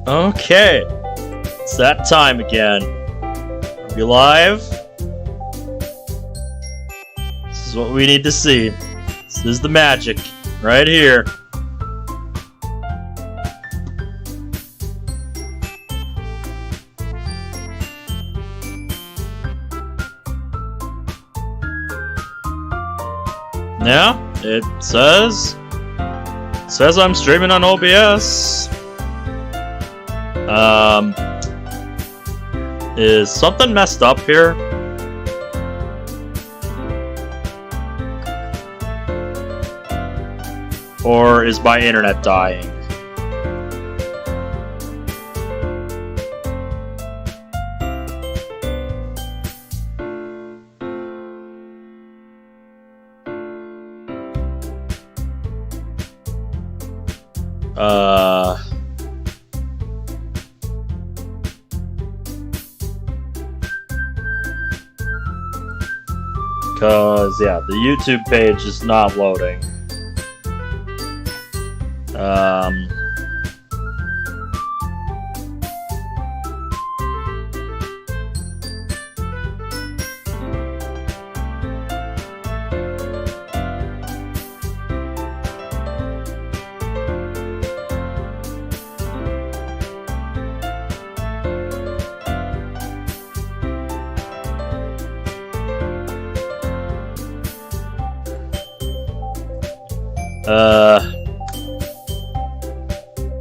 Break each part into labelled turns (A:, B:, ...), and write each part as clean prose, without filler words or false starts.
A: Okay, it's that time again. Are we live? This is what we need to see. This is the magic, right here. Yeah, it says I'm streaming on OBS. Is something messed up here? Or is my internet dying? Cause yeah, the YouTube page is not loading.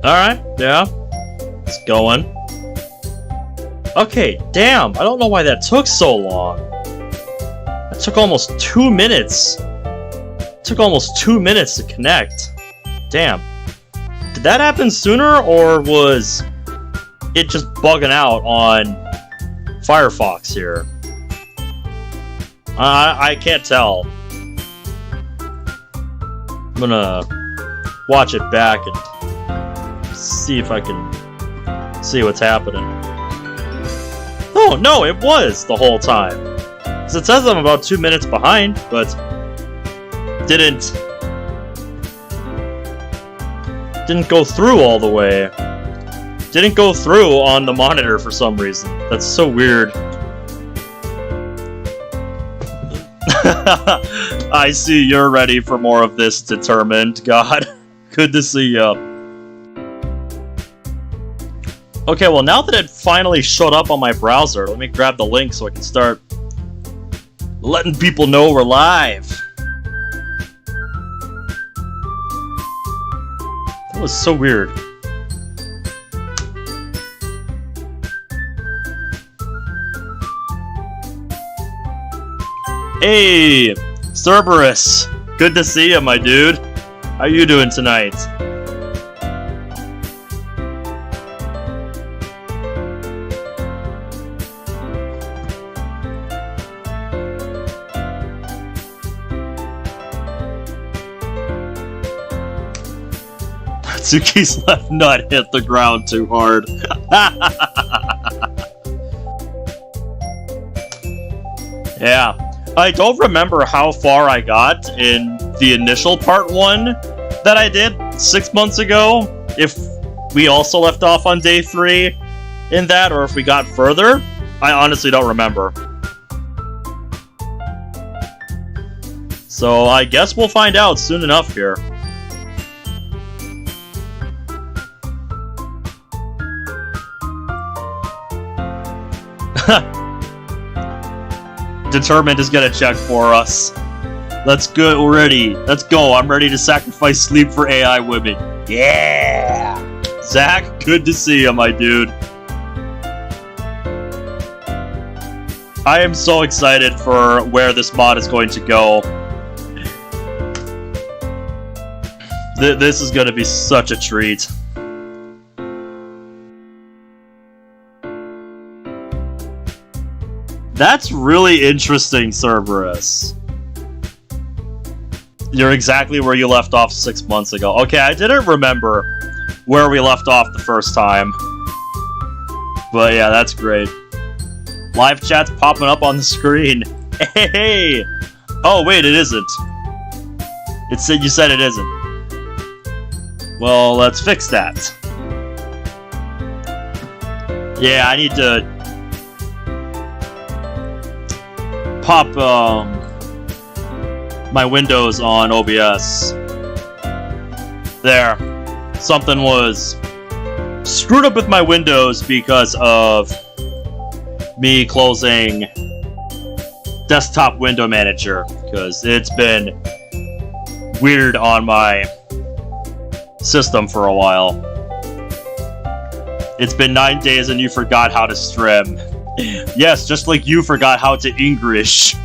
A: Alright, yeah. It's going. Okay, damn, I don't know why that took so long. That took almost 2 minutes. It took almost 2 minutes to connect. Damn. Did that happen sooner, or was it just bugging out on Firefox here? I can't tell. I'm gonna watch it back and see if I can see what's happening. Oh, no, it was the whole time. Because it says I'm about 2 minutes behind, but didn't go through all the way. Didn't go through on the monitor for some reason. That's so weird. I see you're ready for more of this, Determined. God, good to see ya. Okay, well, now that it finally showed up on my browser, let me grab the link so I can start letting people know we're live. That was so weird. Hey, Cerberus. Good to see you, my dude. How you doing tonight? Natsuki's left nut hit the ground too hard. Yeah. I don't remember how far I got in the initial part 1 that I did 6 months ago. If we also left off on day 3 in that, or if we got further. I honestly don't remember. So I guess we'll find out soon enough here. Determined is gonna check for us. Let's go already. Let's go. I'm ready to sacrifice sleep for AI women. Yeah! Zach, good to see you, my dude. I am so excited for where this mod is going to go. This is gonna be such a treat. That's really interesting, Cerberus. You're exactly where you left off 6 months ago. Okay, I didn't remember where we left off the first time. But yeah, that's great. Live chat's popping up on the screen. Hey! Oh, wait, it isn't. You said it isn't. Well, let's fix that. Yeah, I need to pop my windows on OBS. There. Something was screwed up with my windows because of me closing desktop window manager, because it's been weird on my system for a while. It's been 9 days and you forgot how to stream. Yes, just like you forgot how to English.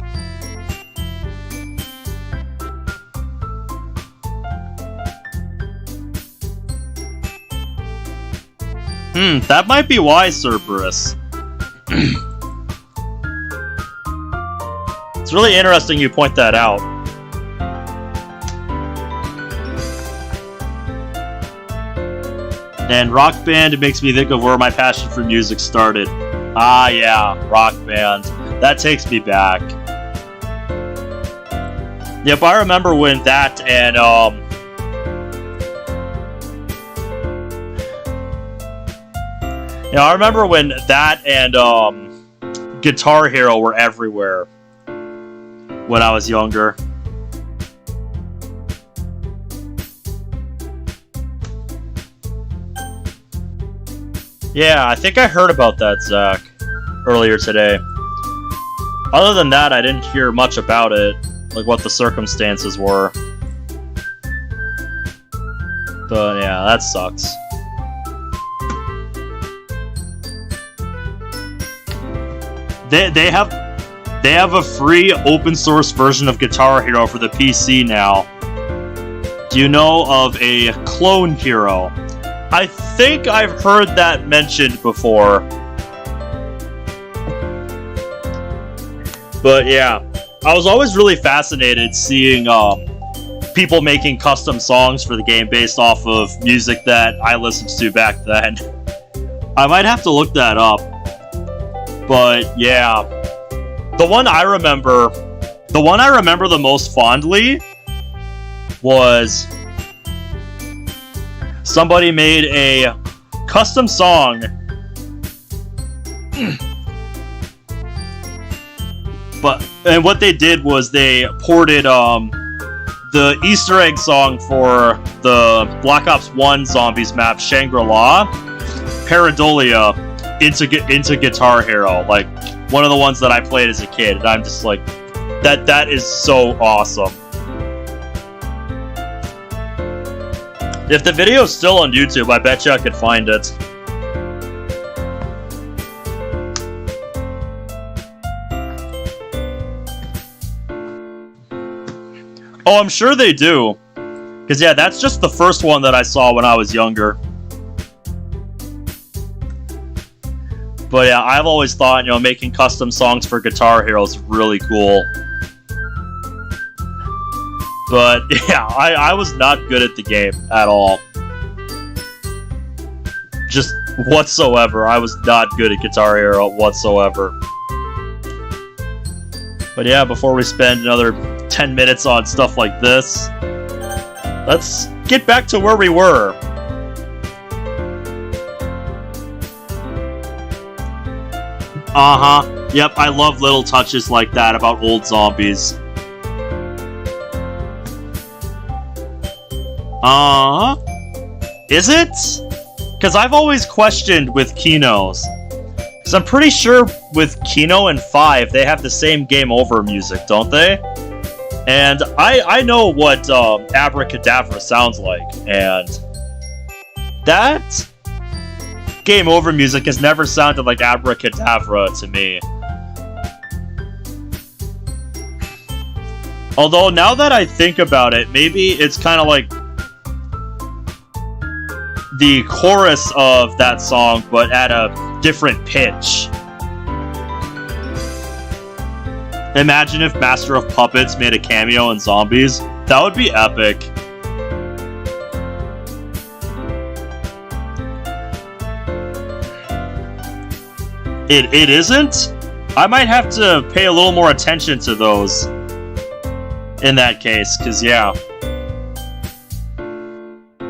A: That might be why, Cerberus. It's really interesting you point that out. And Rock Band makes me think of where my passion for music started. Ah, yeah, Rock Band. That takes me back. Yep, I remember when that and, I remember when that and, Guitar Hero were everywhere when I was younger. Yeah, I think I heard about that, Zach, earlier today. Other than that, I didn't hear much about it, like what the circumstances were. But yeah, that sucks. They have a free open source version of Guitar Hero for the PC now. Do you know of a clone hero? I think I've heard that mentioned before. But yeah, I was always really fascinated seeing people making custom songs for the game based off of music that I listened to back then. I might have to look that up. But yeah, the one I remember the most fondly was somebody made a custom song, and what they did was they ported the Easter egg song for the Black Ops 1 Zombies map, Shangri-La, Paradolia, into Guitar Hero, like one of the ones that I played as a kid, and I'm just like, that is so awesome. If the video's still on YouTube, I bet you I could find it. Oh, I'm sure they do. Because yeah, that's just the first one that I saw when I was younger. But yeah, I've always thought, making custom songs for Guitar Hero is really cool. But yeah, I was not good at the game at all. Just whatsoever. I was not good at Guitar Hero whatsoever. But yeah, before we spend another 10 minutes on stuff like this, let's get back to where we were. Uh-huh. Yep, I love little touches like that about old zombies. Is it? Because I've always questioned with Kino's. Because I'm pretty sure with Kino and 5, they have the same game over music, don't they? And I know what Abracadabra sounds like, and that game over music has never sounded like Abracadabra to me. Although, now that I think about it, maybe it's kind of like the chorus of that song, but at a different pitch. Imagine if Master of Puppets made a cameo in Zombies. That would be epic. It isn't? I might have to pay a little more attention to those in that case, because yeah.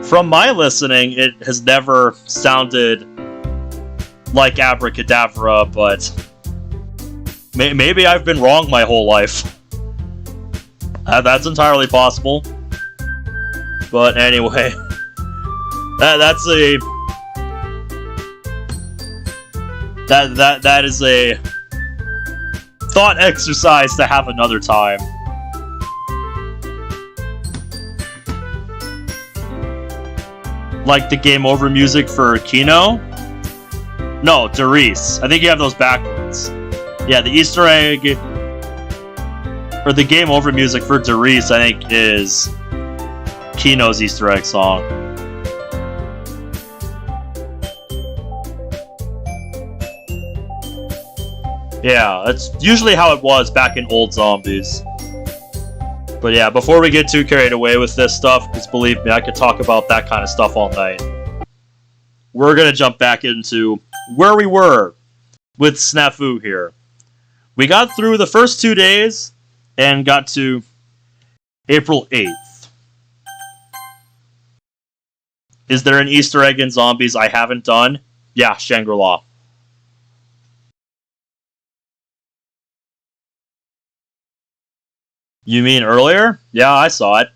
A: From my listening, it has never sounded like Abracadabra, but maybe I've been wrong my whole life. That's entirely possible. But anyway, that is a thought exercise to have another time. Like the game over music for Kino? No, Doris. I think you have those backwards. Yeah, the Easter egg, or the game over music for Doris, I think, is Kino's Easter egg song. Yeah, that's usually how it was back in old Zombies. But yeah, before we get too carried away with this stuff, because believe me, I could talk about that kind of stuff all night. We're going to jump back into where we were with SNAFU here. We got through the first 2 days and got to April 8th. Is there an Easter egg in Zombies I haven't done? Yeah, Shangri-La. You mean earlier? Yeah, I saw it.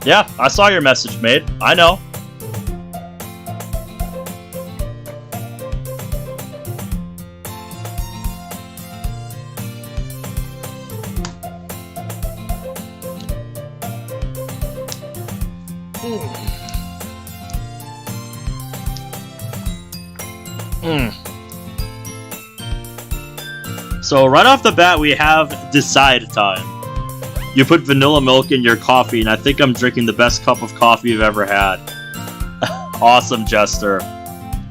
A: Yeah, I saw your message, mate. I know. So right off the bat, we have decide time. You put vanilla milk in your coffee, and I think I'm drinking the best cup of coffee you've ever had. Awesome, Jester.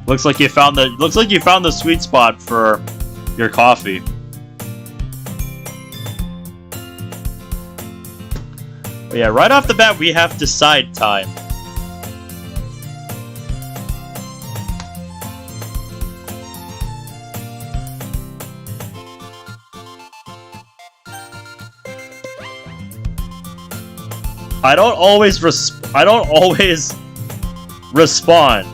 A: Looks like you found the sweet spot for your coffee. But yeah, right off the bat, we have decide time. I don't always respond.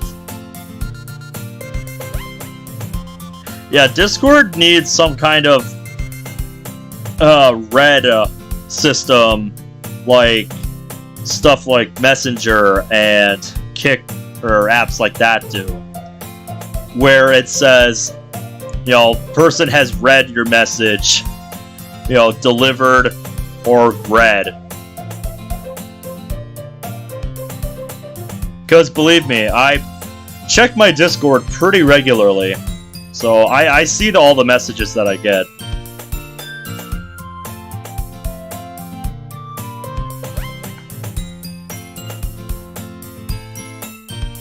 A: Yeah, Discord needs some kind of red system, like stuff like Messenger and Kick or apps like that do, where it says, you know, person has read your message, you know, delivered or read. Because believe me, I check my Discord pretty regularly, so I see all the messages that I get.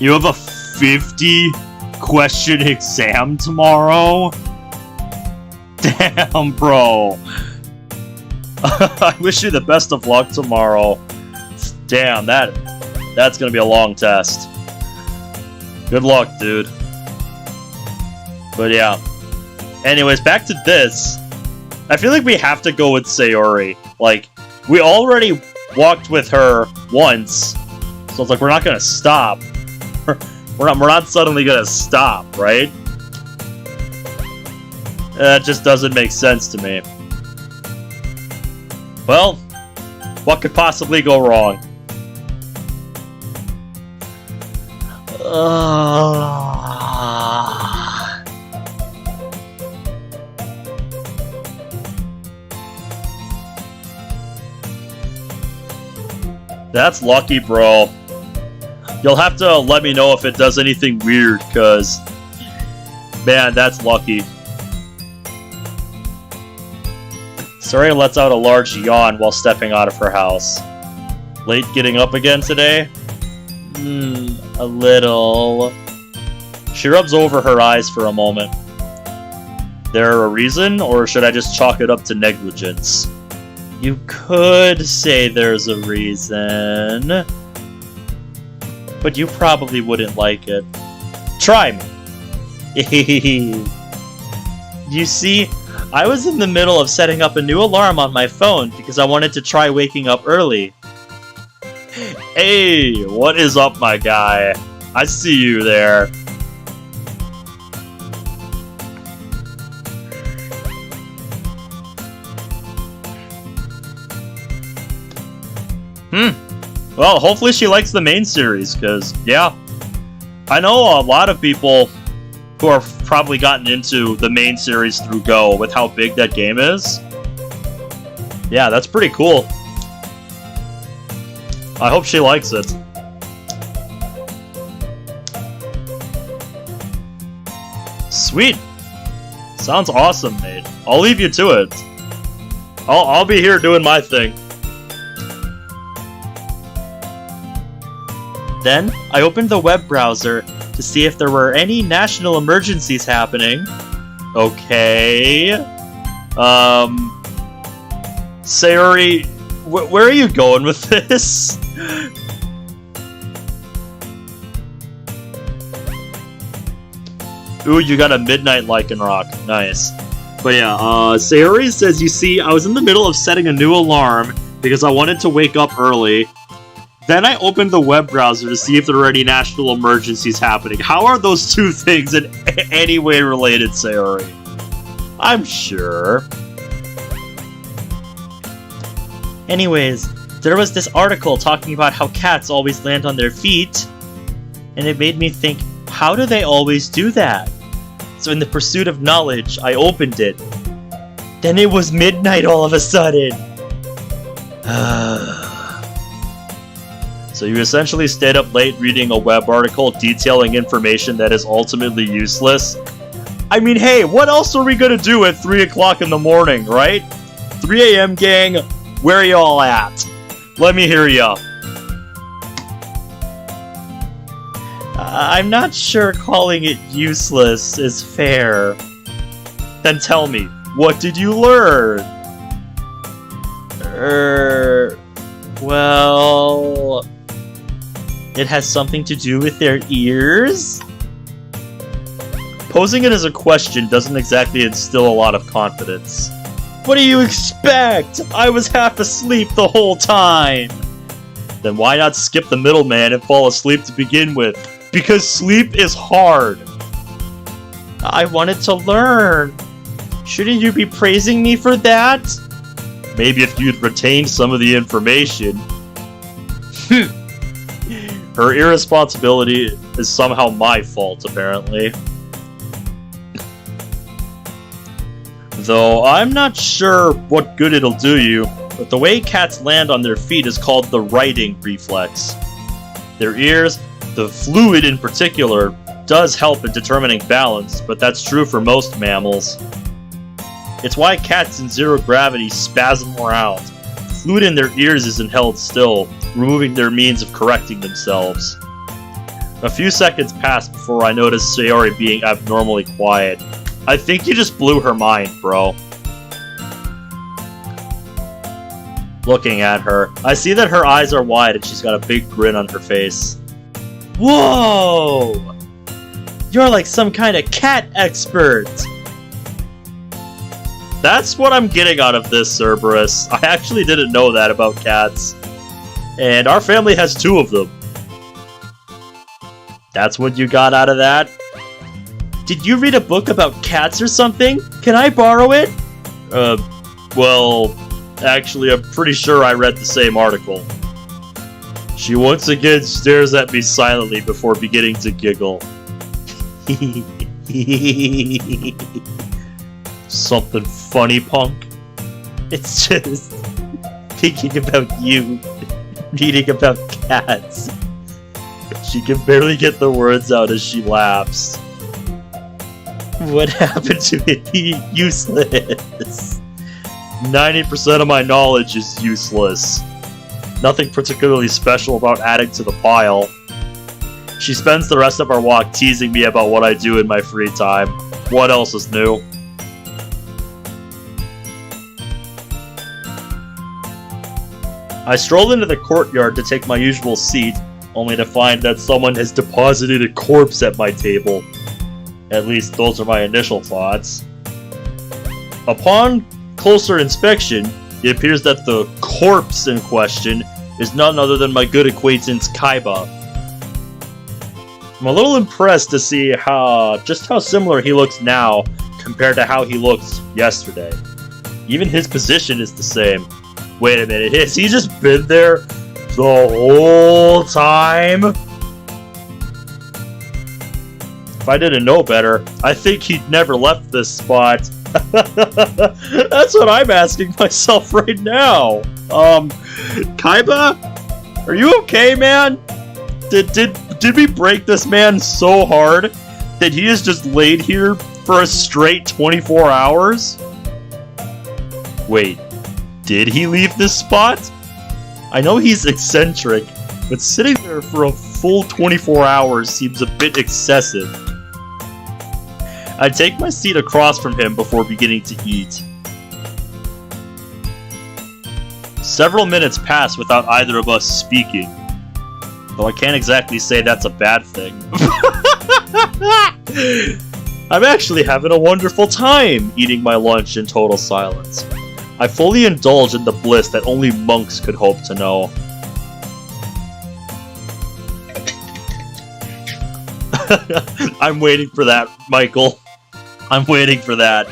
A: You have a 50-question exam tomorrow? Damn, bro. I wish you the best of luck tomorrow. Damn, that's gonna be a long test. Good luck, dude. But yeah. Anyways, back to this. I feel like we have to go with Sayori. Like, we already walked with her once, so it's like we're not gonna stop. We're not suddenly gonna stop, right? That just doesn't make sense to me. Well, what could possibly go wrong? That's lucky, bro. You'll have to let me know if it does anything weird, cause man, that's lucky. Saria lets out a large yawn while stepping out of her house. Late getting up again today? A little. She rubs over her eyes for a moment. There a reason, or should I just chalk it up to negligence? You could say there's a reason, but you probably wouldn't like it. Try me. You see, I was in the middle of setting up a new alarm on my phone because I wanted to try waking up early. Hey, what is up, my guy? I see you there. Well, hopefully she likes the main series, because, yeah. I know a lot of people who have probably gotten into the main series through Go with how big that game is. Yeah, that's pretty cool. I hope she likes it. Sweet. Sounds awesome, mate. I'll leave you to it. I'll be here doing my thing. Then, I opened the web browser to see if there were any national emergencies happening. Okay. Sayori, where are you going with this? Ooh, you got a midnight Lycanroc. Nice. But yeah, Sayori says, you see, I was in the middle of setting a new alarm because I wanted to wake up early. Then I opened the web browser to see if there were any national emergencies happening. How are those two things in any way related, Sayori? I'm sure. Anyways, there was this article talking about how cats always land on their feet, and it made me think, how do they always do that? So in the pursuit of knowledge, I opened it. Then it was midnight all of a sudden. So you essentially stayed up late reading a web article detailing information that is ultimately useless. I mean, hey, what else are we gonna do at 3 o'clock in the morning, right? 3 a.m. gang, where are y'all at? Let me hear ya. I'm not sure calling it useless is fair. Then tell me, what did you learn? Well... it has something to do with their ears? Posing it as a question doesn't exactly instill a lot of confidence. What do you expect? I was half asleep the whole time! Then why not skip the middleman and fall asleep to begin with? Because sleep is hard! I wanted to learn. Shouldn't you be praising me for that? Maybe if you'd retained some of the information. Her irresponsibility is somehow my fault, apparently. Though I'm not sure what good it'll do you, but the way cats land on their feet is called the righting reflex. Their ears, the fluid in particular, does help in determining balance, but that's true for most mammals. It's why cats in zero gravity spasm around. The fluid in their ears isn't held still, removing their means of correcting themselves. A few seconds passed before I noticed Sayori being abnormally quiet. I think you just blew her mind, bro. Looking at her, I see that her eyes are wide and she's got a big grin on her face. Whoa! You're like some kind of cat expert! That's what I'm getting out of this, Cerberus. I actually didn't know that about cats. And our family has 2 of them. That's what you got out of that? Did you read a book about cats or something? Can I borrow it? Well, actually, I'm pretty sure I read the same article. She once again stares at me silently before beginning to giggle. Something funny, punk? It's just thinking about you, reading about cats. She can barely get the words out as she laughs. What happened to it being useless? 90% of my knowledge is useless. Nothing particularly special about adding to the pile. She spends the rest of our walk teasing me about what I do in my free time. What else is new? I stroll into the courtyard to take my usual seat, only to find that someone has deposited a corpse at my table. At least those are my initial thoughts. Upon closer inspection, it appears that the corpse in question is none other than my good acquaintance Kaiba. I'm a little impressed to see just how similar he looks now compared to how he looked yesterday. Even his position is the same. Wait a minute, has he just been there the whole time? If I didn't know better, I think he'd never left this spot. That's what I'm asking myself right now. Kaiba? Are you okay, man? Did we break this man so hard that he is just laid here for a straight 24 hours? Wait, did he leave this spot? I know he's eccentric, but sitting there for a full 24 hours seems a bit excessive. I take my seat across from him before beginning to eat. Several minutes pass without either of us speaking. Though I can't exactly say that's a bad thing. I'm actually having a wonderful time eating my lunch in total silence. I fully indulge in the bliss that only monks could hope to know. I'm waiting for that, Michael. I'm waiting for that.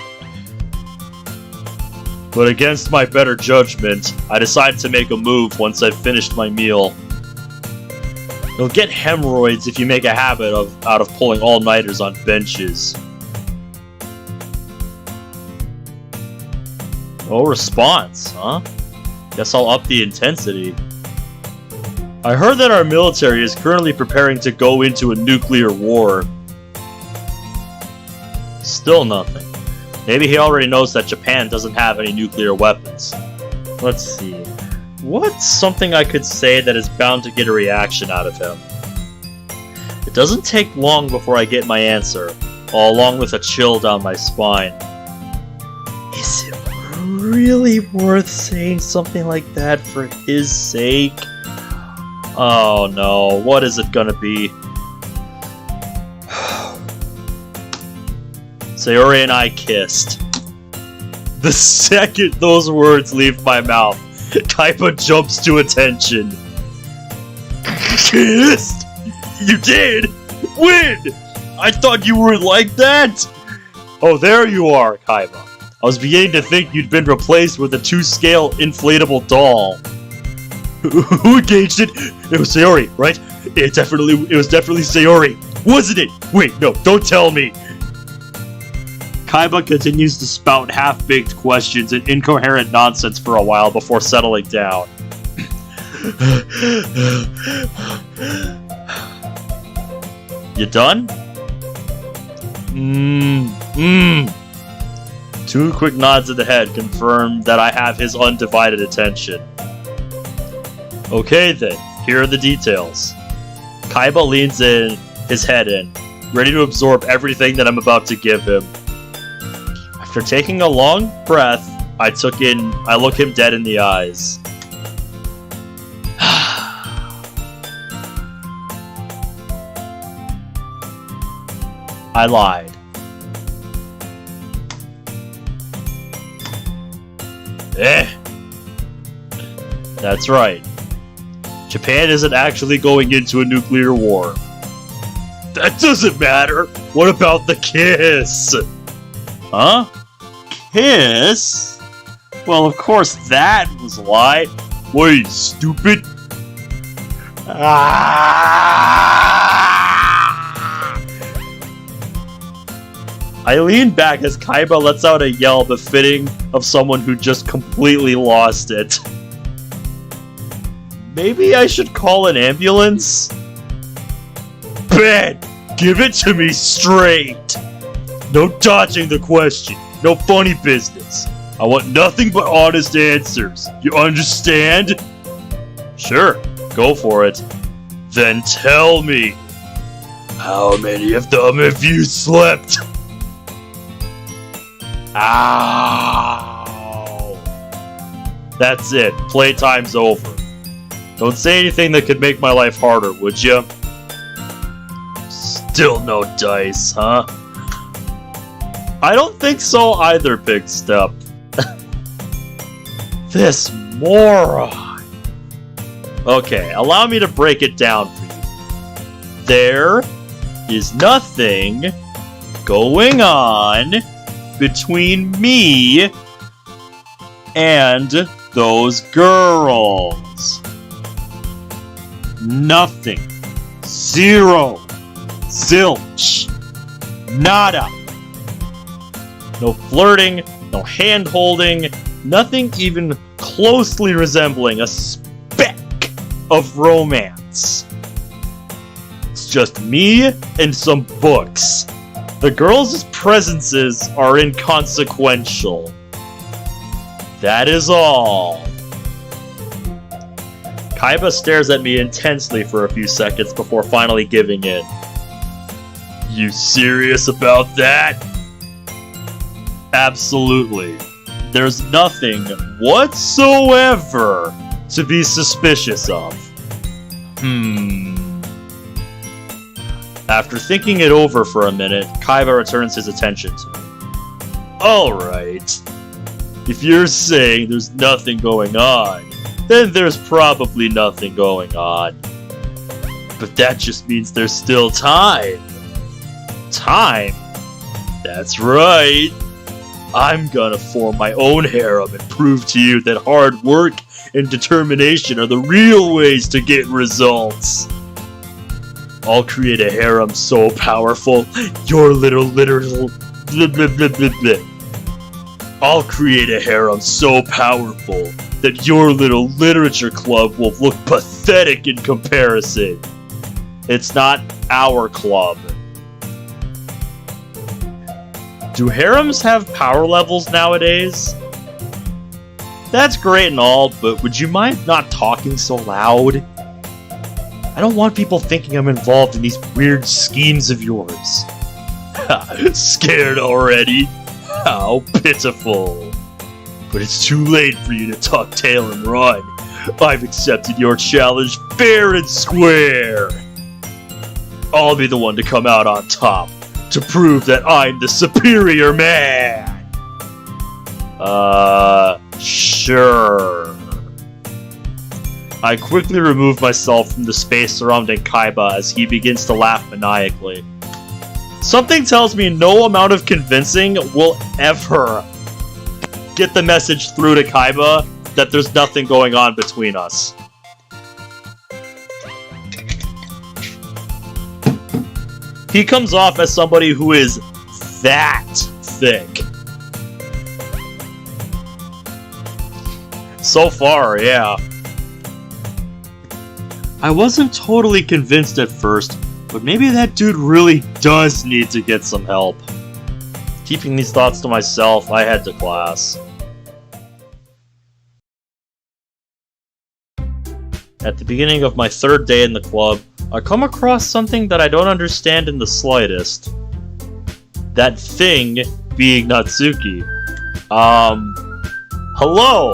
A: But against my better judgment, I decided to make a move once I'd finished my meal. You'll get hemorrhoids if you make a habit out of pulling all-nighters on benches. No response, huh? Guess I'll up the intensity. I heard that our military is currently preparing to go into a nuclear war. Still nothing. Maybe he already knows that Japan doesn't have any nuclear weapons. Let's see. What's something I could say that is bound to get a reaction out of him? It doesn't take long before I get my answer, all along with a chill down my spine. Is it really worth saying something like that for his sake? Oh no, what is it gonna be? Sayori and I kissed. The second those words leave my mouth, Kaiba jumps to attention. Kissed? You did? When? I thought you were like that? Oh, there you are, Kaiba. I was beginning to think you'd been replaced with a 2-scale inflatable doll. Who engaged it? It was Sayori, right? It was definitely Sayori, wasn't it? Wait, no, don't tell me. Kaiba continues to spout half-baked questions and incoherent nonsense for a while before settling down. You done? Two quick nods of the head confirm that I have his undivided attention. Okay then, here are the details. Kaiba leans his head in, ready to absorb everything that I'm about to give him. After taking a long breath, I look him dead in the eyes. I lied. That's right. Japan isn't actually going into a nuclear war. That doesn't matter. What about the kiss? Huh? Kiss? Well, of course that was a lie. What are you, stupid? I lean back as Kaiba lets out a yell befitting of someone who just completely lost it. Maybe I should call an ambulance? Ben, give it to me straight! No dodging the question, no funny business. I want nothing but honest answers, you understand? Sure, go for it. Then tell me, how many of them have you slept? Ow! That's it, playtime's over. Don't say anything that could make my life harder, would you? Still no dice, huh? I don't think so either, Big Step. This moron. Okay, allow me to break it down for you. There is nothing going on between me and those girls. Nothing. Zero. Zilch. Nada. No flirting, no hand-holding, nothing even closely resembling a speck of romance. It's just me and some books. The girls' presences are inconsequential. That is all. Kaiba stares at me intensely for a few seconds before finally giving in. You serious about that? Absolutely. There's nothing whatsoever to be suspicious of. After thinking it over for a minute, Kaiba returns his attention to me. Alright. If you're saying there's nothing going on, then there's probably nothing going on. But that just means there's still time. Time? That's right. I'm gonna form my own harem and prove to you that hard work and determination are the real ways to get results. I'll create a harem so powerful, your literal blah, blah, blah, blah, blah. I'll create a harem so powerful that your little literature club will look pathetic in comparison. It's not our club. Do harems have power levels nowadays? That's great and all, but would you mind not talking so loud? I don't want people thinking I'm involved in these weird schemes of yours. Scared already? How pitiful. But it's too late for you to tuck tail and run. I've accepted your challenge fair and square. I'll be the one to come out on top, to prove that I'm the superior man. Sure. I quickly remove myself from the space surrounding Kaiba as he begins to laugh maniacally. Something tells me no amount of convincing will ever get the message through to Kaiba that there's nothing going on between us. He comes off as somebody who is that thick. So far, yeah. I wasn't totally convinced at first, but maybe that dude really does need to get some help. Keeping these thoughts to myself, I head to class. At the beginning of my third day in the club, I come across something that I don't understand in the slightest. That thing being Natsuki. Hello?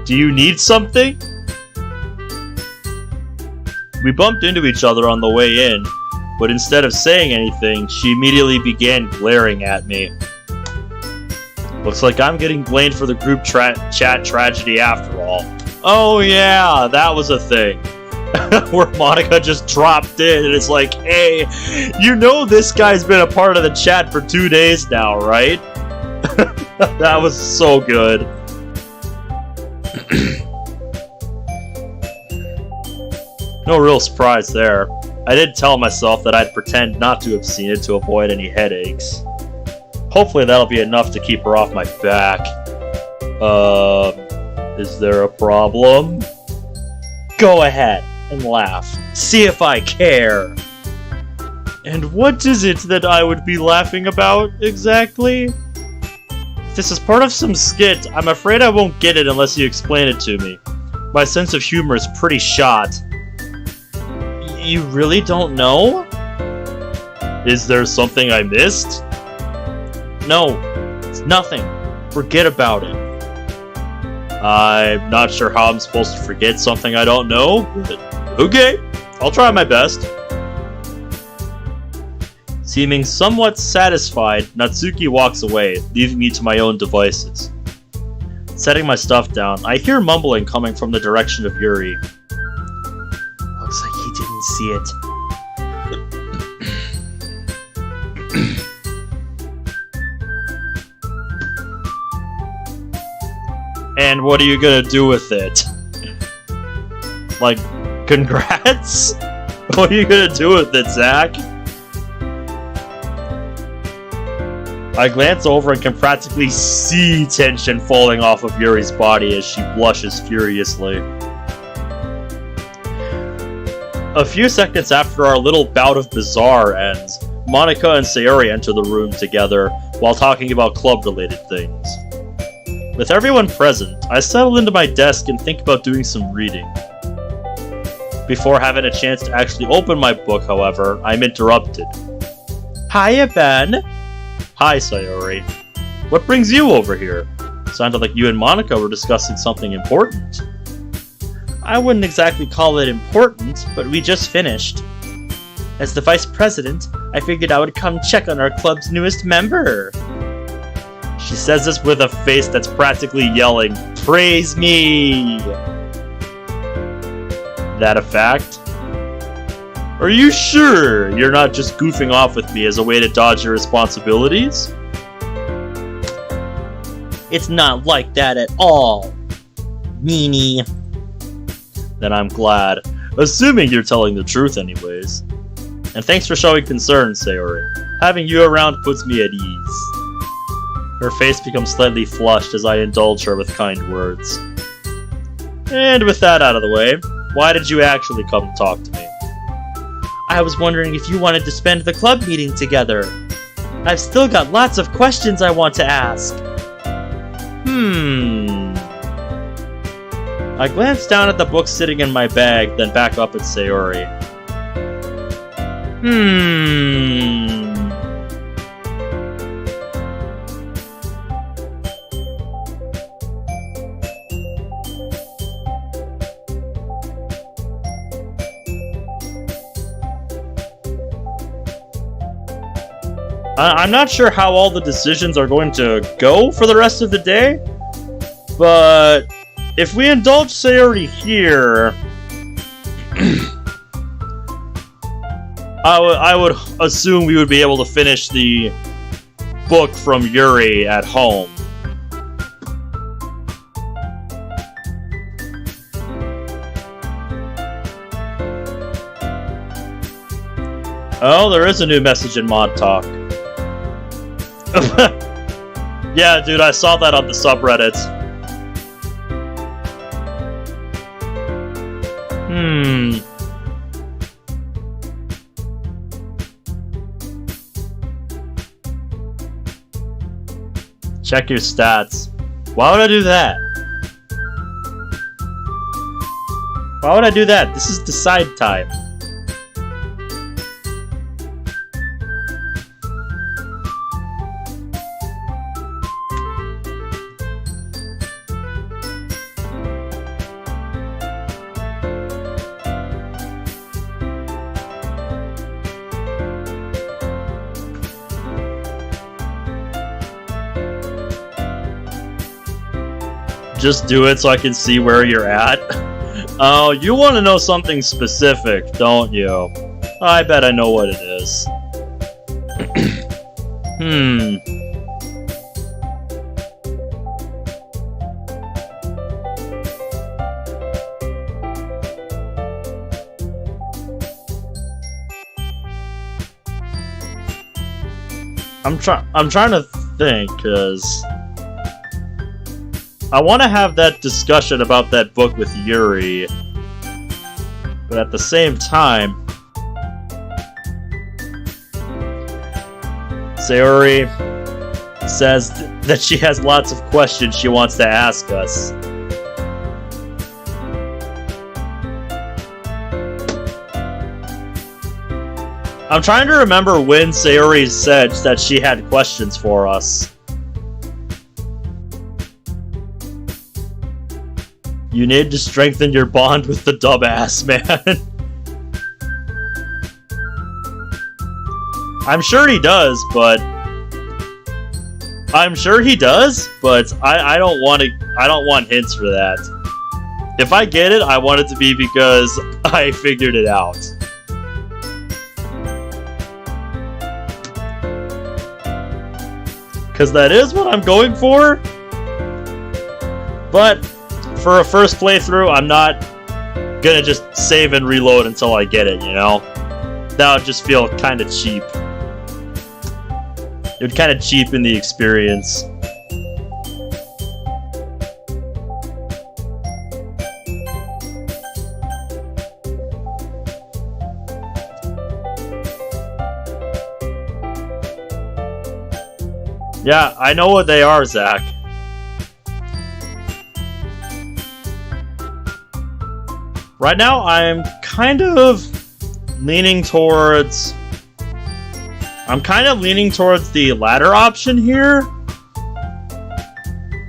A: Do you need something? We bumped into each other on the way in, but instead of saying anything, she immediately began glaring at me. Looks like I'm getting blamed for the group chat tragedy after all. Oh yeah, that was a thing. Where Monika just dropped in and it's like, hey, you know this guy's been a part of the chat for 2 days now, right? That was so good. No real surprise there. I did tell myself that I'd pretend not to have seen it to avoid any headaches. Hopefully that'll be enough to keep her off my back. Is there a problem? Go ahead and laugh. See if I care. And what is it that I would be laughing about, exactly? If this is part of some skit, I'm afraid I won't get it unless you explain it to me. My sense of humor is pretty shot. You really don't know? Is there something I missed? No, it's nothing. Forget about it. I'm not sure how I'm supposed to forget something I don't know, but okay, I'll try my best. Seeming somewhat satisfied, Natsuki walks away, leaving me to my own devices. Setting my stuff down, I hear mumbling coming from the direction of Yuri. Looks like he didn't see it. And what are you gonna do with it? Like, congrats? What are you gonna do with it, Zach? I glance over and can practically see tension falling off of Yuri's body as she blushes furiously. A few seconds after our little bout of bizarre ends, Monika and Sayori enter the room together while talking about club-related things. With everyone present, I settle into my desk and think about doing some reading. Before having a chance to actually open my book, however, I'm interrupted. Hiya, Ben! Hi, Sayori. What brings you over here? Sounded like you and Monika were discussing something important. I wouldn't exactly call it important, but we just finished. As the vice president, I figured I would come check on our club's newest member. She says this with a face that's practically yelling, "Praise me!" That a fact? Are you sure you're not just goofing off with me as a way to dodge your responsibilities? It's not like that at all, meanie. Then I'm glad, assuming you're telling the truth anyways. And thanks for showing concern, Sayori. Having you around puts me at ease. Her face becomes slightly flushed as I indulge her with kind words. And with that out of the way, why did you actually come to talk to me? I was wondering if you wanted to spend the club meeting together. I've still got lots of questions I want to ask. I glance down at the book sitting in my bag, then back up at Sayori. I'm not sure how all the decisions are going to go for the rest of the day, but if we indulge Sayori here, I would assume we would be able to finish the book from Yuri at home. Oh, there is a new message in Mod Talk. Yeah, dude, I saw that on the subreddit. Check your stats. Why would I do that? Why would I do that? This is decide time. Just do it so I can see where you're at. Oh, you want to know something specific, don't you? I bet I know what it is. I'm trying to think, cause I want to have that discussion about that book with Yuri, but at the same time, Sayori says that she has lots of questions she wants to ask us. I'm trying to remember when Sayori said that she had questions for us. You need to strengthen your bond with the dumbass, man. I'm sure he does, but I don't want hints for that. If I get it, I want it to be because I figured it out. Because that is what I'm going for. But for a first playthrough, I'm not gonna just save and reload until I get it, you know? That would just feel kind of cheap. It would kind of cheapen the experience. Yeah, I know what they are, Zach. Right now, I'm kind of leaning towards... the latter option here.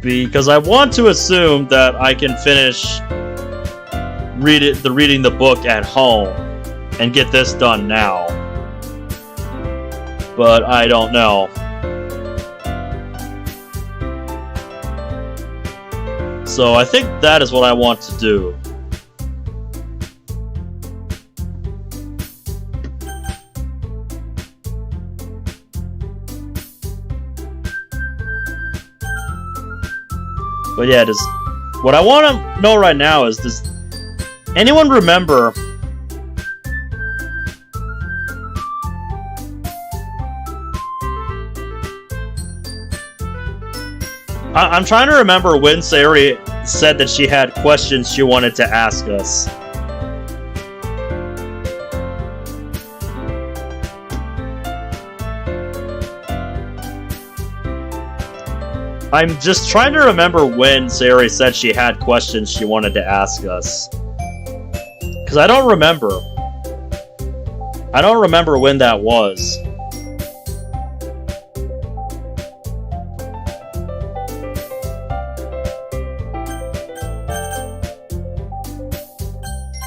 A: Because I want to assume that I can finish reading the book at home and get this done now. But I don't know. So I think that is what I want to do. But yeah, what I want to know right now is, does anyone remember I'm trying to remember when Sayori said that she had questions she wanted to ask us. I'm just trying to remember when Sayori said she had questions she wanted to ask us. Because I don't remember. I don't remember when that was.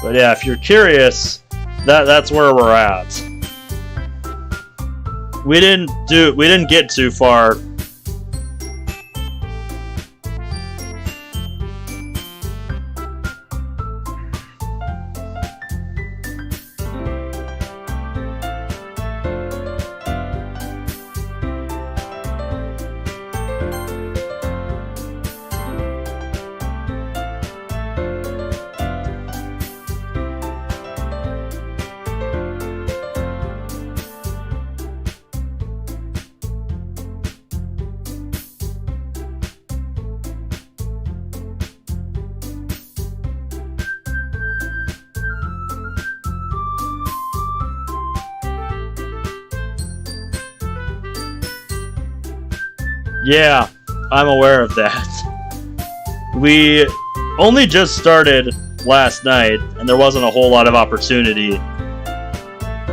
A: But yeah, if you're curious, that's where we're at. We didn't get too far. Yeah, I'm aware of that. We only just started last night, and there wasn't a whole lot of opportunity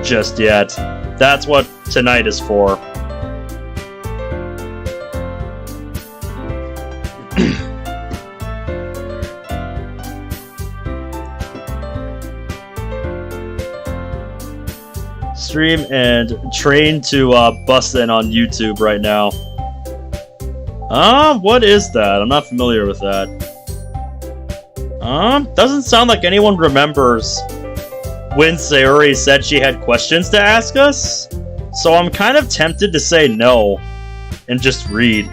A: just yet. That's what tonight is for. Stream and train to bust in on YouTube right now. What is that? I'm not familiar with that. Doesn't sound like anyone remembers when Sayori said she had questions to ask us, so I'm kind of tempted to say no and just read.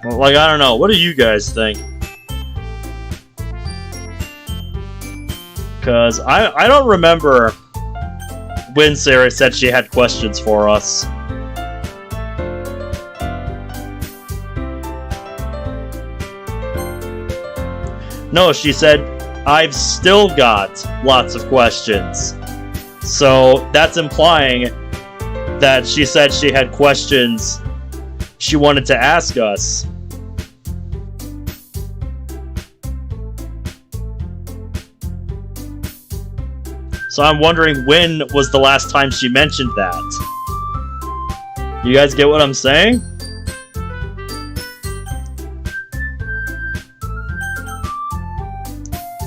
A: Well, like, I don't know. What do you guys think? Because I don't remember when Sayori said she had questions for us. No, she said, I've still got lots of questions. So that's implying that she said she had questions she wanted to ask us. So I'm wondering, when was the last time she mentioned that? You guys get what I'm saying?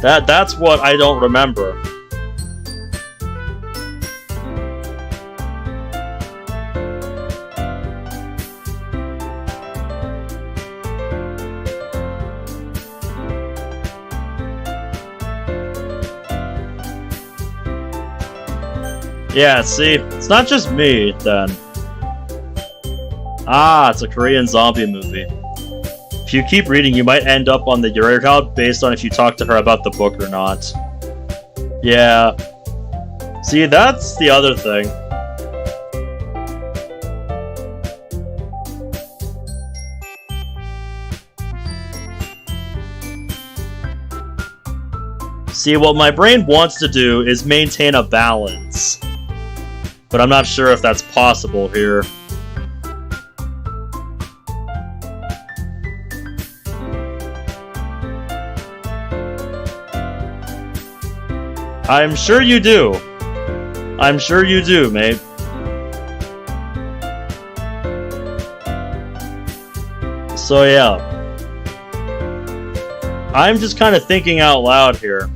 A: That's what I don't remember. Yeah, see? It's not just me, then. Ah, it's a Korean zombie movie. If you keep reading, you might end up on the Yuri account based on if you talk to her about the book or not. Yeah. See, that's the other thing. See, what my brain wants to do is maintain a balance. But I'm not sure if that's possible here. I'm sure you do. I'm sure you do, mate. So yeah. I'm just kind of thinking out loud here.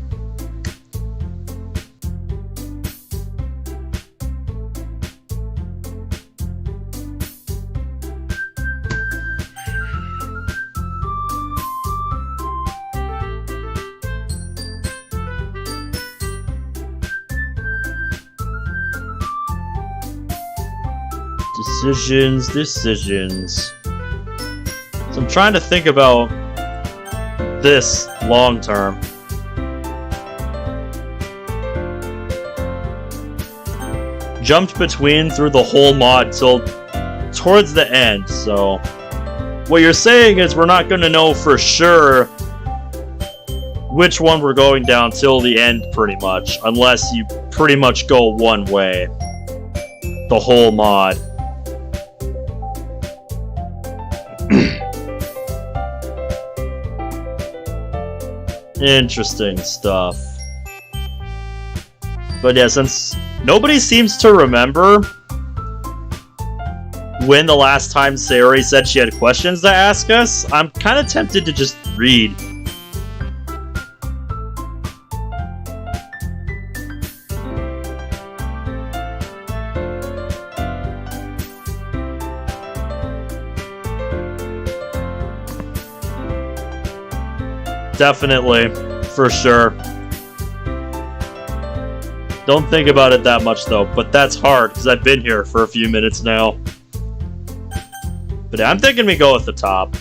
A: Decisions. So I'm trying to think about this long term. Jumped between through the whole mod till towards the end, so what you're saying is we're not going to know for sure which one we're going down till the end, pretty much, unless you pretty much go one way the whole mod. Interesting stuff. But yeah, since nobody seems to remember when the last time Sayori said she had questions to ask us, I'm kind of tempted to just read. Definitely, for sure. Don't think about it that much though, but that's hard because I've been here for a few minutes now. But I'm thinking we go with the top.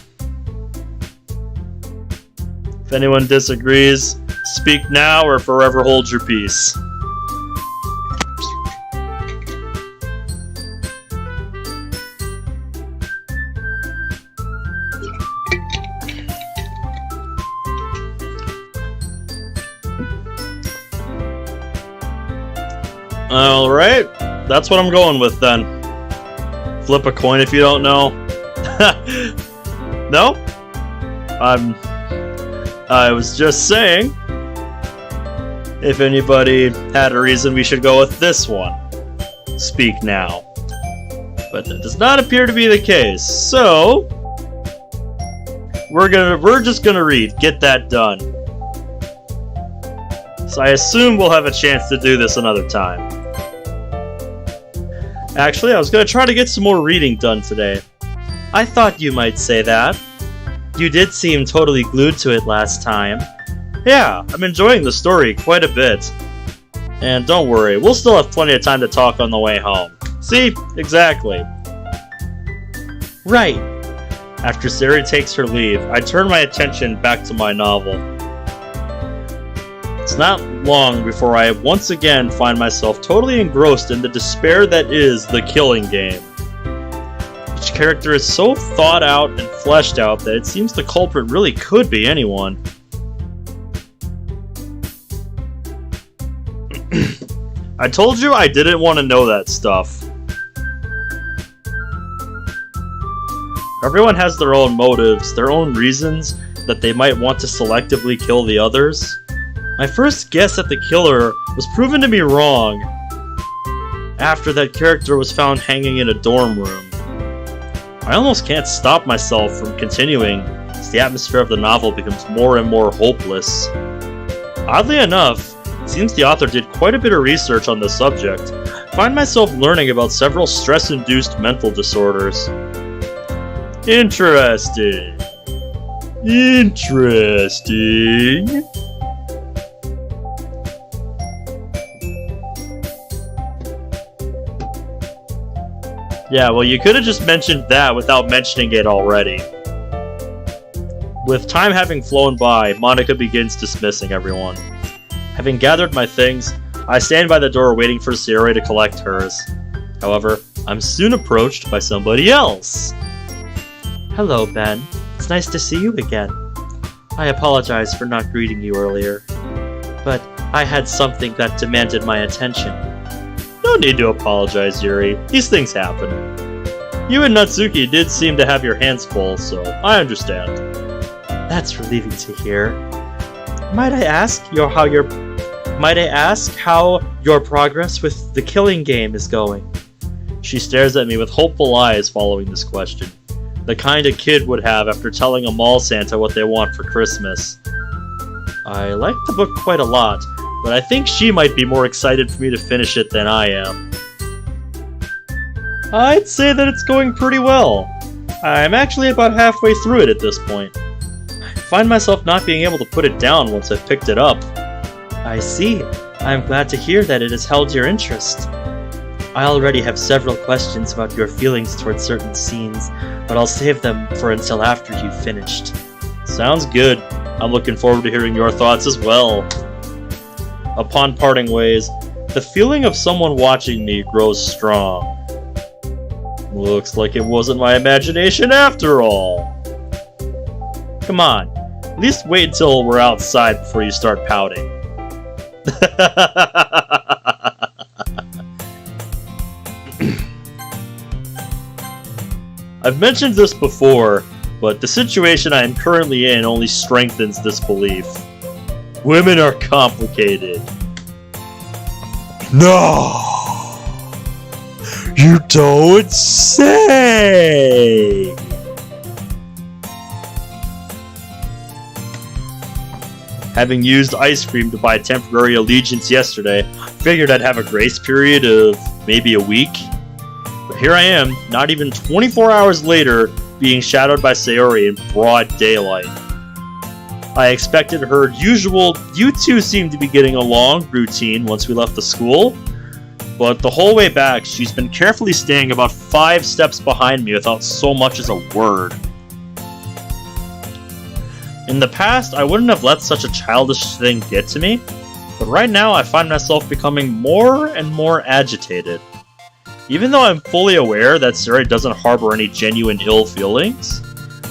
A: If anyone disagrees, speak now or forever hold your peace. Alright, that's what I'm going with then. Flip a coin if you don't know. No? I was just saying, if anybody had a reason we should go with this one, speak now. But that does not appear to be the case, so we're just gonna read, get that done. So I assume we'll have a chance to do this another time. Actually, I was gonna try to get some more reading done today. I thought you might say that. You did seem totally glued to it last time. Yeah, I'm enjoying the story quite a bit. And don't worry, we'll still have plenty of time to talk on the way home. See? Exactly. Right. After Sayori takes her leave, I turn my attention back to my novel. It's not long before I once again find myself totally engrossed in the despair that is the killing game. Each character is so thought out and fleshed out that it seems the culprit really could be anyone. I told you I didn't want to know that stuff. Everyone has their own motives, their own reasons that they might want to selectively kill the others. My first guess at the killer was proven to be wrong after that character was found hanging in a dorm room. I almost can't stop myself from continuing as the atmosphere of the novel becomes more and more hopeless. Oddly enough, it seems the author did quite a bit of research on the subject. I find myself learning about several stress-induced mental disorders. Interesting. Interesting. Yeah, well, you could have just mentioned that without mentioning it already. With time having flown by, Monika begins dismissing everyone. Having gathered my things, I stand by the door waiting for Sayori to collect hers. However, I'm soon approached by somebody else. Hello, Ben. It's nice to see you again. I apologize for not greeting you earlier, but I had something that demanded my attention. No need to apologize, Yuri. These things happen. You and Natsuki did seem to have your hands full, so I understand. That's relieving to hear. Might I ask how your progress with the killing game is going? She stares at me with hopeful eyes following this question. The kind a kid would have after telling a mall Santa what they want for Christmas. I like the book quite a lot, but I think she might be more excited for me to finish it than I am. I'd say that it's going pretty well. I'm actually about halfway through it at this point. I find myself not being able to put it down once I've picked it up. I see. I'm glad to hear that it has held your interest. I already have several questions about your feelings towards certain scenes, but I'll save them for until after you've finished. Sounds good. I'm looking forward to hearing your thoughts as well. Upon parting ways, the feeling of someone watching me grows strong. Looks like it wasn't my imagination after all. Come on, at least wait until we're outside before you start pouting. I've mentioned this before, but the situation I am currently in only strengthens this belief. Women are complicated. No! You don't say! Having used ice cream to buy temporary allegiance yesterday, I figured I'd have a grace period of maybe a week. But here I am, not even 24 hours later, being shadowed by Sayori in broad daylight. I expected her usual "you two seem to be getting along" routine once we left the school, but the whole way back she's been carefully staying about 5 steps behind me without so much as a word. In the past, I wouldn't have let such a childish thing get to me, but right now I find myself becoming more and more agitated. Even though I'm fully aware that Sayori doesn't harbor any genuine ill feelings,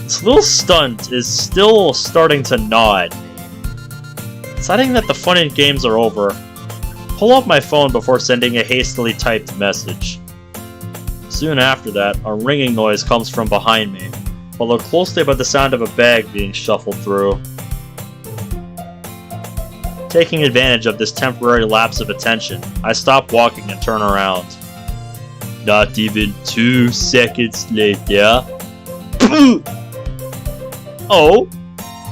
A: this little stunt is still starting to gnaw at me. Deciding that the fun and games are over, pull up my phone before sending a hastily typed message. Soon after that, a ringing noise comes from behind me, followed closely by the sound of a bag being shuffled through. Taking advantage of this temporary lapse of attention, I stop walking and turn around. Not even 2 seconds later. Oh,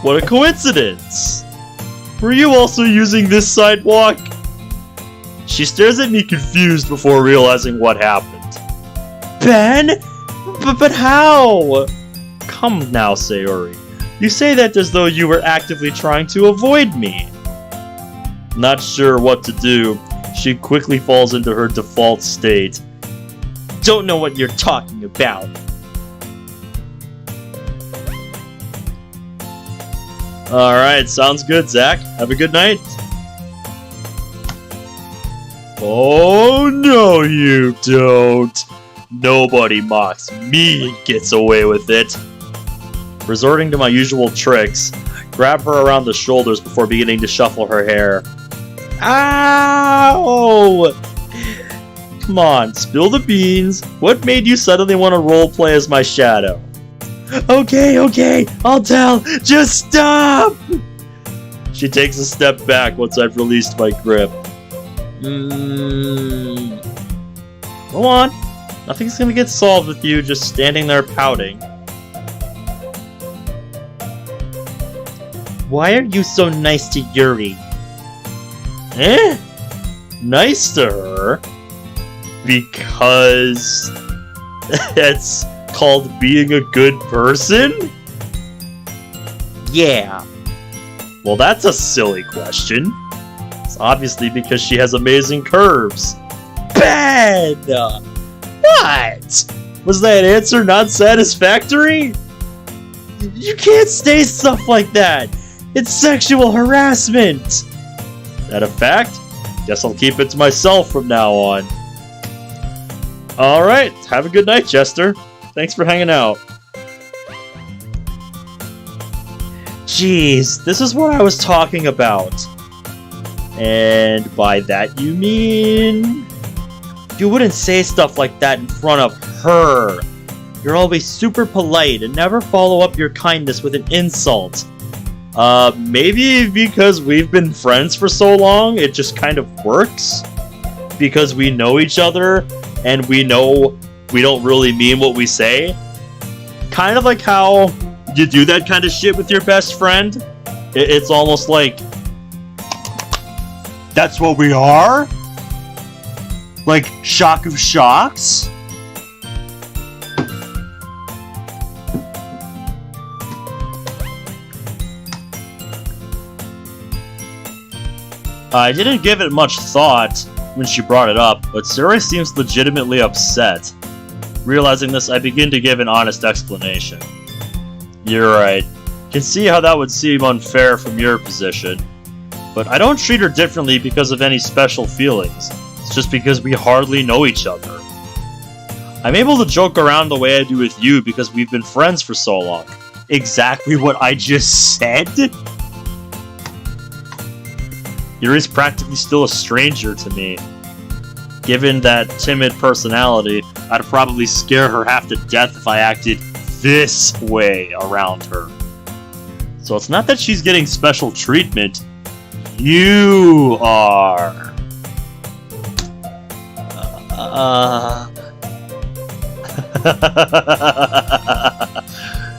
A: what a coincidence! Were you also using this sidewalk? She stares at me confused before realizing what happened. Ben? But how? Come now, Sayori. You say that as though you were actively trying to avoid me. Not sure what to do, she quickly falls into her default state. Don't know what you're talking about. Alright, sounds good, Zach. Have a good night. Oh, no you don't. Nobody mocks me and gets away with it. Resorting to my usual tricks, grab her around the shoulders before beginning to shuffle her hair. Ow! Come on, spill the beans. What made you suddenly want to roleplay as my shadow? Okay, I'll tell. Just stop! She takes a step back once I've released my grip. Go on. Nothing's gonna get solved with you just standing there pouting. Why are you so nice to Yuri? Nice to her? Because it's called being a good person? Yeah. Well, that's a silly question. It's obviously because she has amazing curves. Bad! What? Was that answer not satisfactory? You can't say stuff like that! It's sexual harassment! That a fact? Guess I'll keep it to myself from now on. Alright, have a good night, Chester. Thanks for hanging out. Jeez, this is what I was talking about. And by that you mean... You wouldn't say stuff like that in front of her. You're always super polite and never follow up your kindness with an insult. Maybe because we've been friends for so long, it just kind of works? Because we know each other, and we know we don't really mean what we say? Kind of like how you do that kind of shit with your best friend? It's almost like... That's what we are? Like, shock of shocks? I didn't give it much thought when she brought it up, but Suri seems legitimately upset. Realizing this, I begin to give an honest explanation. You're right. Can see how that would seem unfair from your position. But I don't treat her differently because of any special feelings. It's just because we hardly know each other. I'm able to joke around the way I do with you because we've been friends for so long. Exactly what I just said? Yuri's practically still a stranger to me. Given that timid personality, I'd probably scare her half to death if I acted this way around her. So it's not that she's getting special treatment. You are.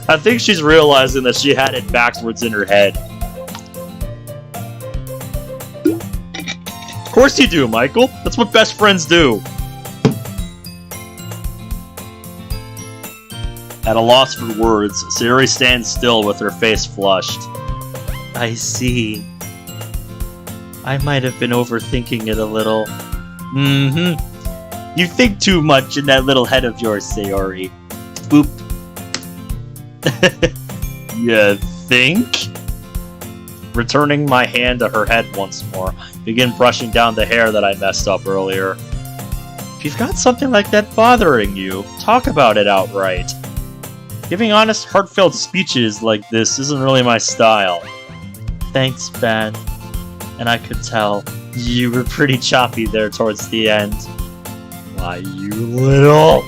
A: I think she's realizing that she had it backwards in her head. Of course you do, Michael. That's what best friends do. At a loss for words, Sayori stands still with her face flushed. I see. I might have been overthinking it a little. Mm-hmm. You think too much in that little head of yours, Sayori. Boop. You think? Returning my hand to her head once more, begin brushing down the hair that I messed up earlier. If you've got something like that bothering you, talk about it outright. Giving honest, heartfelt speeches like this isn't really my style. Thanks, Ben. And I could tell you were pretty choppy there towards the end. Why, you little...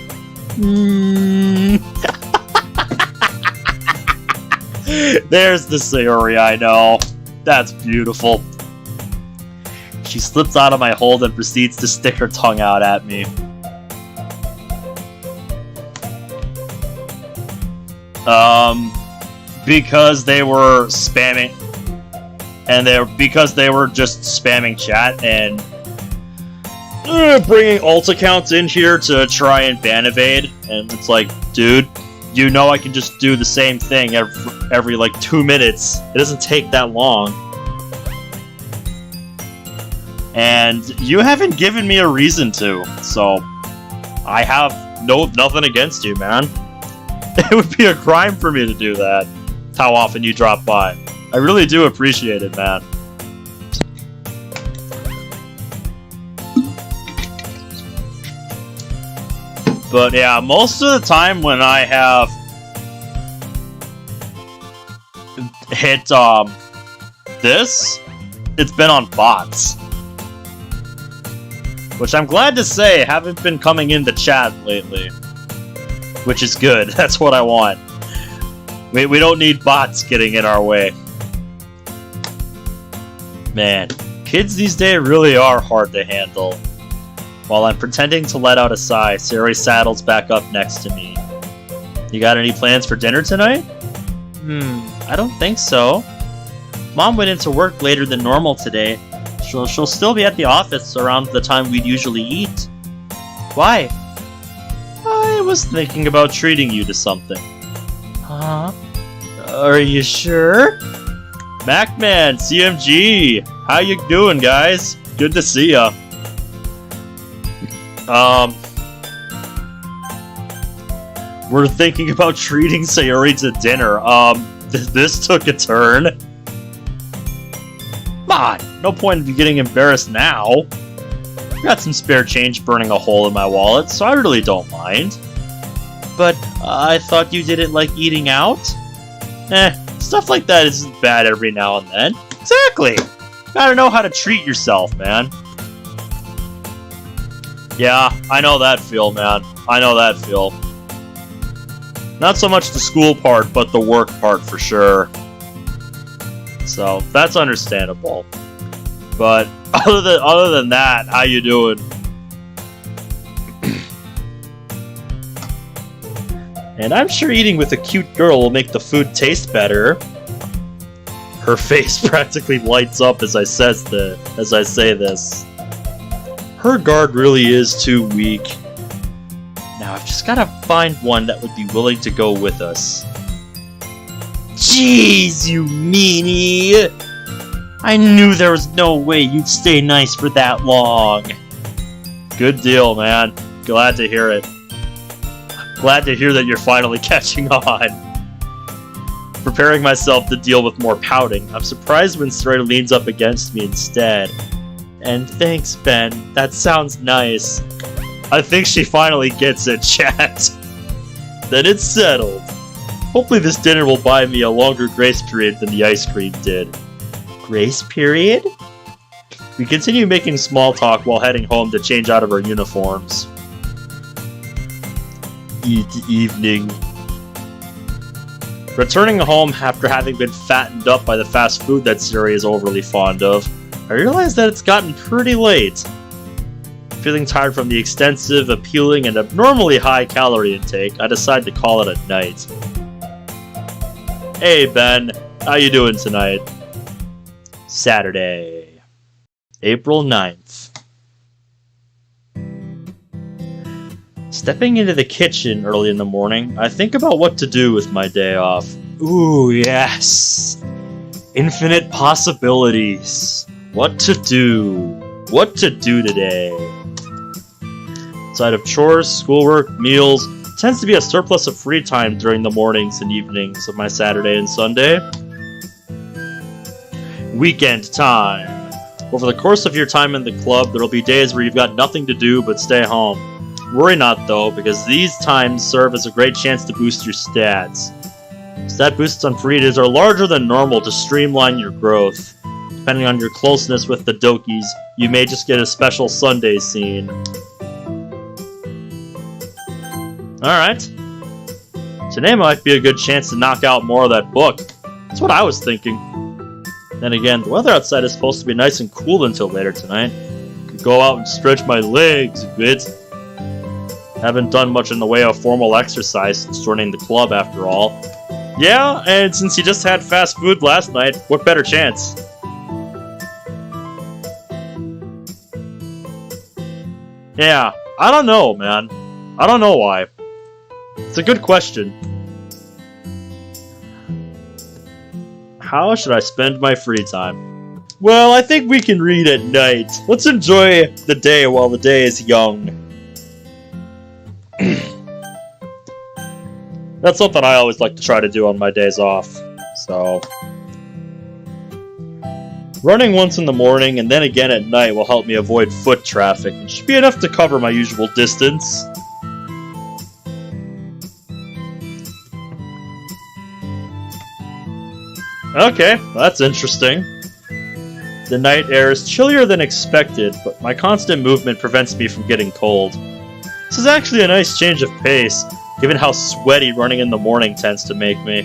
A: There's the Sayori I know. That's beautiful. She slips out of my hold and proceeds to stick her tongue out at me. Because they were spamming, because they were just spamming chat and bringing alt accounts in here to try and ban evade, and it's like, dude, you know I can just do the same thing every like 2 minutes. It doesn't take that long. And you haven't given me a reason to, so I have nothing against you, man. It would be a crime for me to do that. How often you drop by. I really do appreciate it, man. But yeah, most of the time when I have hit this, it's been on bots. Which I'm glad to say haven't been coming into chat lately. Which is good, that's what I want. We don't need bots getting in our way. Man, kids these days really are hard to handle. While I'm pretending to let out a sigh, Sayori saddles back up next to me. You got any plans for dinner tonight? I don't think so. Mom went into work later than normal today. She'll still be at the office around the time we'd usually eat. Why? I was thinking about treating you to something. Huh? Are you sure? Macman, CMG! How you doing, guys? Good to see ya. We're thinking about treating Sayori to dinner. This took a turn. Come on, no point in you getting embarrassed now. Got some spare change burning a hole in my wallet, so I really don't mind. But I thought you didn't like eating out? Stuff like that isn't bad every now and then. Exactly! Gotta know how to treat yourself, man. Yeah, I know that feel, man. I know that feel. Not so much the school part, but the work part for sure. So, that's understandable. But, other than that, how you doing? And I'm sure eating with a cute girl will make the food taste better. Her face practically lights up as I say this. Her guard really is too weak. Now I've just gotta find one that would be willing to go with us. Jeez, you meanie! I knew there was no way you'd stay nice for that long. Good deal, man. Glad to hear it. Glad to hear that you're finally catching on. Preparing myself to deal with more pouting, I'm surprised when Sarah leans up against me instead. And thanks, Ben. That sounds nice. I think she finally gets it, chat. Then it's settled. Hopefully this dinner will buy me a longer grace period than the ice cream did. Grace period? We continue making small talk while heading home to change out of our uniforms. Evening. Returning home after having been fattened up by the fast food that Siri is overly fond of, I realize that it's gotten pretty late. Feeling tired from the extensive, appealing, and abnormally high calorie intake, I decide to call it a night. Hey Ben, how you doing tonight? Saturday, April 9th. Stepping into the kitchen early in the morning, I think about what to do with my day off. Ooh, yes! Infinite possibilities. What to do? What to do today? Outside of chores, schoolwork, meals, tends to be a surplus of free time during the mornings and evenings of my Saturday and Sunday. Weekend time. Over the course of your time in the club, there will be days where you've got nothing to do but stay home. Worry not though, because these times serve as a great chance to boost your stats. Stat boosts on free days are larger than normal to streamline your growth. Depending on your closeness with the Dokis, you may just get a special Sunday scene. Alright. Today might be a good chance to knock out more of that book. That's what I was thinking. Then again, the weather outside is supposed to be nice and cool until later tonight. Could go out and stretch my legs a bit. Haven't done much in the way of formal exercise since joining the club after all. Yeah, and since you just had fast food last night, what better chance? Yeah, I don't know, man. I don't know why. It's a good question. How should I spend my free time? Well, I think we can read at night. Let's enjoy the day while the day is young. That's something I always like to try to do on my days off. So, running once in the morning and then again at night will help me avoid foot traffic. It should be enough to cover my usual distance. Okay, that's interesting. The night air is chillier than expected, but my constant movement prevents me from getting cold. This is actually a nice change of pace, given how sweaty running in the morning tends to make me.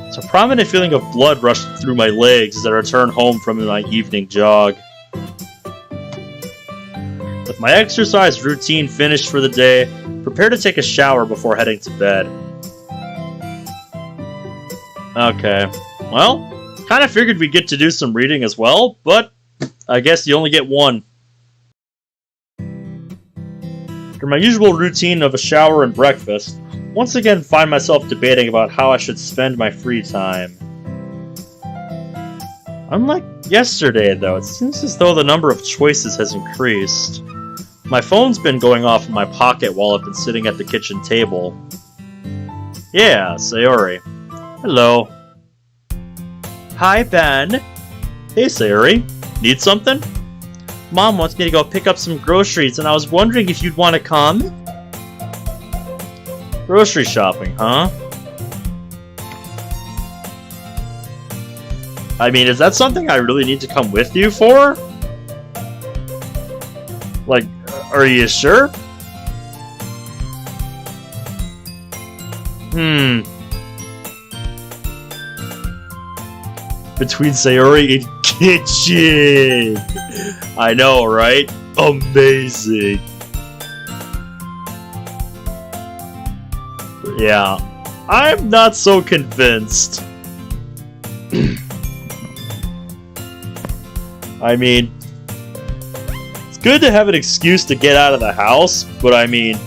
A: It's a prominent feeling of blood rushing through my legs as I return home from my evening jog. With my exercise routine finished for the day, prepare to take a shower before heading to bed. Okay, well, kinda figured we'd get to do some reading as well, but I guess you only get one. After my usual routine of a shower and breakfast, once again find myself debating about how I should spend my free time. Unlike yesterday, though, it seems as though the number of choices has increased. My phone's been going off in my pocket while I've been sitting at the kitchen table. Yeah, Sayori. Hello. Hi, Ben. Hey, Sayori. Need something? Mom wants me to go pick up some groceries, and I was wondering if you'd want to come? Grocery shopping, huh? I mean, is that something I really need to come with you for? Like, are you sure? Between Sayori and kitchen! I know, right? Amazing! Yeah, I'm not so convinced. I mean, it's good to have an excuse to get out of the house, but I mean,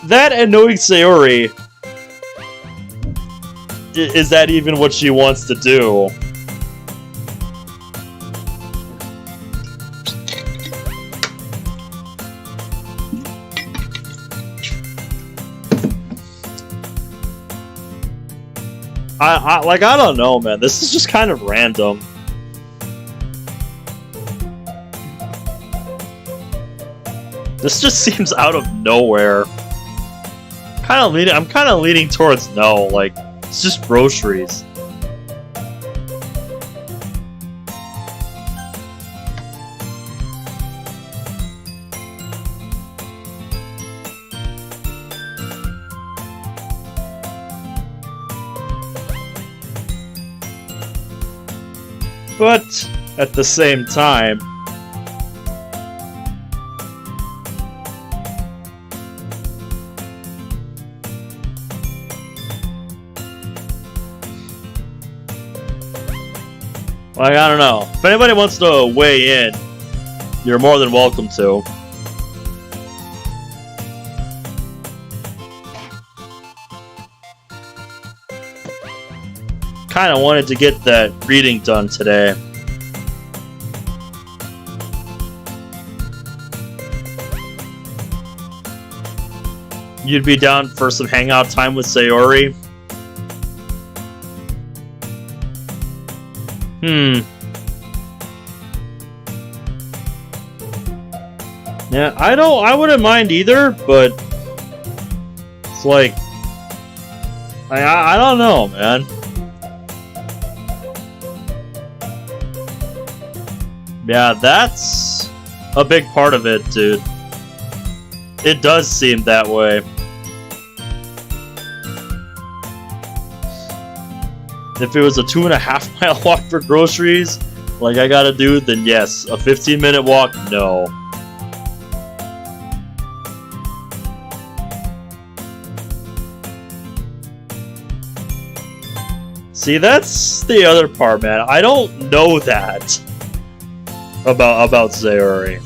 A: that and knowing Sayori, is that even what she wants to do? I don't know, man. This is just kind of random. This just seems out of nowhere. I'm kind of leaning towards no. Like, it's just groceries. But at the same time, like, I don't know. If anybody wants to weigh in, you're more than welcome to. Kind of wanted to get that reading done today. You'd be down for some hangout time with Sayori? Yeah, I wouldn't mind either, but it's like, I don't know, man. Yeah, that's a big part of it, dude. It does seem that way. If it was a 2.5 mile walk for groceries, like I gotta do, then yes. A 15-minute walk, no. See, that's the other part, man. I don't know that about Sayori.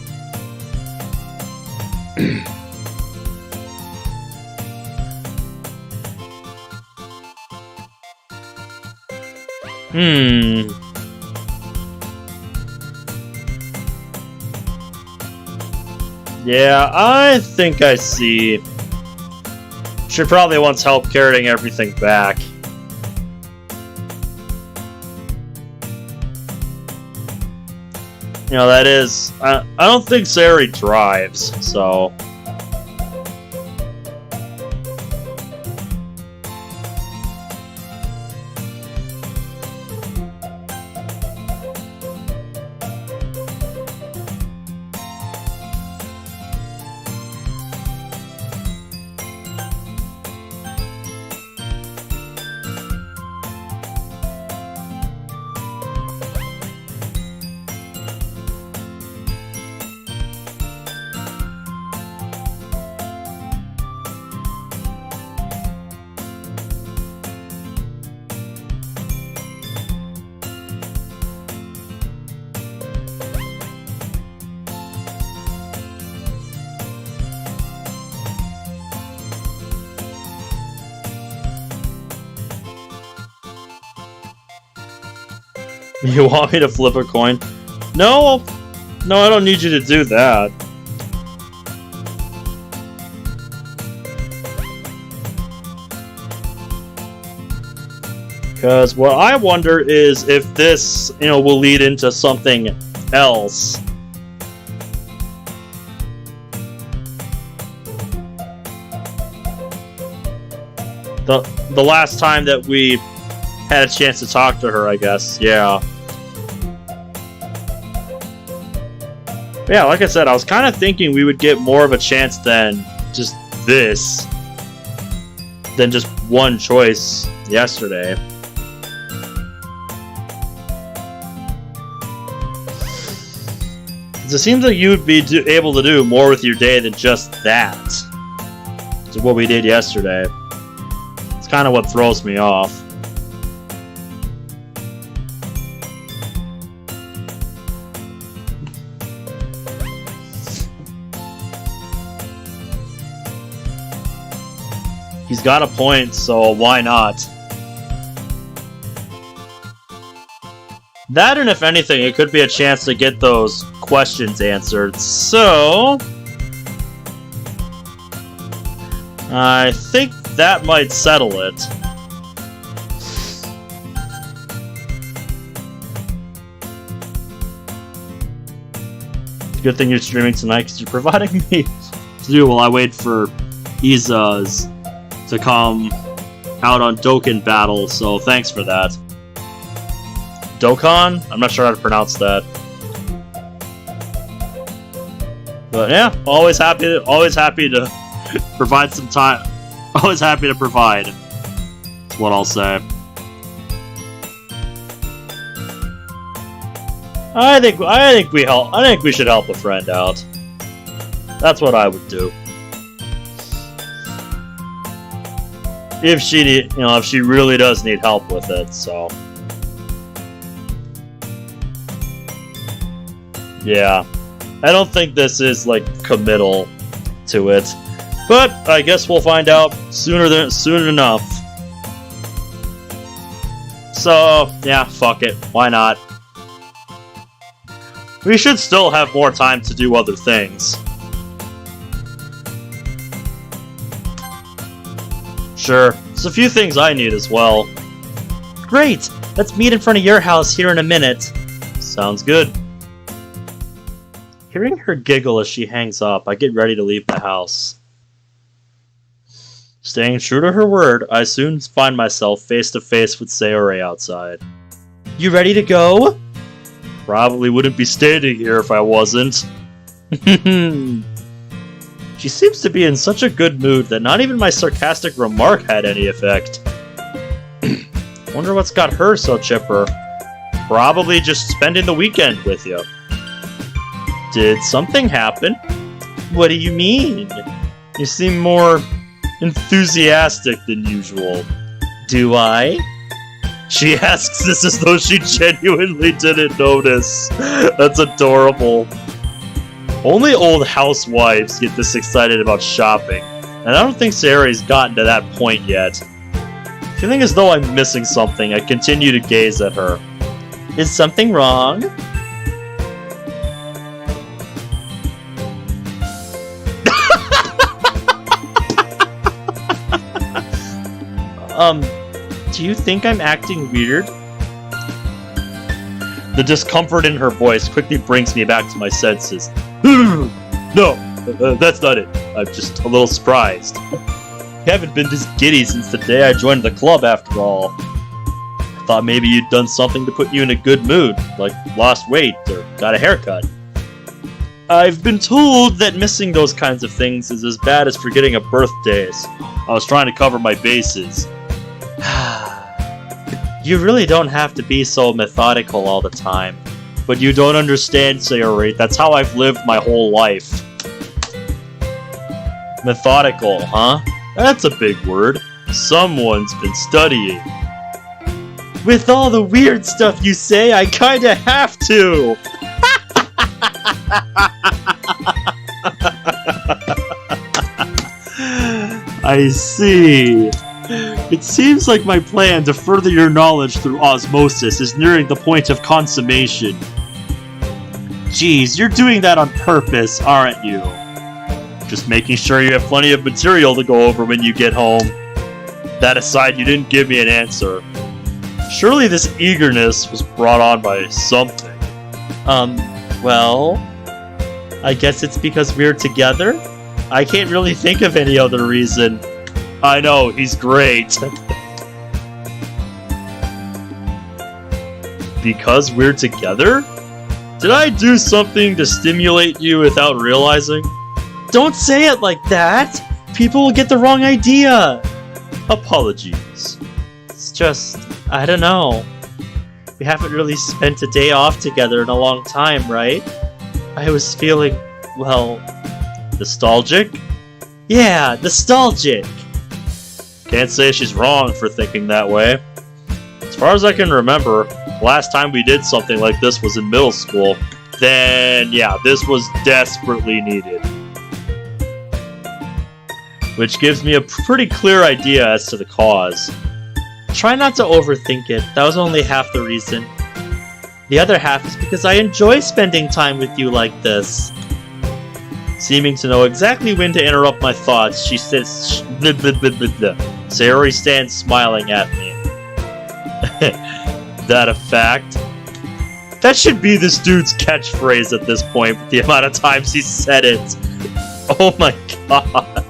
A: Yeah, I think I see. She probably wants help carrying everything back. You know, that is... I don't think Sayori drives, so... You want me to flip a coin? No! No, I don't need you to do that. Because what I wonder is if this, will lead into something else. The last time that we had a chance to talk to her, I guess. Yeah. Yeah, like I said, I was kind of thinking we would get more of a chance than just this. Than just one choice yesterday. It seems like you would be able to do more with your day than just that. To what we did yesterday. It's kind of what throws me off. He's got a point, so why not? That, and if anything, it could be a chance to get those questions answered. So I think that might settle it. It's a good thing you're streaming tonight because you're providing me to do while I wait for Izas to come out on Dokkan Battle, so thanks for that. Dokkan? I'm not sure how to pronounce that. But yeah, always happy to provide some time. Always happy to provide. That's what I'll say. I think we should help a friend out. That's what I would do. If she really does need help with it, so. Yeah. I don't think this is, committal to it. But I guess we'll find out soon enough. So, yeah, fuck it. Why not? We should still have more time to do other things. Sure, there's a few things I need as well. Great! Let's meet in front of your house here in a minute. Sounds good. Hearing her giggle as she hangs up, I get ready to leave the house. Staying true to her word, I soon find myself face to face with Sayori outside. You ready to go? Probably wouldn't be standing here if I wasn't. She seems to be in such a good mood that not even my sarcastic remark had any effect. Wonder what's got her so chipper. Probably just spending the weekend with you. Did something happen? What do you mean? You seem more enthusiastic than usual. Do I? She asks this as though she genuinely didn't notice. That's adorable. Only old housewives get this excited about shopping, and I don't think Sayori's gotten to that point yet. Feeling as though I'm missing something, I continue to gaze at her. Is something wrong? Do you think I'm acting weird? The discomfort in her voice quickly brings me back to my senses. No, that's not it. I'm just a little surprised. I haven't been this giddy since the day I joined the club, after all. I thought maybe you'd done something to put you in a good mood, like lost weight or got a haircut. I've been told that missing those kinds of things is as bad as forgetting a birthday. I was trying to cover my bases. You really don't have to be so methodical all the time. But you don't understand, Sayori. That's how I've lived my whole life. Methodical, huh? That's a big word. Someone's been studying. With all the weird stuff you say, I kinda have to! I see. It seems like my plan to further your knowledge through osmosis is nearing the point of consummation. Geez, you're doing that on purpose, aren't you? Just making sure you have plenty of material to go over when you get home. That aside, you didn't give me an answer. Surely this eagerness was brought on by something. Well, I guess it's because we're together? I can't really think of any other reason. I know, he's great. Because we're together? Did I do something to stimulate you without realizing? Don't say it like that! People will get the wrong idea! Apologies. It's just, I don't know. We haven't really spent a day off together in a long time, right? I was feeling, well... nostalgic? Yeah, nostalgic! Can't say she's wrong for thinking that way. As far as I can remember, last time we did something like this was in middle school. Then, yeah, this was desperately needed. Which gives me a pretty clear idea as to the cause. Try not to overthink it, that was only half the reason. The other half is because I enjoy spending time with you like this. Seeming to know exactly when to interrupt my thoughts, she says, Sayori stands smiling at me. That a fact? That should be this dude's catchphrase at this point, with the amount of times he said it. Oh my god.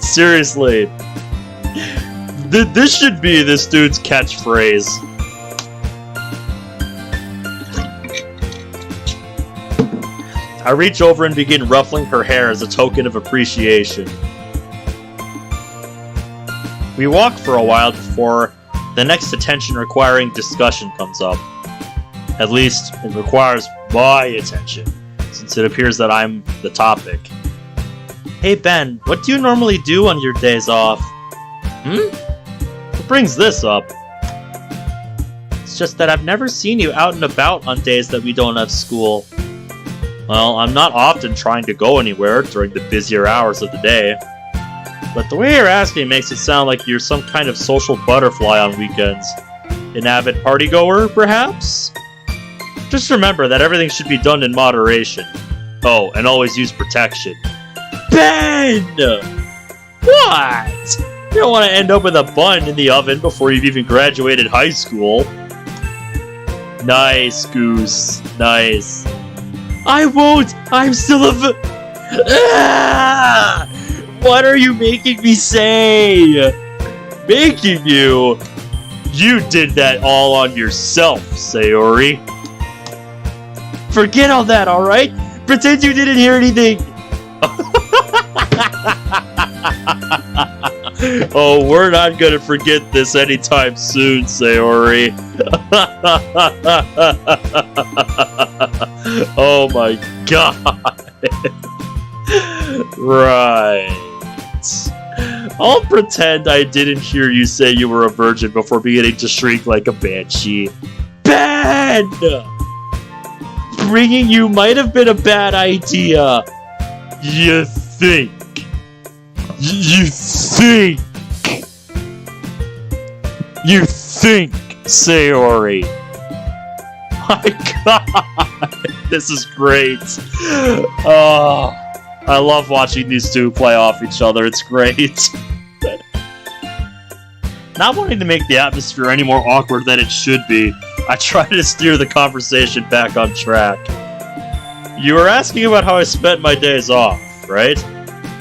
A: Seriously. This should be this dude's catchphrase. I reach over and begin ruffling her hair as a token of appreciation. We walk for a while before the next attention-requiring discussion comes up. At least, it requires my attention, since it appears that I'm the topic. Hey Ben, what do you normally do on your days off? What brings this up? It's just that I've never seen you out and about on days that we don't have school. Well, I'm not often trying to go anywhere during the busier hours of the day. But the way you're asking makes it sound like you're some kind of social butterfly on weekends. An avid partygoer, perhaps? Just remember that everything should be done in moderation. Oh, and always use protection. Ben! What? You don't want to end up with a bun in the oven before you've even graduated high school. Nice, Goose. Nice. I won't! I'm still Ah! What are you making me say? Making you? You did that all on yourself, Sayori. Forget all that, alright? Pretend you didn't hear anything! Oh, we're not gonna forget this anytime soon, Sayori. Oh my god. Right. I'll pretend I didn't hear you say you were a virgin before beginning to shriek like a banshee. Ben! Bringing you might have been a bad idea. You think? You think? You think, Sayori? My god, this is great. Oh, I love watching these two play off each other. It's great. Not wanting to make the atmosphere any more awkward than it should be, I try to steer the conversation back on track. You were asking about how I spent my days off, right?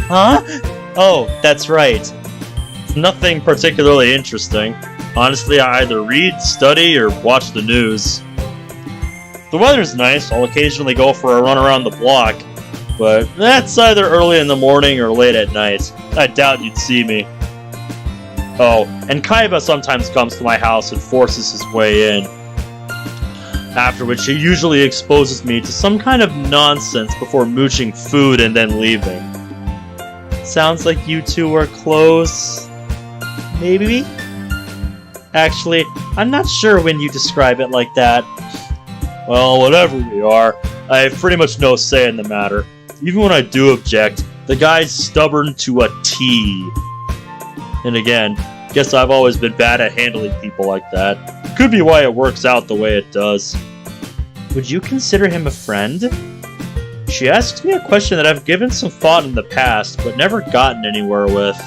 A: Huh? Oh, that's right. It's nothing particularly interesting. Honestly, I either read, study, or watch the news. The weather's nice. I'll occasionally go for a run around the block, but that's either early in the morning or late at night. I doubt you'd see me. Oh, and Kaiba sometimes comes to my house and forces his way in. After which he usually exposes me to some kind of nonsense before mooching food and then leaving. Sounds like you two are close. Maybe? Actually, I'm not sure when you describe it like that. Well, whatever we are, I have pretty much no say in the matter. Even when I do object, the guy's stubborn to a T. And again, Guess I've always been bad at handling people like that. Could be why it works out the way it does. Would you consider him a friend? She asks me a question that I've given some thought in the past, but never gotten anywhere with.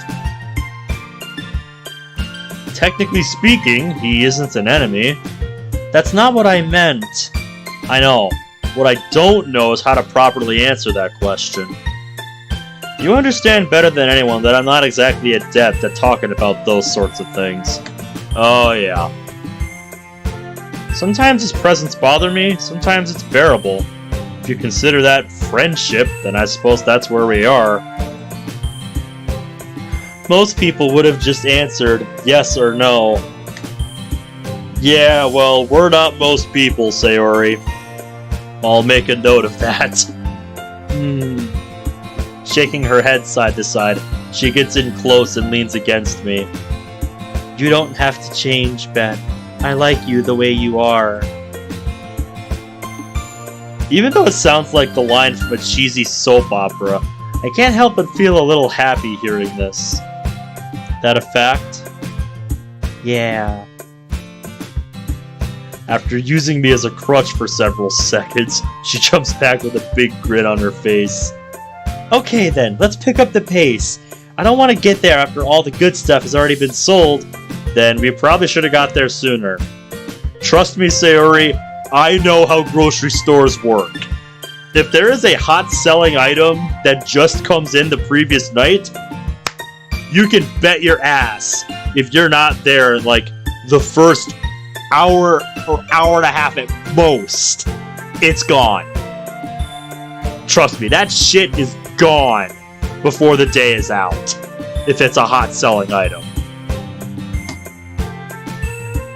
A: Technically speaking, he isn't an enemy. That's not what I meant. I know. What I don't know is how to properly answer that question. You understand better than anyone that I'm not exactly adept at talking about those sorts of things. Oh yeah. Sometimes his presence bothers me, sometimes it's bearable. If you consider that friendship, then I suppose that's where we are. Most people would have just answered yes or no. Yeah, well, we're not most people, Sayori. I'll make a note of that. Shaking her head side to side, she gets in close and leans against me. You don't have to change, Ben. I like you the way you are. Even though it sounds like the line from a cheesy soap opera, I can't help but feel a little happy hearing this. That a fact? Yeah. After using me as a crutch for several seconds, she jumps back with a big grin on her face. Okay then, let's pick up the pace. I don't want to get there after all the good stuff has already been sold. Then we probably should have got there sooner. Trust me, Sayori, I know how grocery stores work. If there is a hot-selling item that just comes in the previous night, you can bet your ass if you're not there in, like, the first hour or hour and a half at most, it's gone. Trust me, that shit is gone before the day is out, if it's a hot-selling item.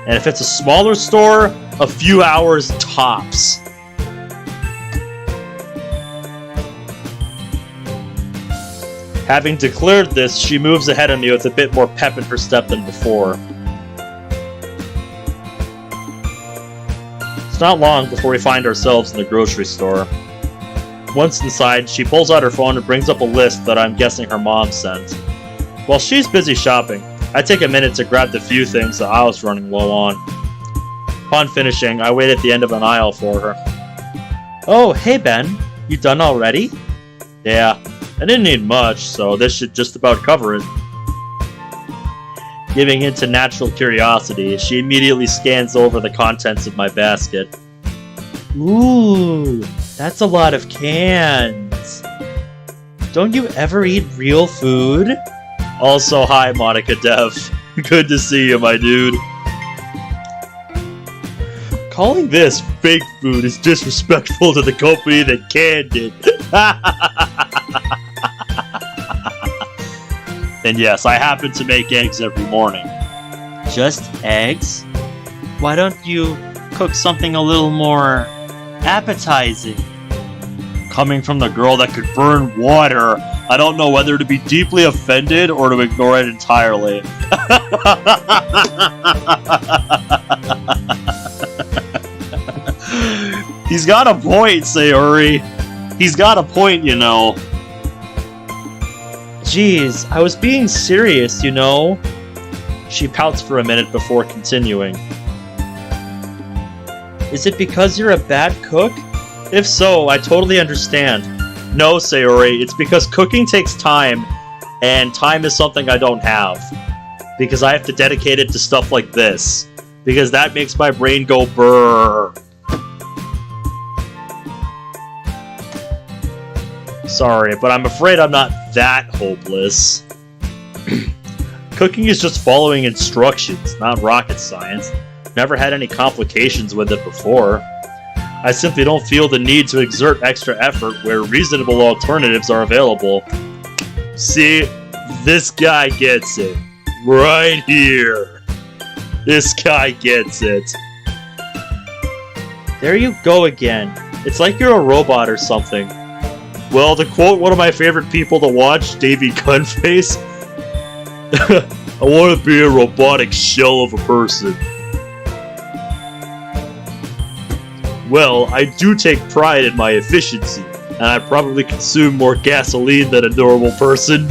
A: And if it's a smaller store, a few hours tops. Having declared this, she moves ahead of me with a bit more pep in her step than before. It's not long before we find ourselves in the grocery store. Once inside, she pulls out her phone and brings up a list that I'm guessing her mom sent. While she's busy shopping, I take a minute to grab the few things that I was running low on. Upon finishing, I wait at the end of an aisle for her. Oh, hey Ben, you done already? Yeah, I didn't need much, so this should just about cover it. Giving into natural curiosity, she immediately scans over the contents of my basket. Ooh, that's a lot of cans. Don't you ever eat real food? Also, hi Monika Dev. Good to see you, my dude. Calling this fake food is disrespectful to the company that canned it. And yes, I happen to make eggs every morning. Just eggs? Why don't you cook something a little more appetizing? Coming from the girl that could burn water, I don't know whether to be deeply offended or to ignore it entirely. He's got a point, Sayori. He's got a point, you know. Jeez, I was being serious, you know. She pouts for a minute before continuing. Is it because you're a bad cook? If so, I totally understand. No, Sayori, it's because cooking takes time, and time is something I don't have. Because I have to dedicate it to stuff like this. Because that makes my brain go brrrr. Sorry, but I'm afraid I'm not that hopeless. Cooking is just following instructions, not rocket science. Never had any complications with it before. I simply don't feel the need to exert extra effort where reasonable alternatives are available. See, this guy gets it. Right here. This guy gets it. There you go again. It's like you're a robot or something. Well, to quote one of my favorite people to watch, Davey Gunface, I want to be a robotic shell of a person. Well, I do take pride in my efficiency, and I probably consume more gasoline than a normal person.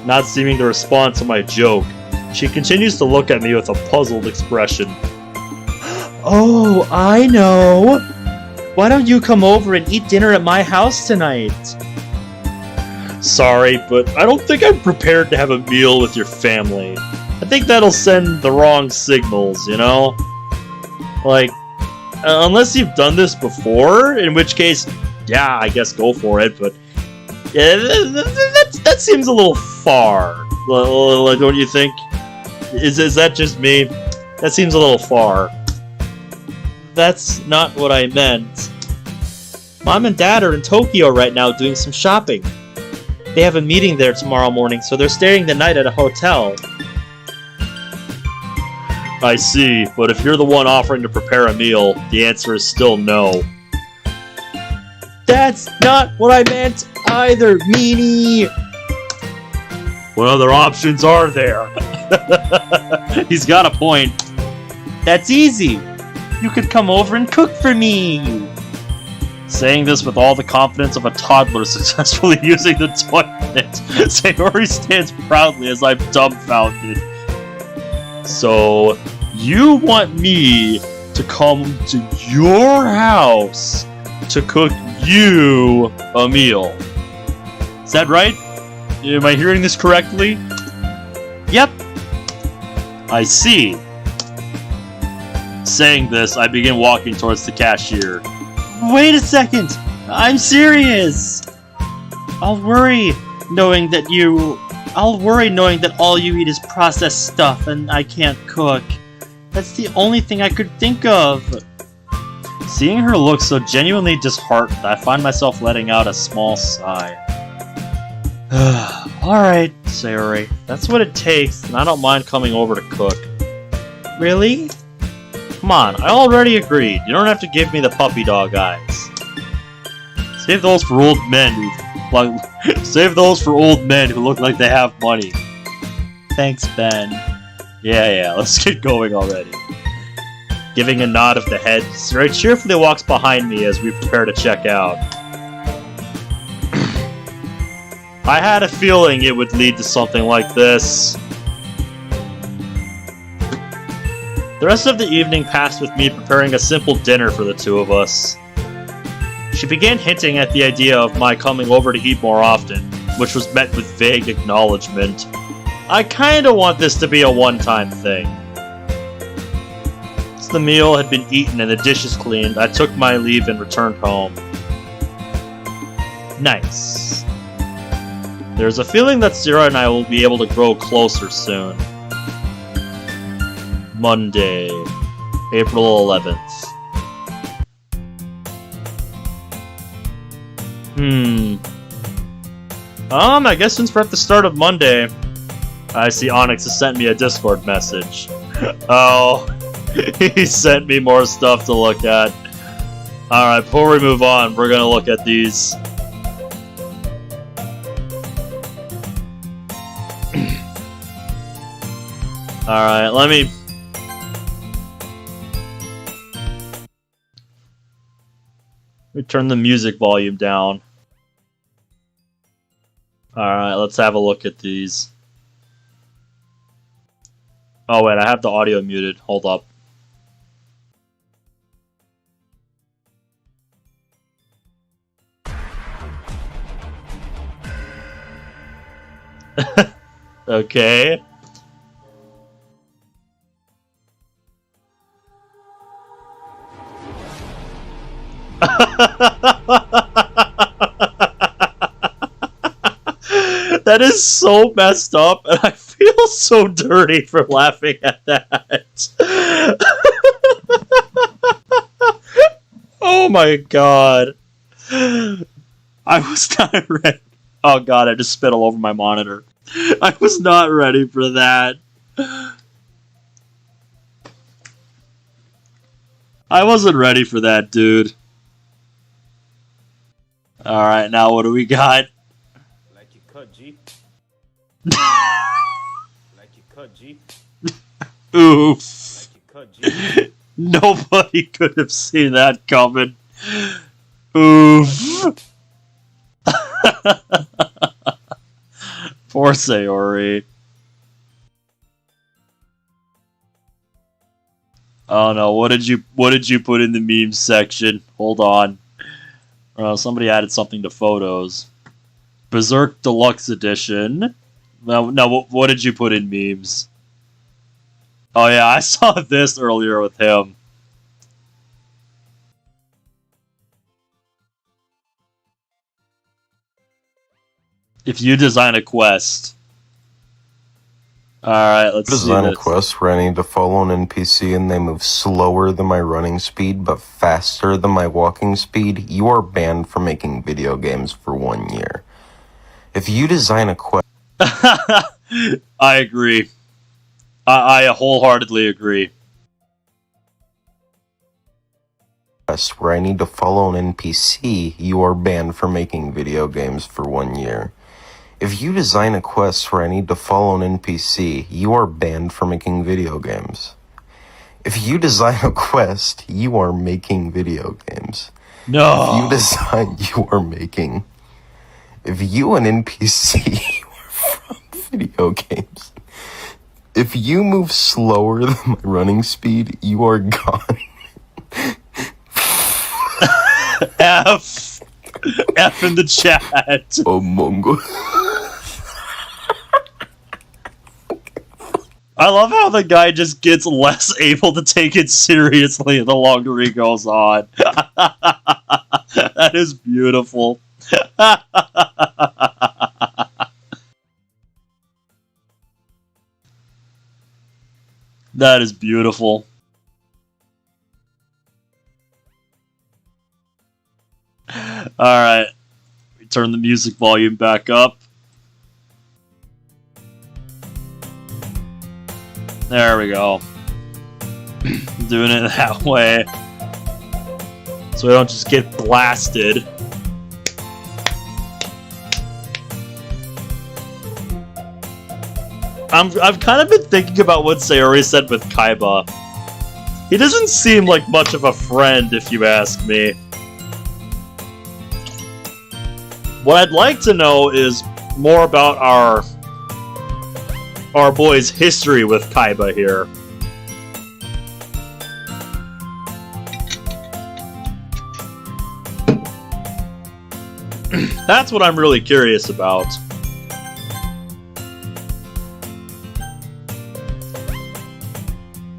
A: Not seeming to respond to my joke, She continues to look at me with a puzzled expression. Oh, I know! Why don't you come over and eat dinner at my house tonight? Sorry, but I don't think I'm prepared to have a meal with your family. I think that'll send the wrong signals, you know? Like, unless you've done this before, in which case, yeah, I guess go for it, but yeah, that seems a little far. Don't you think? Is that just me? That seems a little far. That's not what I meant. Mom and Dad are in Tokyo right now doing some shopping. They have a meeting there tomorrow morning, so they're staying the night at a hotel. I see, but if you're the one offering to prepare a meal, the answer is still no. That's not what I meant either, meanie! What other options are there? He's got a point. That's easy! You could come over and cook for me! Saying this with all the confidence of a toddler successfully using the toilet, Sayori stands proudly as I'm dumbfounded. So, you want me to come to your house to cook you a meal? Is that right? Am I hearing this correctly? Yep. I see. Saying this, I begin walking towards the cashier. Wait a second! I'm serious! I'll worry knowing that all you eat is processed stuff and I can't cook. That's the only thing I could think of. Seeing her look so genuinely disheartened, I find myself letting out a small sigh. Alright, Sayori. That's what it takes, and I don't mind coming over to cook. Really? Come on, I already agreed. You don't have to give me the puppy dog eyes. Save those for old men who look like they have money. Thanks, Ben. Yeah, let's get going already. Giving a nod of the head, Sayori cheerfully walks behind me as we prepare to check out. I had a feeling it would lead to something like this. The rest of the evening passed with me preparing a simple dinner for the two of us. She began hinting at the idea of my coming over to eat more often, which was met with vague acknowledgement. I kinda want this to be a one-time thing. Once the meal had been eaten and the dishes cleaned, I took my leave and returned home. Nice. There's a feeling that Zira and I will be able to grow closer soon. Monday, April 11th. I guess since we're at the start of Monday, I see Onyx has sent me a Discord message. Oh, he sent me more stuff to look at. Alright, before we move on, we're gonna look at these. Alright, let me turn the music volume down. Alright, let's have a look at these. Oh wait, I have the audio muted. Hold up. Okay. That is so messed up, and I feel so dirty for laughing at that. Oh my god. I was not ready. Oh god, I just spit all over my monitor. I was not ready for that. I wasn't ready for that, dude. Alright, now what do we got?
B: Like you cut, G. Like you cut, G.
A: Oof.
B: Like you cut, G.
A: Nobody could have seen that coming. Oof. Poor Sayori. Oh no, what did you put in the memes section? Hold on. Somebody added something to photos. Berserk Deluxe Edition. No, what did you put in memes? Oh yeah, I saw this earlier with him. If you design a quest. Alright, let's see
C: Design a
A: this.
C: quest where I need to follow an NPC and they move slower than my running speed but faster than my walking speed, you are banned from making video games for 1 year. If you design a quest...
A: I agree. I wholeheartedly agree.
C: Where I need to follow an NPC, you are banned from making video games for 1 year. If you design a quest where I need to follow an NPC, you are banned from making video games. If you design a quest, you are making video games.
A: No.
C: If you design, you are making. If you an NPC, you are from video games. If you move slower than my running speed, you are gone.
A: F in the chat.
C: Oh, Mongo.
A: I love how the guy just gets less able to take it seriously the longer he goes on. That is beautiful. That is beautiful. Alright. We turn the music volume back up. There we go. Doing it that way. So we don't just get blasted. I've kind of been thinking about what Sayori said with Kaiba. He doesn't seem like much of a friend, if you ask me. What I'd like to know is more about our boy's history with Kaiba here. That's what I'm really curious about.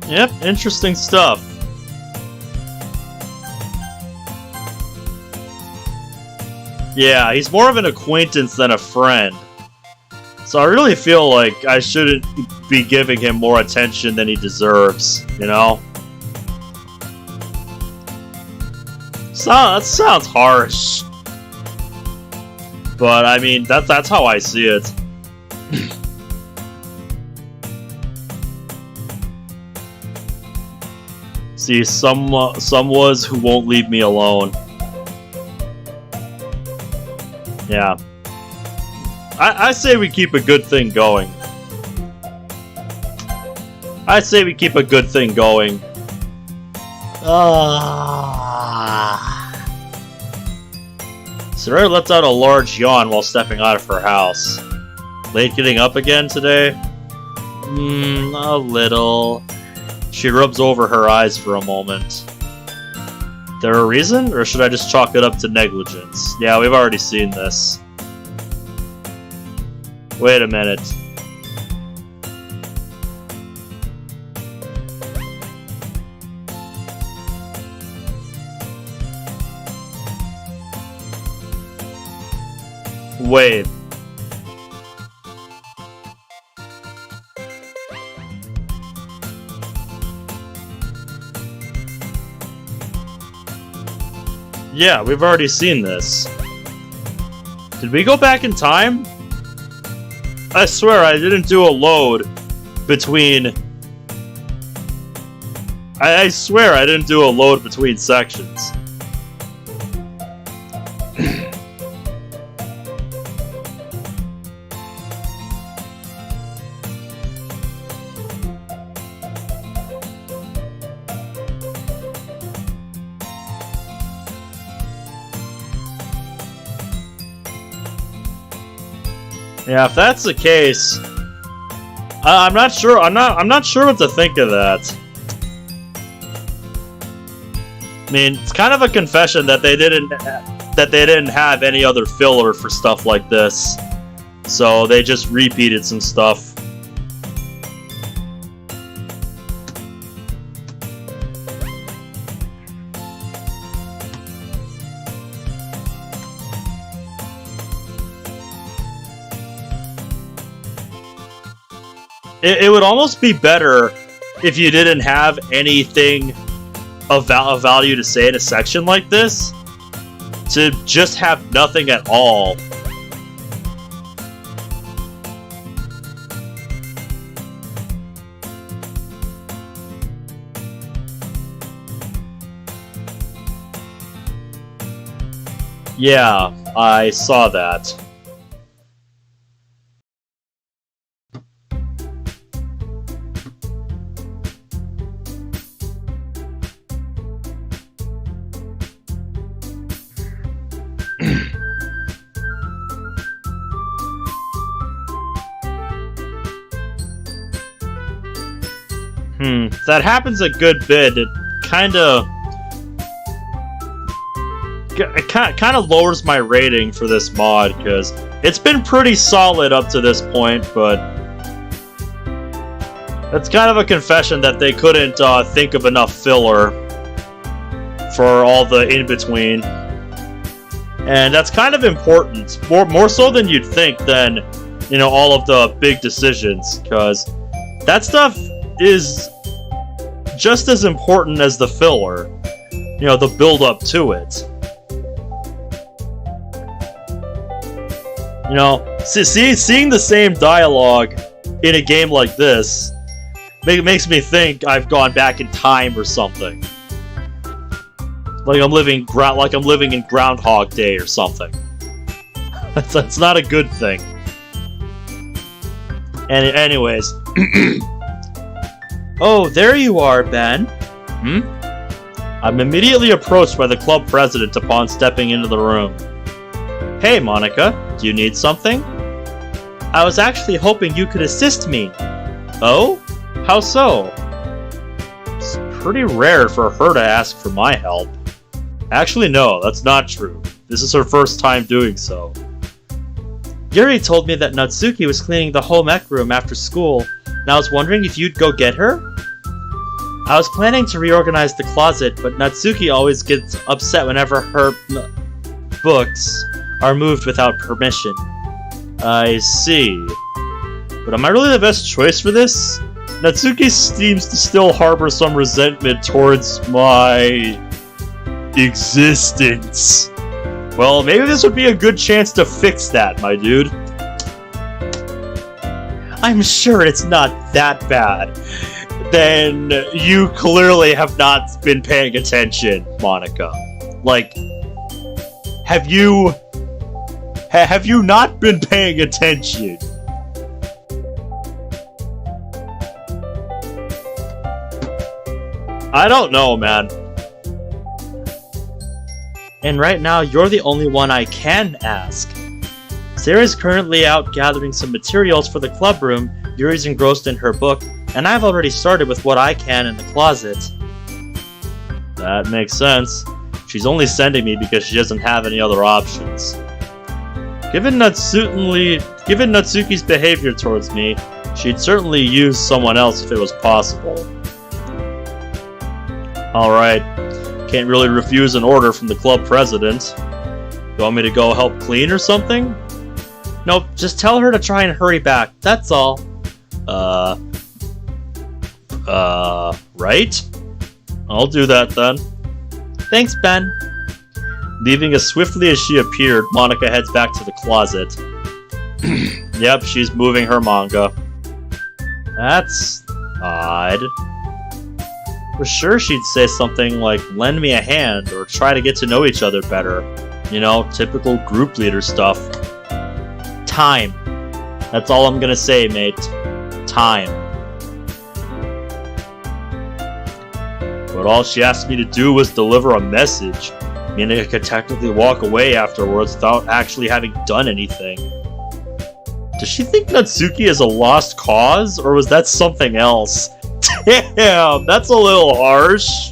A: Yep, interesting stuff. Yeah, he's more of an acquaintance than a friend. So I really feel like I shouldn't be giving him more attention than he deserves, you know? So, that sounds harsh. But, I mean, that's how I see it. See, some was who won't leave me alone. Yeah. I say we keep a good thing going. I say we keep a good thing going. Sarah lets out a large yawn while stepping out of her house. Late getting up again today? A little. She rubs over her eyes for a moment. There a reason, or should I just chalk it up to negligence? Yeah, we've already seen this. Wait a minute. Wait. Yeah, we've already seen this. Did we go back in time? I swear I didn't do a load between... I swear I didn't do a load between sections. Yeah, if that's the case, I'm not sure. I'm not sure what to think of that. mean, it's kind of a confession that they didn't have any other filler for stuff like this, so they just repeated some stuff. It would almost be better if you didn't have anything of value to say in a section like this, to just have nothing at all. Yeah, I saw that. That happens a good bit. It kind of lowers my rating for this mod, because it's been pretty solid up to this point, but that's kind of a confession that they couldn't think of enough filler for all the in-between. And that's kind of important, more so than you'd think, than, you know, all of the big decisions, because that stuff is just as important as the filler, you know, the build-up to it. You know, seeing the same dialogue in a game like this makes me think I've gone back in time or something. Like I'm living in Groundhog Day or something. That's not a good thing. And anyways. Oh, there you are, Ben. I'm immediately approached by the club president upon stepping into the room. Hey, Monika, do you need something? I was actually hoping you could assist me. Oh? How so? It's pretty rare for her to ask for my help. Actually, no, that's not true. This is her first time doing so. Yuri told me that Natsuki was cleaning the home ec room after school, and I was wondering if you'd go get her? I was planning to reorganize the closet, but Natsuki always gets upset whenever her books are moved without permission. I see. But am I really the best choice for this? Natsuki seems to still harbor some resentment towards my existence. Well, maybe this would be a good chance to fix that, my dude. I'm sure it's not that bad. Then you clearly have not been paying attention, Monika. Like, have you not been paying attention? I don't know, man. And right now, you're the only one I can ask. Sarah's currently out gathering some materials for the club room, Yuri's engrossed in her book, and I've already started with what I can in the closet. That makes sense. She's only sending me because she doesn't have any other options. Given Natsuki's behavior towards me, she'd certainly use someone else if it was possible. Alright, can't really refuse an order from the club president. You want me to go help clean or something? Nope, just tell her to try and hurry back, that's all. Right? I'll do that then. Thanks, Ben. Leaving as swiftly as she appeared, Monika heads back to the closet. Yep, she's moving her manga. That's odd. For sure she'd say something like, lend me a hand, or try to get to know each other better. You know, typical group leader stuff. Time. That's all I'm gonna say, mate. Time. But all she asked me to do was deliver a message, meaning I could technically walk away afterwards without actually having done anything. Does she think Natsuki is a lost cause, or was that something else? Damn, that's a little harsh.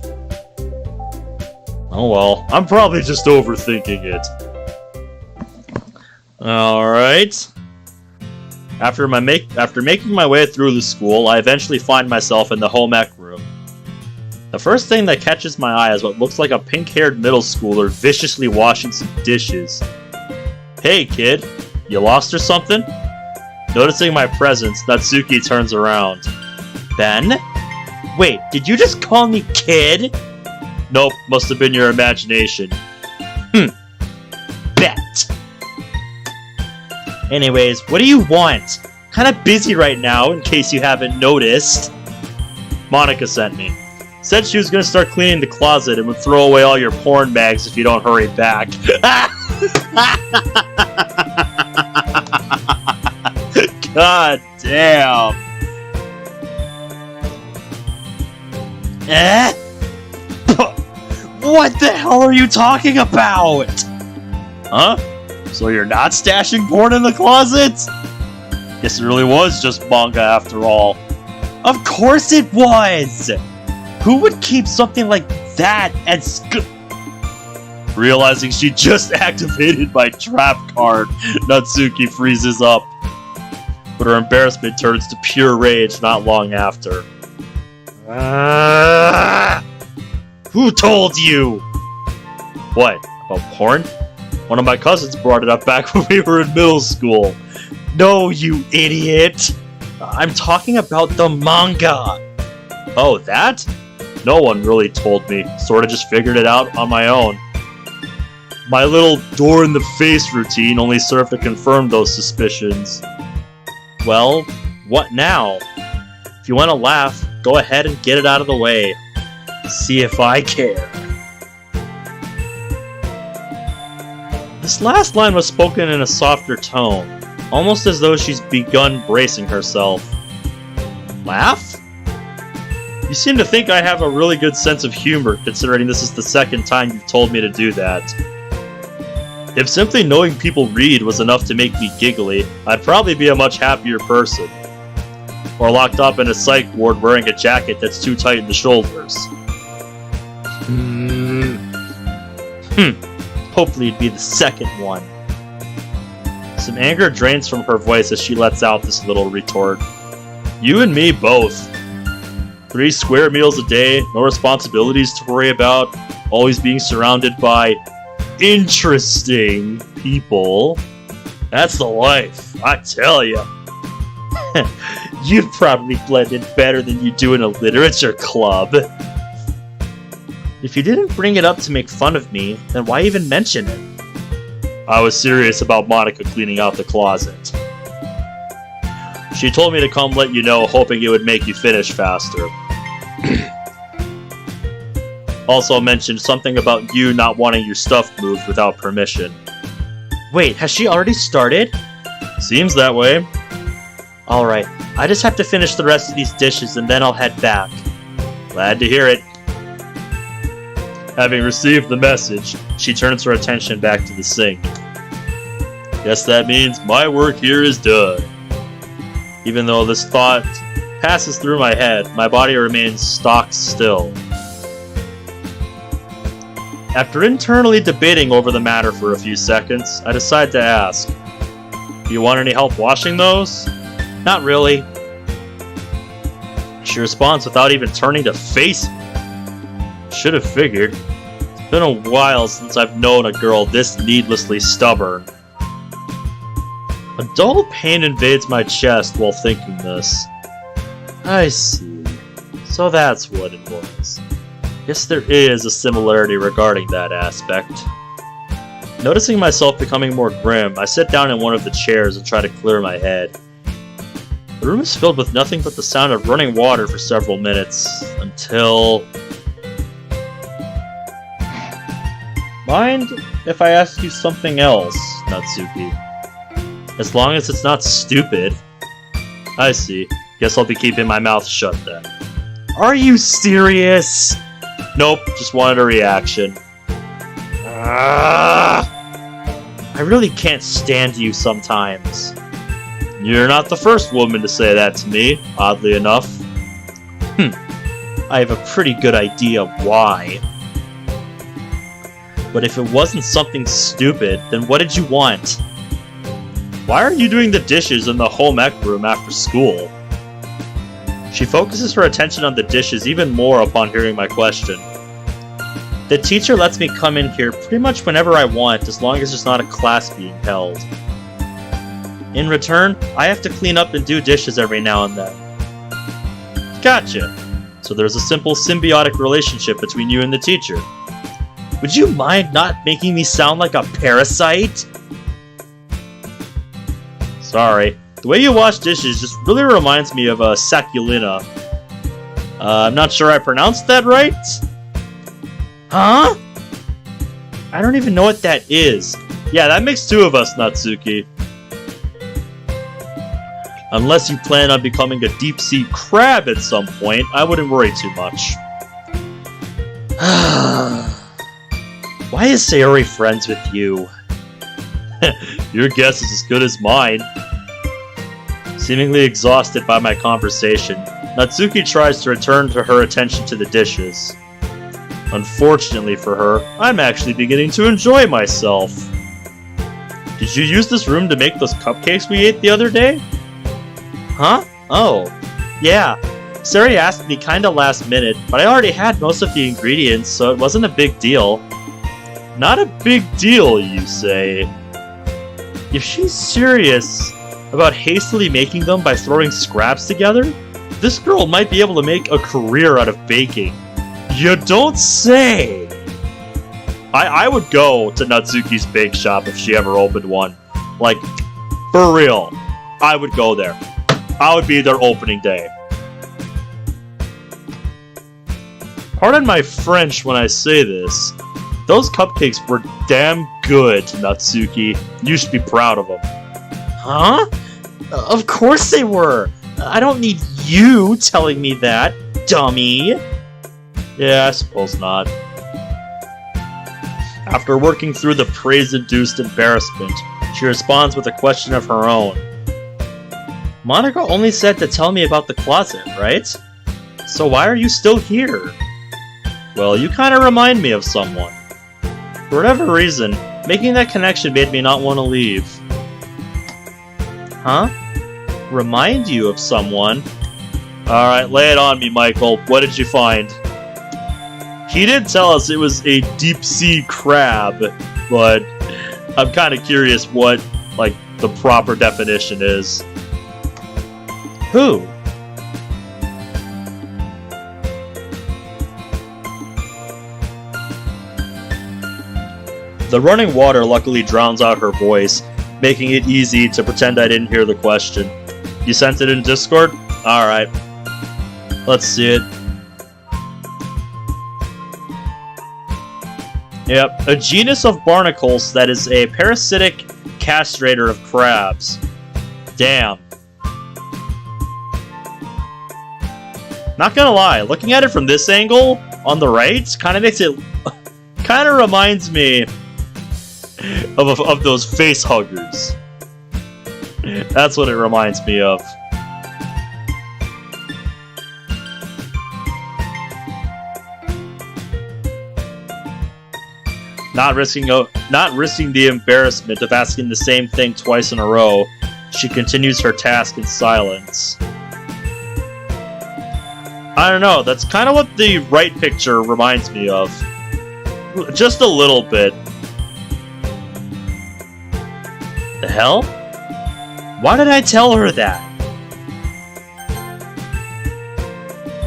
A: Oh well, I'm probably just overthinking it. Alright. After making my way through the school, I eventually find myself in the home ec room. The first thing that catches my eye is what looks like a pink-haired middle schooler viciously washing some dishes. Hey kid, you lost or something? Noticing my presence, Natsuki turns around. Ben? Wait, did you just call me kid? Nope, must have been your imagination. Bet. Anyways, what do you want? Kinda busy right now, in case you haven't noticed. Monika sent me. Said she was gonna start cleaning the closet and would throw away all your porn bags if you don't hurry back. God damn. Eh? What the hell are you talking about? Huh? So you're not stashing porn in the closet? Guess it really was just manga after all. Of course it was! Who would keep something like that as Realizing she just activated my trap card, Natsuki freezes up. But her embarrassment turns to pure rage not long after. Who told you? What? About porn? One of my cousins brought it up back when we were in middle school. No, you idiot! I'm talking about the manga! Oh, that? No one really told me. Sorta just figured it out on my own. My little door-in-the-face routine only served to confirm those suspicions. Well, what now? If you want to laugh, go ahead and get it out of the way. See if I care. This last line was spoken in a softer tone, almost as though she's begun bracing herself. Laugh? You seem to think I have a really good sense of humor, considering this is the second time you've told me to do that. If simply knowing people read was enough to make me giggly, I'd probably be a much happier person. Or locked up in a psych ward wearing a jacket that's too tight in the shoulders. Hopefully it'd be the second one. Some anger drains from her voice as she lets out this little retort. You and me both. 3 square meals a day, no responsibilities to worry about, always being surrounded by interesting people. That's the life, I tell ya. You'd probably blend in better than you do in a literature club. If you didn't bring it up to make fun of me, then why even mention it? I was serious about Monika cleaning out the closet. She told me to come let you know, hoping it would make you finish faster. Also mentioned something about you not wanting your stuff moved without permission. Wait, has she already started? Seems that way. Alright, I just have to finish the rest of these dishes and then I'll head back. Glad to hear it. Having received the message, she turns her attention back to the sink. Guess that means my work here is done. Even though this thought passes through my head, my body remains stock still. After internally debating over the matter for a few seconds, I decide to ask, "Do you want any help washing those?" "Not really." She responds without even turning to face me. Should have figured. It's been a while since I've known a girl this needlessly stubborn. A dull pain invades my chest while thinking this. I see. So that's what it was. Guess there is a similarity regarding that aspect. Noticing myself becoming more grim, I sit down in one of the chairs and try to clear my head. The room is filled with nothing but the sound of running water for several minutes, until... Mind if I ask you something else, Natsuki? As long as it's not stupid. I see. Guess I'll be keeping my mouth shut then. Are you serious? Nope, just wanted a reaction. I really can't stand you sometimes. You're not the first woman to say that to me, oddly enough. I have a pretty good idea why. But if it wasn't something stupid, then what did you want? Why are you doing the dishes in the home ec room after school? She focuses her attention on the dishes even more upon hearing my question. The teacher lets me come in here pretty much whenever I want, as long as there's not a class being held. In return, I have to clean up and do dishes every now and then. Gotcha. So there's a simple symbiotic relationship between you and the teacher. Would you mind not making me sound like a parasite? Sorry. The way you wash dishes just really reminds me of Sakulina. I'm not sure I pronounced that right? Huh? I don't even know what that is. Yeah, that makes two of us, Natsuki. Unless you plan on becoming a deep-sea crab at some point, I wouldn't worry too much. Why is Sayori friends with you? Your guess is as good as mine. Seemingly exhausted by my conversation, Natsuki tries to return her attention to the dishes. Unfortunately for her, I'm actually beginning to enjoy myself. Did you use this room to make those cupcakes we ate the other day? Huh? Oh. Yeah. Sari asked me kinda last minute, but I already had most of the ingredients, so it wasn't a big deal. Not a big deal, you say? If she's serious about hastily making them by throwing scraps together, this girl might be able to make a career out of baking. You don't say! I would go to Natsuki's bake shop if she ever opened one. Like, for real. I would go there. I would be their opening day. Pardon my French when I say this. Those cupcakes were damn good, Natsuki. You should be proud of them. Huh? Of course they were! I don't need you telling me that, dummy! Yeah, I suppose not. After working through the praise-induced embarrassment, she responds with a question of her own. Monika only said to tell me about the closet, right? So why are you still here? Well, you kinda remind me of someone. For whatever reason, making that connection made me not want to leave. Huh? Remind you of someone? Alright, lay it on me, Michael. What did you find? He did tell us it was a deep-sea crab, but I'm kind of curious what, like, the proper definition is. Who? The running water luckily drowns out her voice, making it easy to pretend I didn't hear the question. You sent it in Discord? Alright. Let's see it. Yep, a genus of barnacles that is a parasitic castrator of crabs. Damn. Not gonna lie, looking at it from this angle, on the right, kind of makes it... kind of reminds me of those face huggers. That's what it reminds me of. Not risking the embarrassment of asking the same thing twice in a row, she continues her task in silence. I don't know, that's kind of what the right picture reminds me of. Just a little bit. The hell? Why did I tell her that?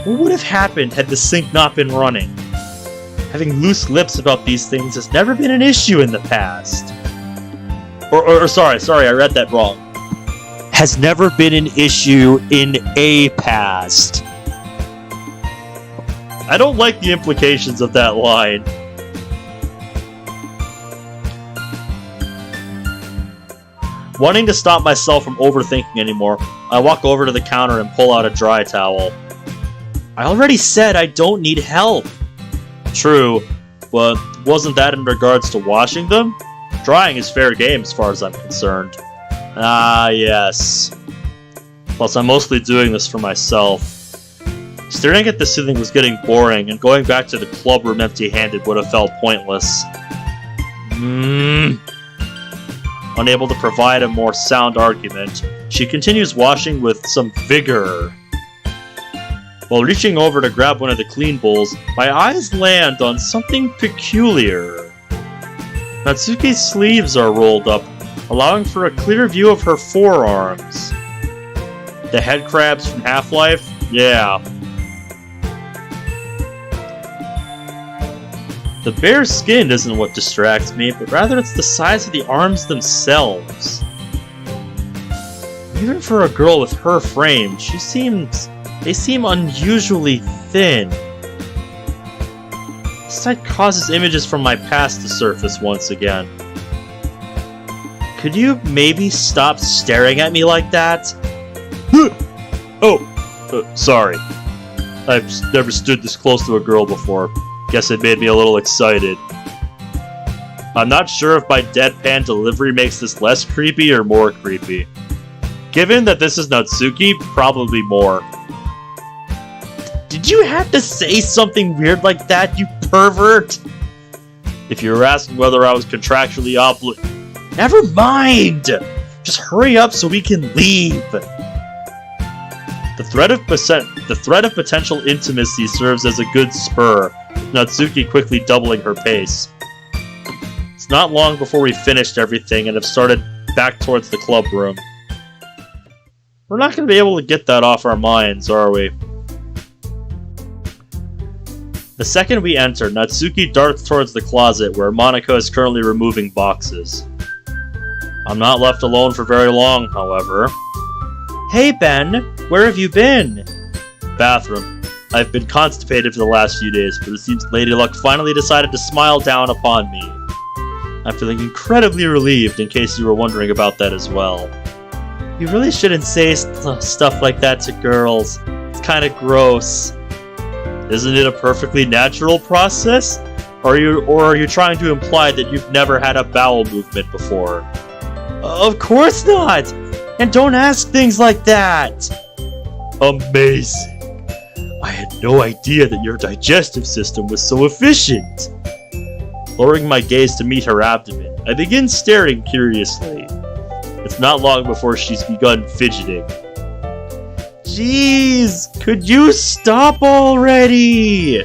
A: What would have happened had the sink not been running? Having loose lips about these things has never been an issue in the past. Sorry, I read that wrong. Has never been an issue in a past. I don't like the implications of that line. Wanting to stop myself from overthinking anymore, I walk over to the counter and pull out a dry towel. I already said I don't need help. True, but wasn't that in regards to washing them? Drying is fair game as far as I'm concerned. Ah, yes. Plus, I'm mostly doing this for myself. Staring at the ceiling was getting boring, and going back to the club room empty-handed would have felt pointless. Unable to provide a more sound argument, she continues washing with some vigor. While reaching over to grab one of the clean bowls, my eyes land on something peculiar. Natsuki's sleeves are rolled up, allowing for a clear view of her forearms. The head crabs from Half-Life? Yeah. The bare skin isn't what distracts me, but rather it's the size of the arms themselves. Even for a girl with her frame, they seem unusually thin. This sight causes images from my past to surface once again. Could you maybe stop staring at me like that? Sorry. I've never stood this close to a girl before. Guess it made me a little excited. I'm not sure if my deadpan delivery makes this less creepy or more creepy. Given that this is Natsuki, probably more. Did you have to say something weird like that, you pervert? If you were asking whether I was contractually obligated... Never mind! Just hurry up so we can leave. The threat of potential intimacy serves as a good spur, with Natsuki quickly doubling her pace. It's not long before we finished everything and have started back towards the club room. We're not going to be able to get that off our minds, are we? The second we enter, Natsuki darts towards the closet where Monika is currently removing boxes. I'm not left alone for very long, however. Hey Ben, where have you been? Bathroom. I've been constipated for the last few days, but it seems Lady Luck finally decided to smile down upon me. I'm feeling incredibly relieved, in case you were wondering about that as well. You really shouldn't say stuff like that to girls. It's kind of gross. Isn't it a perfectly natural process? Or are you trying to imply that you've never had a bowel movement before? Of course not! And don't ask things like that! Amazing! I had no idea that your digestive system was so efficient! Lowering my gaze to meet her abdomen, I begin staring curiously. It's not long before she's begun fidgeting. Jeez, could you stop already?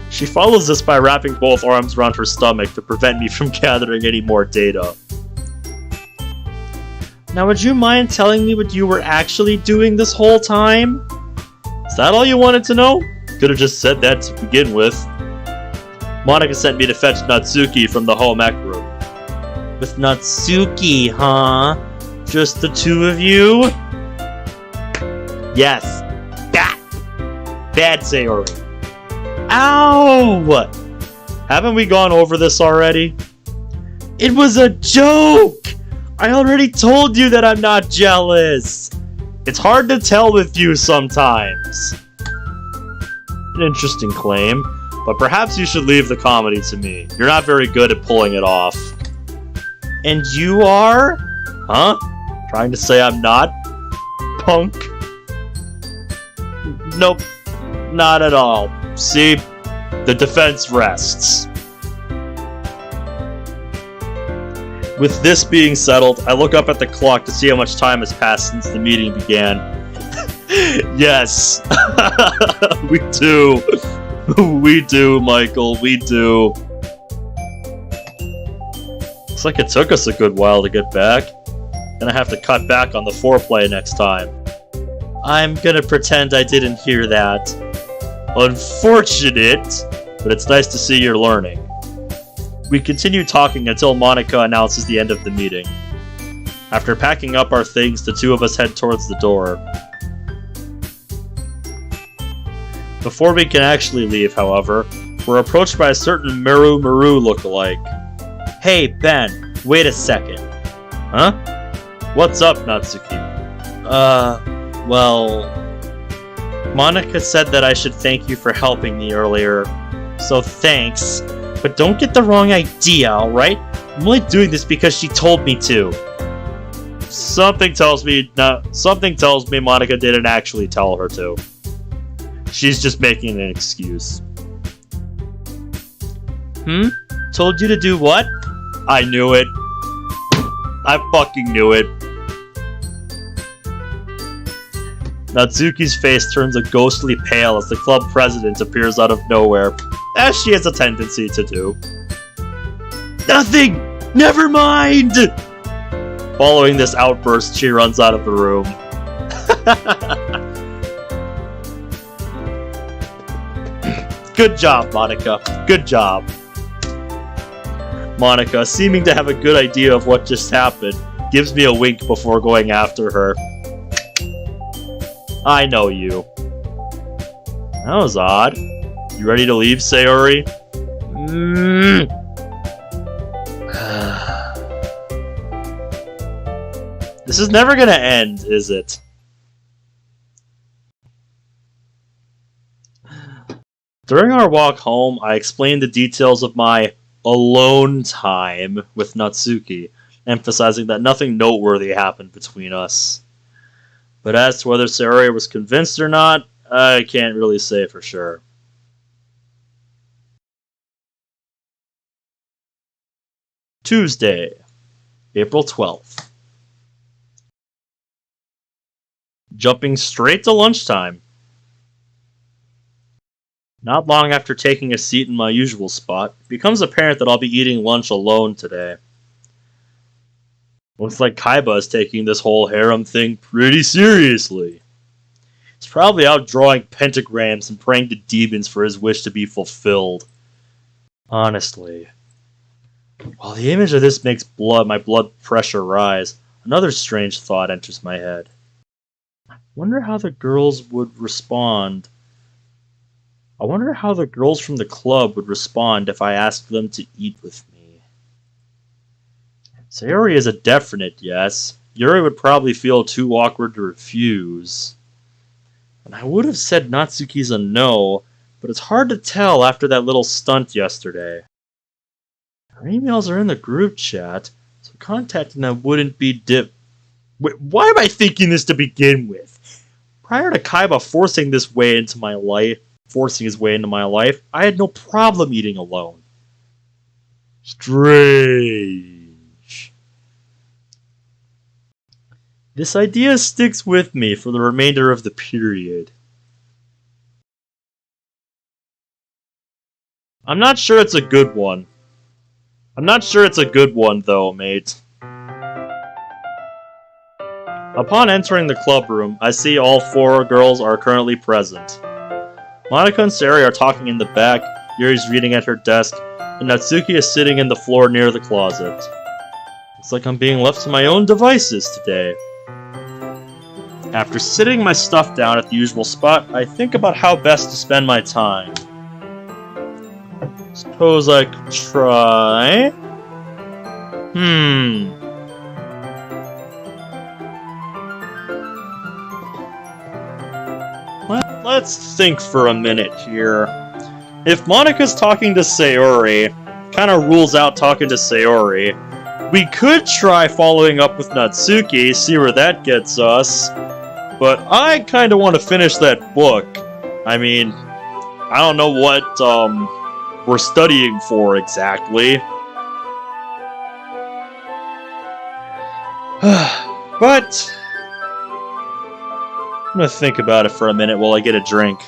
A: She follows this by wrapping both arms around her stomach to prevent me from gathering any more data. Now would you mind telling me what you were actually doing this whole time? Is that all you wanted to know? Could have just said that to begin with. Monika sent me to fetch Natsuki from the home ec room. With Natsuki, huh? Just the two of you? Yes. Bad Sayori. Ow! Haven't we gone over this already? It was a joke! I already told you that I'm not jealous! It's hard to tell with you sometimes. An interesting claim, but perhaps you should leave the comedy to me. You're not very good at pulling it off. And you are? Huh? Trying to say I'm not? Punk? Nope. Not at all. See? The defense rests. With this being settled, I look up at the clock to see how much time has passed since the meeting began. Yes. We do. We do, Michael. We do. Looks like it took us a good while to get back. Gonna have to cut back on the foreplay next time. I'm gonna pretend I didn't hear that. Unfortunate, but it's nice to see you're learning. We continue talking until Monika announces the end of the meeting. After packing up our things, the two of us head towards the door. Before we can actually leave, however, we're approached by a certain Maru lookalike. Hey, Ben, wait a second. Huh? What's up, Natsuki? Well... Monika said that I should thank you for helping me earlier, so thanks. But don't get the wrong idea, alright? I'm only doing this because she told me to. Something tells me Monika didn't actually tell her to. She's just making an excuse. Told you to do what? I knew it. I fucking knew it. Natsuki's face turns a ghostly pale as the club president appears out of nowhere, as she has a tendency to do. Nothing! Never mind! Following this outburst, she runs out of the room. Good job, Monika. Good job. Monika, seeming to have a good idea of what just happened, gives me a wink before going after her. I know you. That was odd. You ready to leave, Sayori? This is never gonna end, is it? During our walk home, I explained the details of my alone time with Natsuki, emphasizing that nothing noteworthy happened between us. But as to whether Sayori was convinced or not, I can't really say for sure. Tuesday, April 12th. Jumping straight to lunchtime. Not long after taking a seat in my usual spot, it becomes apparent that I'll be eating lunch alone today. Looks like Kaiba is taking this whole harem thing pretty seriously. He's probably out drawing pentagrams and praying to demons for his wish to be fulfilled. Honestly. While the image of this makes my blood pressure rise, another strange thought enters my head. I wonder how the girls would respond. I wonder how the girls from the club would respond if I asked them to eat with me. Sayori is a definite yes. Yuri would probably feel too awkward to refuse. And I would have said Natsuki's a no, but it's hard to tell after that little stunt yesterday. Her emails are in the group chat, so contacting them wouldn't be Wait, why am I thinking this to begin with? Prior to Kaiba forcing his way into my life, I had no problem eating alone. Strange. This idea sticks with me for the remainder of the period. I'm not sure it's a good one. Though, mate. Upon entering the club room, I see all four girls are currently present. Monika and Sayori are talking in the back, Yuri's reading at her desk, and Natsuki is sitting in the floor near the closet. Looks like I'm being left to my own devices today. After sitting my stuff down at the usual spot, I think about how best to spend my time. Suppose I could try... Let's think for a minute here. If Monika's talking to Sayori, kinda rules out talking to Sayori, we could try following up with Natsuki, see where that gets us. But I kinda want to finish that book. I mean, I don't know what, we're studying for exactly. But I'm gonna think about it for a minute while I get a drink.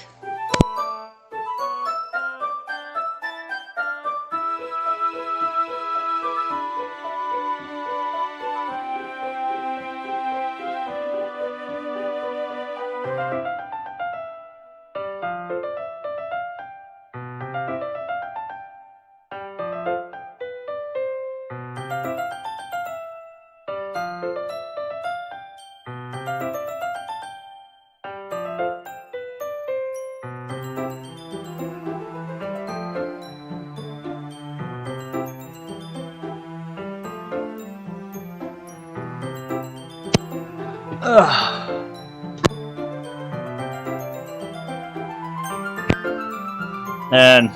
A: And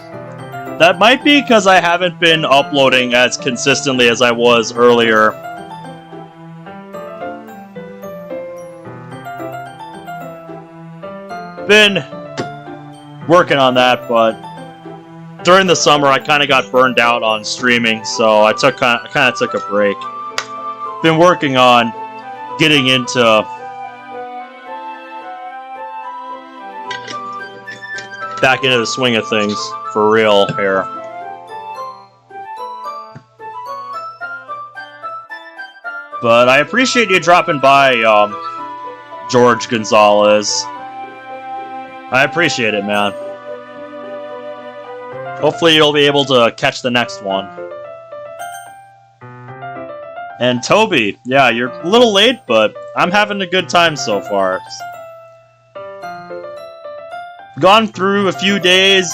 A: that might be because I haven't been uploading as consistently as I was earlier. Been working on that, but during the summer, I kind of got burned out on streaming, so I kind of took a break. Been working on getting into back into the swing of things for real here. But I appreciate you dropping by, George Gonzalez. I appreciate it, man. Hopefully you'll be able to catch the next one. And Toby, yeah, you're a little late, but I'm having a good time so far. Gone through a few days.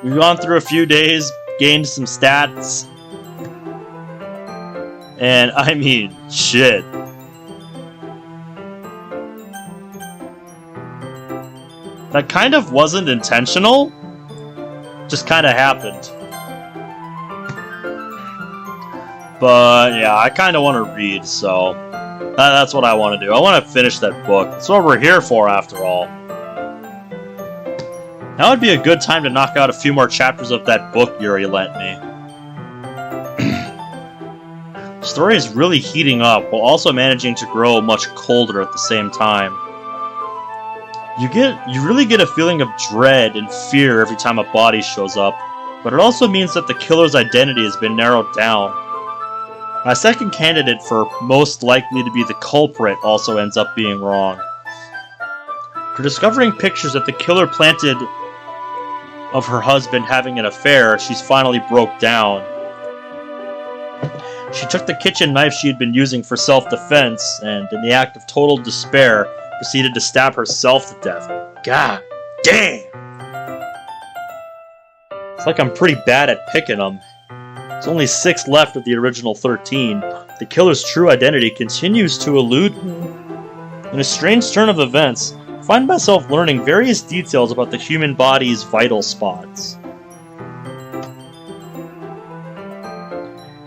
A: We've gone through a few days, gained some stats. And I mean, shit. That kind of wasn't intentional. Just kind of happened. But yeah, I kind of want to read, so that's what I want to do. I want to finish that book. That's what we're here for, after all. Now would be a good time to knock out a few more chapters of that book Yuri lent me. The story is really heating up, while also managing to grow much colder at the same time. You really get a feeling of dread and fear every time a body shows up, but it also means that the killer's identity has been narrowed down. My second candidate for most likely to be the culprit also ends up being wrong. For discovering pictures that the killer planted of her husband having an affair, she's finally broke down. She took the kitchen knife she had been using for self-defense, and in the act of total despair, proceeded to stab herself to death. God damn! It's like I'm pretty bad at picking them. There's only 6 left of the original 13. The killer's true identity continues to elude me. In a strange turn of events, I find myself learning various details about the human body's vital spots.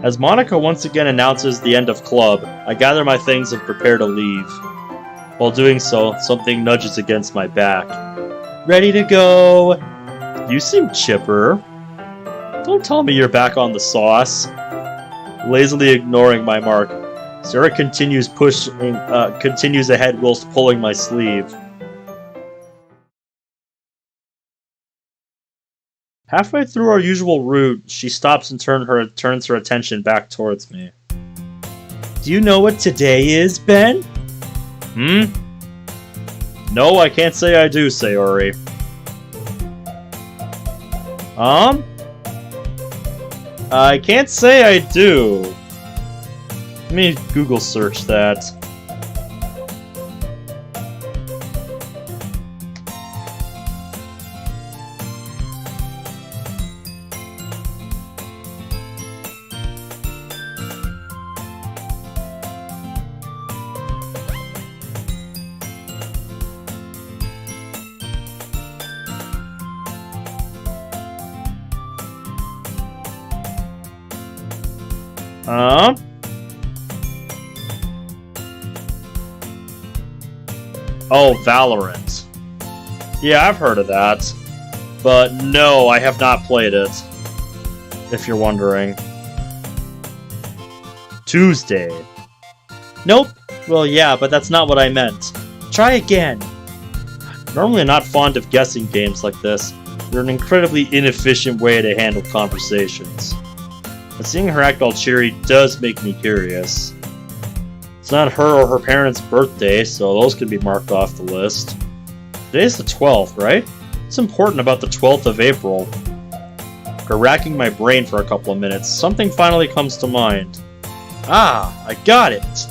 A: As Monika once again announces the end of club, I gather my things and prepare to leave. While doing so, something nudges against my back. Ready to go! You seem chipper. Don't tell me you're back on the sauce. Lazily ignoring my mark, Sarah continues ahead whilst pulling my sleeve. Halfway through our usual route, she stops and turns her attention back towards me. Do you know what today is, Ben? No, I can't say I do, Sayori. I can't say I do. Let me Google search that. Oh, Valorant. Yeah, I've heard of that. But no, I have not played it. If you're wondering. Tuesday. Nope. Well, yeah, but that's not what I meant. Try again. Normally I'm not fond of guessing games like this. They're an incredibly inefficient way to handle conversations. But seeing her act all cheery does make me curious. It's not her or her parents' birthday, so those can be marked off the list. Today's the 12th, right? What's important about the 12th of April? After racking my brain for a couple of minutes, something finally comes to mind. Ah, I got it!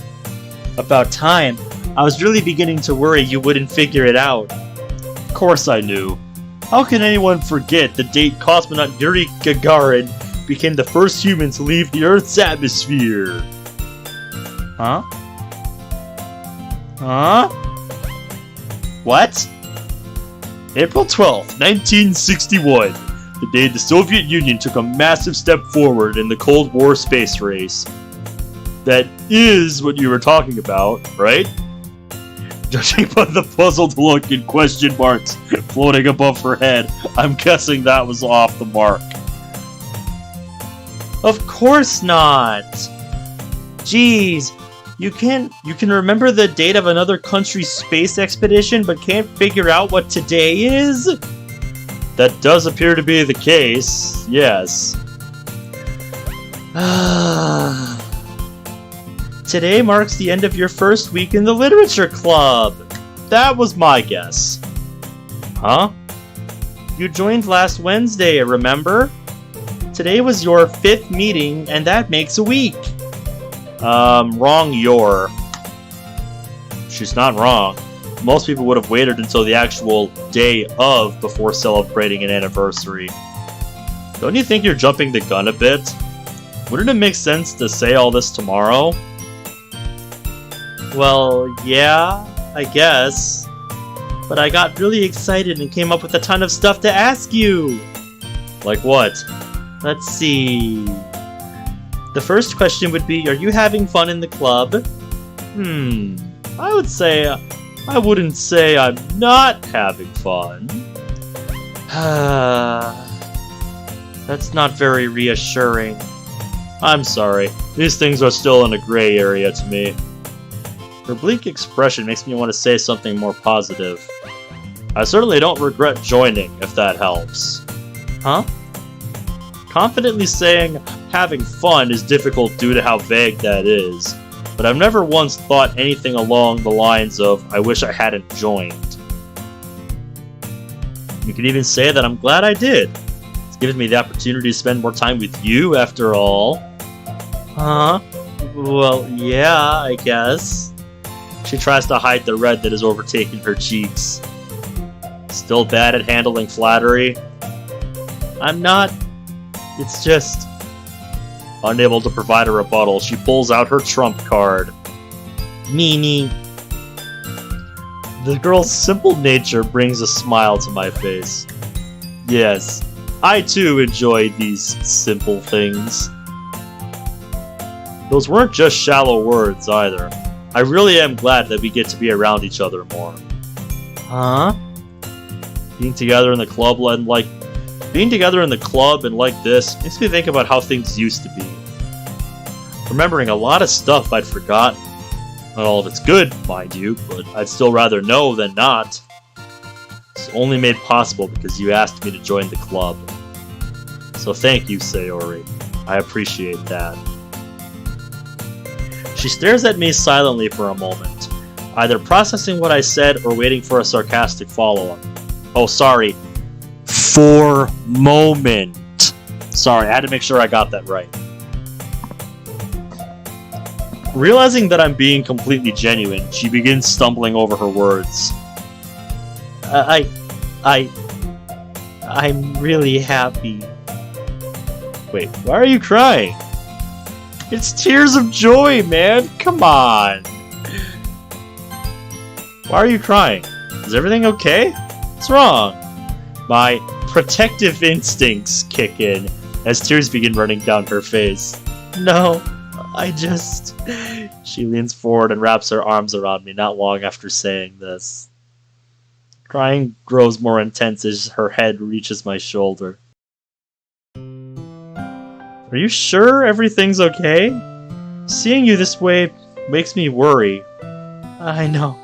A: About time. I was really beginning to worry you wouldn't figure it out. Of course I knew. How can anyone forget the date cosmonaut Yuri Gagarin became the first human to leave the Earth's atmosphere? Huh? Huh? What? April 12th, 1961. The day the Soviet Union took a massive step forward in the Cold War space race. That is what you were talking about, right? Judging by the puzzled look and question marks floating above her head, I'm guessing that was off the mark. Of course not! Jeez, you can remember the date of another country's space expedition but can't figure out what today is? That does appear to be the case, yes. Today marks the end of your first week in the literature club. That was my guess. Huh? You joined last Wednesday, remember? Today was your 5th meeting, and that makes a week. Wrong your. She's not wrong. Most people would have waited until the actual day of before celebrating an anniversary. Don't you think you're jumping the gun a bit? Wouldn't it make sense to say all this tomorrow? Well, yeah, I guess. But I got really excited and came up with a ton of stuff to ask you! Like what? Let's see... The first question would be, are you having fun in the club? I wouldn't say I'm not having fun. That's not very reassuring. I'm sorry, these things are still in a gray area to me. Her bleak expression makes me want to say something more positive. I certainly don't regret joining, if that helps. Huh? Confidently saying having fun is difficult due to how vague that is, but I've never once thought anything along the lines of, I wish I hadn't joined. You could even say that I'm glad I did. It's given me the opportunity to spend more time with you, after all. Huh? Well, yeah, I guess. She tries to hide the red that is overtaking her cheeks. Still bad at handling flattery? I'm not... It's just... Unable to provide a rebuttal, she pulls out her trump card. Meanie. The girl's simple nature brings a smile to my face. Yes, I too enjoy these simple things. Those weren't just shallow words, either. I really am glad that we get to be around each other more. Huh? Being together in the club and like this makes me think about how things used to be. Remembering a lot of stuff I'd forgotten. Not all of it's good, mind you, but I'd still rather know than not. It's only made possible because you asked me to join the club. So thank you, Sayori. I appreciate that. She stares at me silently for a moment, either processing what I said or waiting for a sarcastic follow-up. Oh, sorry. For moment. Sorry, I had to make sure I got that right. Realizing that I'm being completely genuine, she begins stumbling over her words. I'm really happy. Wait, why are you crying? It's tears of joy, man! Come on! Why are you crying? Is everything okay? What's wrong? My protective instincts kick in as tears begin running down her face. No, I just... She leans forward and wraps her arms around me not long after saying this. Crying grows more intense as her head reaches my shoulder. Are you sure everything's okay? Seeing you this way makes me worry. I know.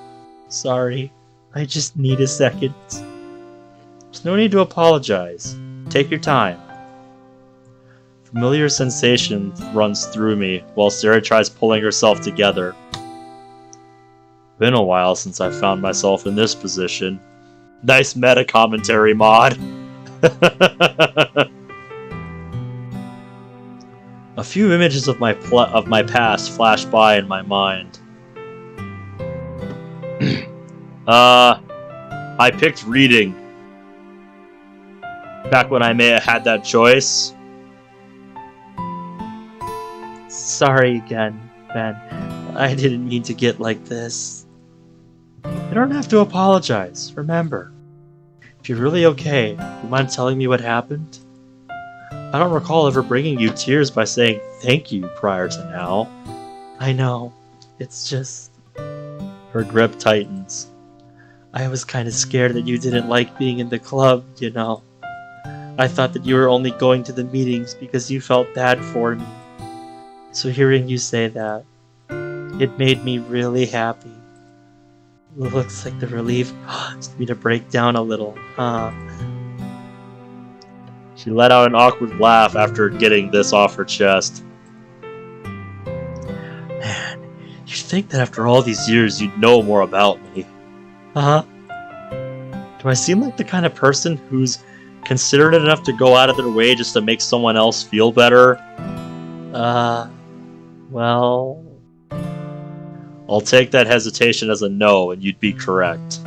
A: Sorry. I just need a second. There's no need to apologize. Take your time. Familiar sensation runs through me while Sarah tries pulling herself together. Been a while since I found myself in this position. Nice meta commentary, mod. A few images of my past flash by in my mind. I picked reading. Back when I may have had that choice. Sorry again, man. I didn't mean to get like this. You don't have to apologize, remember. If you're really okay, do you mind telling me what happened? I don't recall ever bringing you tears by saying thank you prior to now. I know. It's just... Her grip tightens. I was kind of scared that you didn't like being in the club, you know. I thought that you were only going to the meetings because you felt bad for me. So hearing you say that, it made me really happy. Looks like the relief caused me to break down a little, huh? She let out an awkward laugh after getting this off her chest. Man, you'd think that after all these years you'd know more about me. Huh? Do I seem like the kind of person who's considerate enough to go out of their way just to make someone else feel better? Well... I'll take that hesitation as a no, and you'd be correct.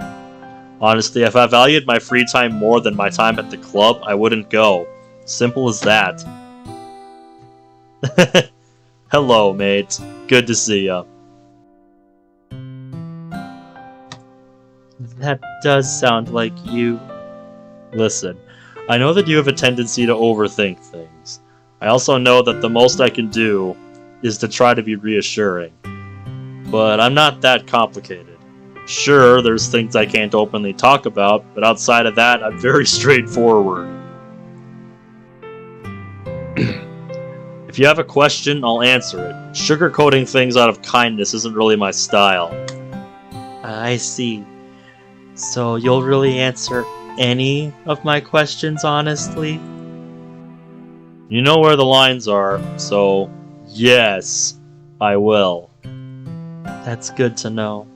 A: Honestly, if I valued my free time more than my time at the club, I wouldn't go. Simple as that. Hello, mate. Good to see ya. That does sound like you. Listen, I know that you have a tendency to overthink things. I also know that the most I can do is to try to be reassuring. But I'm not that complicated. Sure, there's things I can't openly talk about, but outside of that, I'm very straightforward. If you have a question, I'll answer it. Sugarcoating things out of kindness isn't really my style. I see. So you'll really answer any of my questions honestly? You know where the lines are, so yes, I will. That's good to know.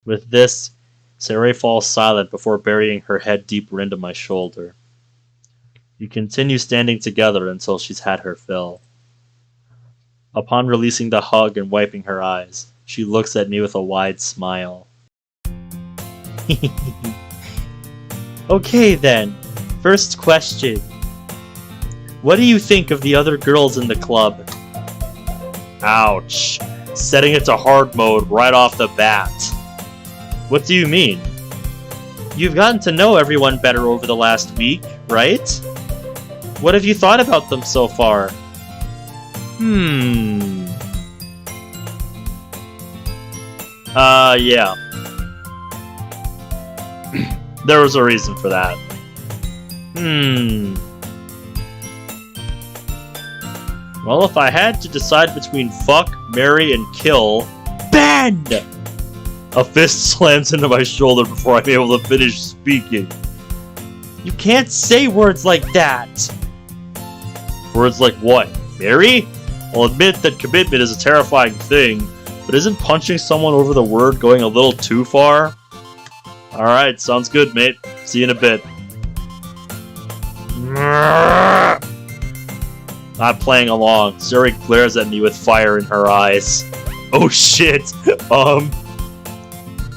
A: With this, Sarai falls silent before burying her head deeper into my shoulder. We continue standing together until she's had her fill. Upon releasing the hug and wiping her eyes, she looks at me with a wide smile. Okay then, first question. What do you think of the other girls in the club? Ouch. Setting it to hard mode right off the bat. What do you mean? You've gotten to know everyone better over the last week, right? What have you thought about them so far? Yeah. There was a reason for that. Well, if I had to decide between fuck, marry, and kill... BAN! A fist slams into my shoulder before I'm able to finish speaking. You can't say words like that! Words like what? Marry? I'll admit that commitment is a terrifying thing, but isn't punching someone over the word going a little too far? Alright, sounds good, mate. See you in a bit. Not playing along. Suri glares at me with fire in her eyes. Oh shit!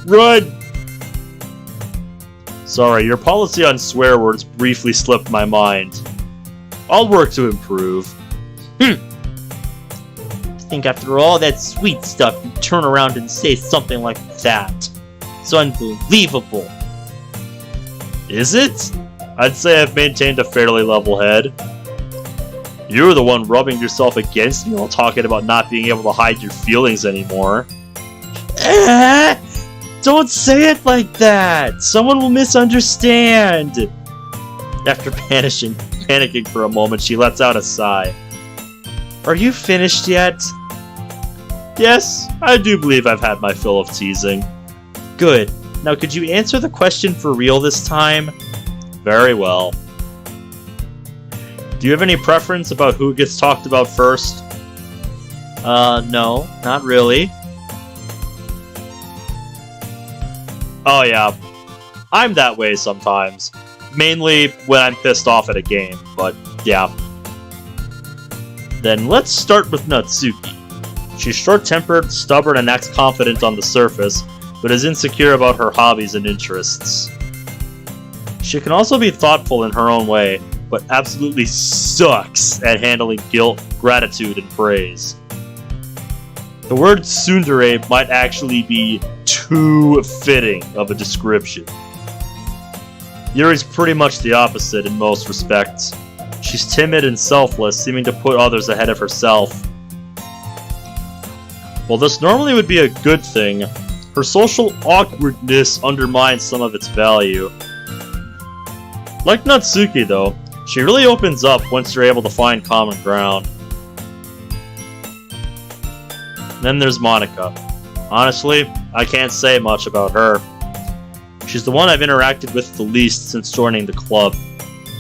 A: Run! Sorry, your policy on swear words briefly slipped my mind. I'll work to improve. I think after all that sweet stuff, you turn around and say something like that. It's unbelievable. Is it? I'd say I've maintained a fairly level head. You're the one rubbing yourself against me while talking about not being able to hide your feelings anymore. Don't say it like that! Someone will misunderstand! After panicking for a moment, she lets out a sigh. Are you finished yet? Yes, I do believe I've had my fill of teasing. Good. Now could you answer the question for real this time? Very well. Do you have any preference about who gets talked about first? No, not really. Oh yeah, I'm that way sometimes. Mainly when I'm pissed off at a game, but yeah. Then let's start with Natsuki. She's short-tempered, stubborn, and acts confident on the surface, but is insecure about her hobbies and interests. She can also be thoughtful in her own way, but absolutely sucks at handling guilt, gratitude, and praise. The word tsundere might actually be too fitting of a description. Yuri's pretty much the opposite in most respects. She's timid and selfless, seeming to put others ahead of herself. While this normally would be a good thing, her social awkwardness undermines some of its value. Like Natsuki though, she really opens up once you're able to find common ground. Then there's Monika. Honestly, I can't say much about her. She's the one I've interacted with the least since joining the club.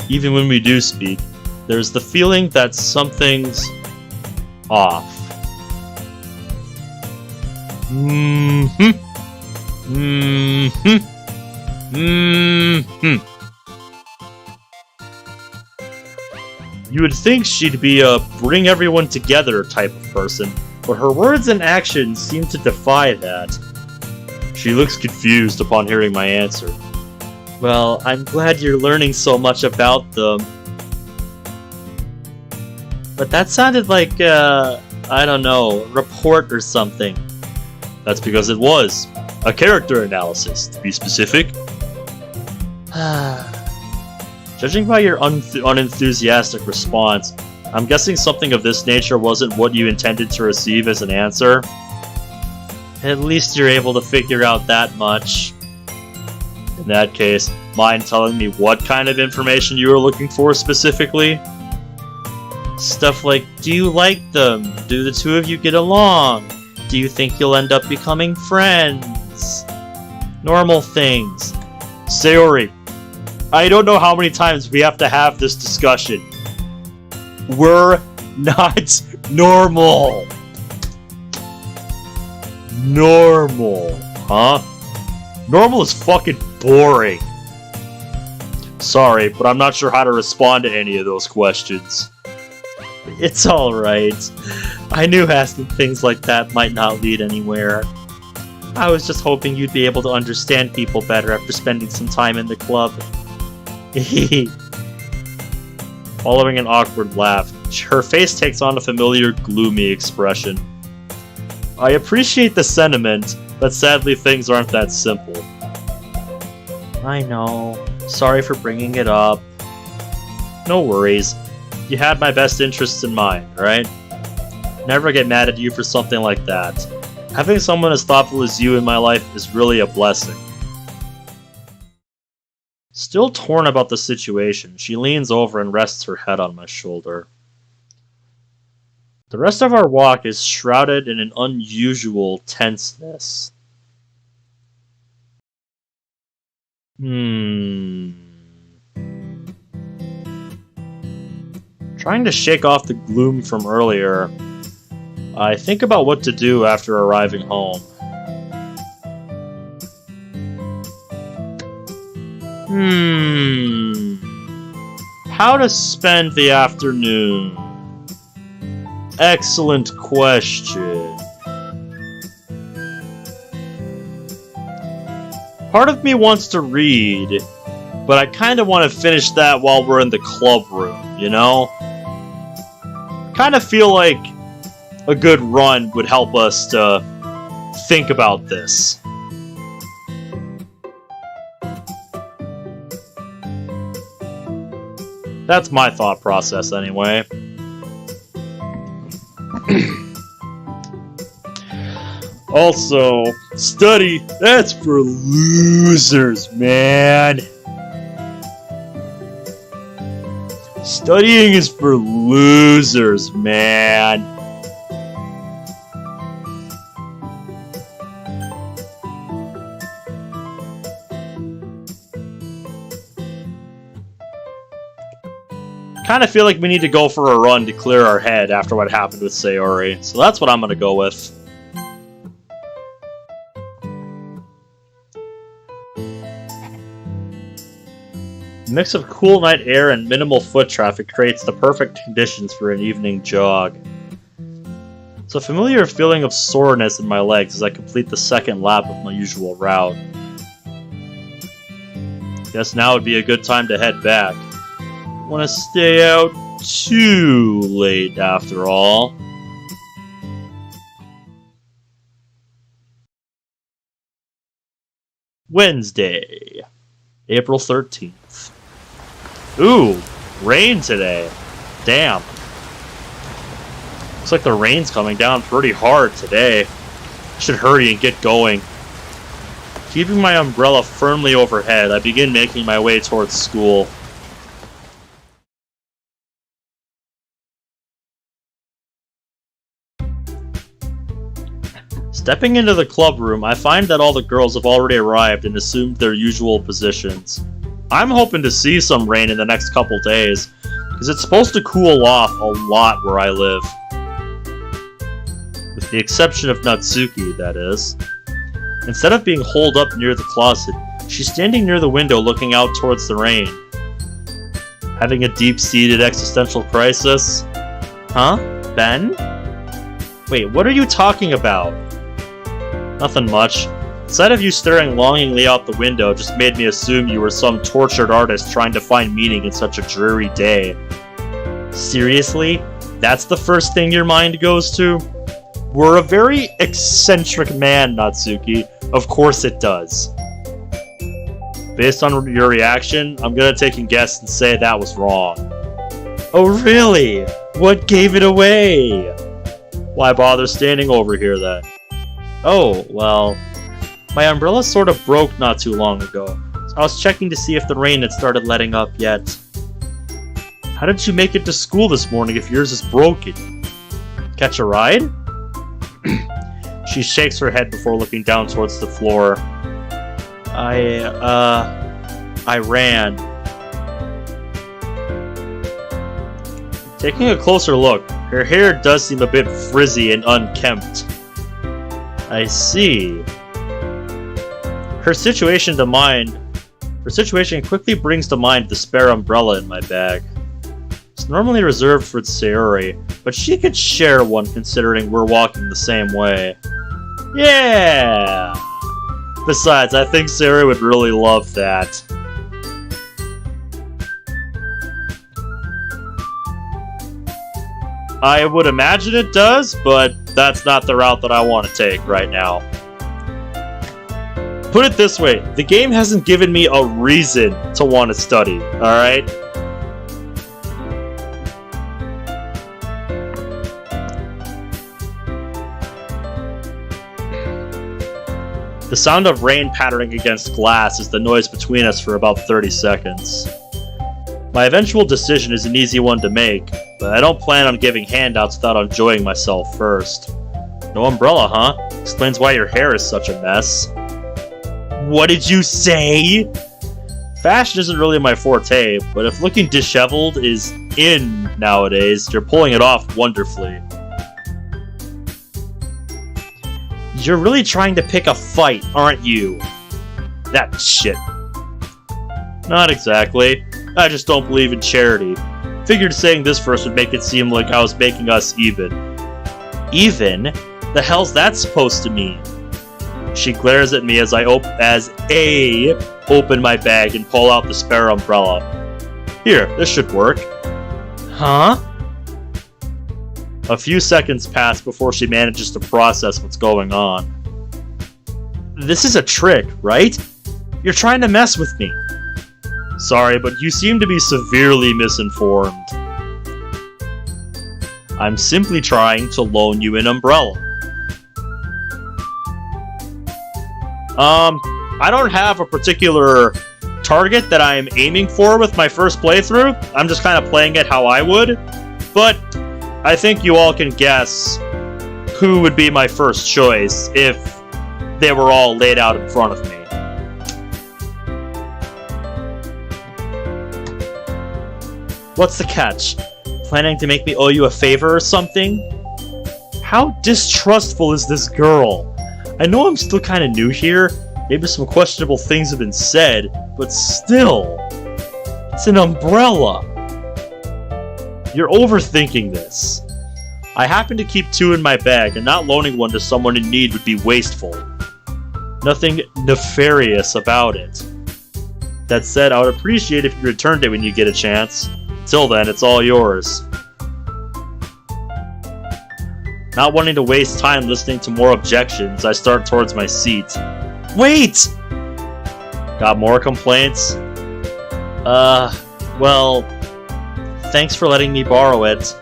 A: Even when we do speak, there's the feeling that something's off. You would think she'd be a bring everyone together type of person, but her words and actions seem to defy that. She looks confused upon hearing my answer. Well, I'm glad you're learning so much about them. But that sounded like, I don't know, a report or something. That's because it was. A character analysis, to be specific. Judging by your unenthusiastic response, I'm guessing something of this nature wasn't what you intended to receive as an answer. At least you're able to figure out that much. In that case, mind telling me what kind of information you were looking for specifically? Stuff like, do you like them? Do the two of you get along? Do you think you'll end up becoming friends? Normal things. Sayori, I don't know how many times we have to have this discussion. We're not normal. Normal, huh? Normal is fucking boring. Sorry, but I'm not sure how to respond to any of those questions. It's alright. I knew asking things like that might not lead anywhere. I was just hoping you'd be able to understand people better after spending some time in the club. Following an awkward laugh, her face takes on a familiar gloomy expression. I appreciate the sentiment, but sadly things aren't that simple. I know. Sorry for bringing it up. No worries. You had my best interests in mind, right? Never get mad at you for something like that. Having someone as thoughtful as you in my life is really a blessing. Still torn about the situation, she leans over and rests her head on my shoulder. The rest of our walk is shrouded in an unusual tenseness. Trying to shake off the gloom from earlier, I think about what to do after arriving home. How to spend the afternoon? Excellent question. Part of me wants to read, but I kind of want to finish that while we're in the club room, you know? Kind of feel like a good run would help us to think about this. That's my thought process anyway. Also, study, that's for losers, man. Studying is for losers, man. Kind of feel like we need to go for a run to clear our head after what happened with Sayori, so that's what I'm gonna go with. A mix of cool night air and minimal foot traffic creates the perfect conditions for an evening jog. It's a familiar feeling of soreness in my legs as I complete the second lap of my usual route. Guess now would be a good time to head back. Don't want to stay out too late after all. Wednesday, April 13th. Ooh, rain today. Damn. Looks like the rain's coming down pretty hard today. Should hurry and get going. Keeping my umbrella firmly overhead, I begin making my way towards school. Stepping into the club room, I find that all the girls have already arrived and assumed their usual positions. I'm hoping to see some rain in the next couple days, because it's supposed to cool off a lot where I live. With the exception of Natsuki, that is. Instead of being holed up near the closet, she's standing near the window looking out towards the rain. Having a deep-seated existential crisis? Huh? Ben? Wait, what are you talking about? Nothing much. The sight of you staring longingly out the window just made me assume you were some tortured artist trying to find meaning in such a dreary day. Seriously? That's the first thing your mind goes to? We're a very eccentric man, Natsuki. Of course it does. Based on your reaction, I'm gonna take a guess and say that was wrong. Oh really? What gave it away? Why bother standing over here then? Oh, well, my umbrella sort of broke not too long ago. So I was checking to see if the rain had started letting up yet. How did you make it to school this morning if yours is broken? Catch a ride? She shakes her head before looking down towards the floor. I ran. Taking a closer look, her hair does seem a bit frizzy and unkempt. I see. Her situation quickly brings to mind the spare umbrella in my bag. It's normally reserved for Sayori, but she could share one considering we're walking the same way. Yeah! Besides, I think Sayori would really love that. I would imagine it does, but that's not the route that I want to take right now. Put it this way, the game hasn't given me a reason to want to study, alright? The sound of rain pattering against glass is the noise between us for about 30 seconds. My eventual decision is an easy one to make, but I don't plan on giving handouts without enjoying myself first. No umbrella, huh? Explains why your hair is such a mess. What did you say? Fashion isn't really my forte, but if looking disheveled is in nowadays, you're pulling it off wonderfully. You're really trying to pick a fight, aren't you? That shit. Not exactly. I just don't believe in charity. Figured saying this first would make it seem like I was making us even. Even? The hell's that supposed to mean? She glares at me as I open my bag and pull out the spare umbrella. Here, this should work. Huh? A few seconds pass before she manages to process what's going on. This is a trick, right? You're trying to mess with me. Sorry, but you seem to be severely misinformed. I'm simply trying to loan you an umbrella. I don't have a particular target that I'm aiming for with my first playthrough. I'm just kind of playing it how I would. But I think you all can guess who would be my first choice if they were all laid out in front of me. What's the catch? Planning to make me owe you a favor or something? How distrustful is this girl? I know I'm still kind of new here, maybe some questionable things have been said, but still, it's an umbrella. You're overthinking this. I happen to keep two in my bag, and not loaning one to someone in need would be wasteful. Nothing nefarious about it. That said, I would appreciate if you returned it when you get a chance. Till then, it's all yours. Not wanting to waste time listening to more objections, I start towards my seat. Wait! Got more complaints? Well, thanks for letting me borrow it.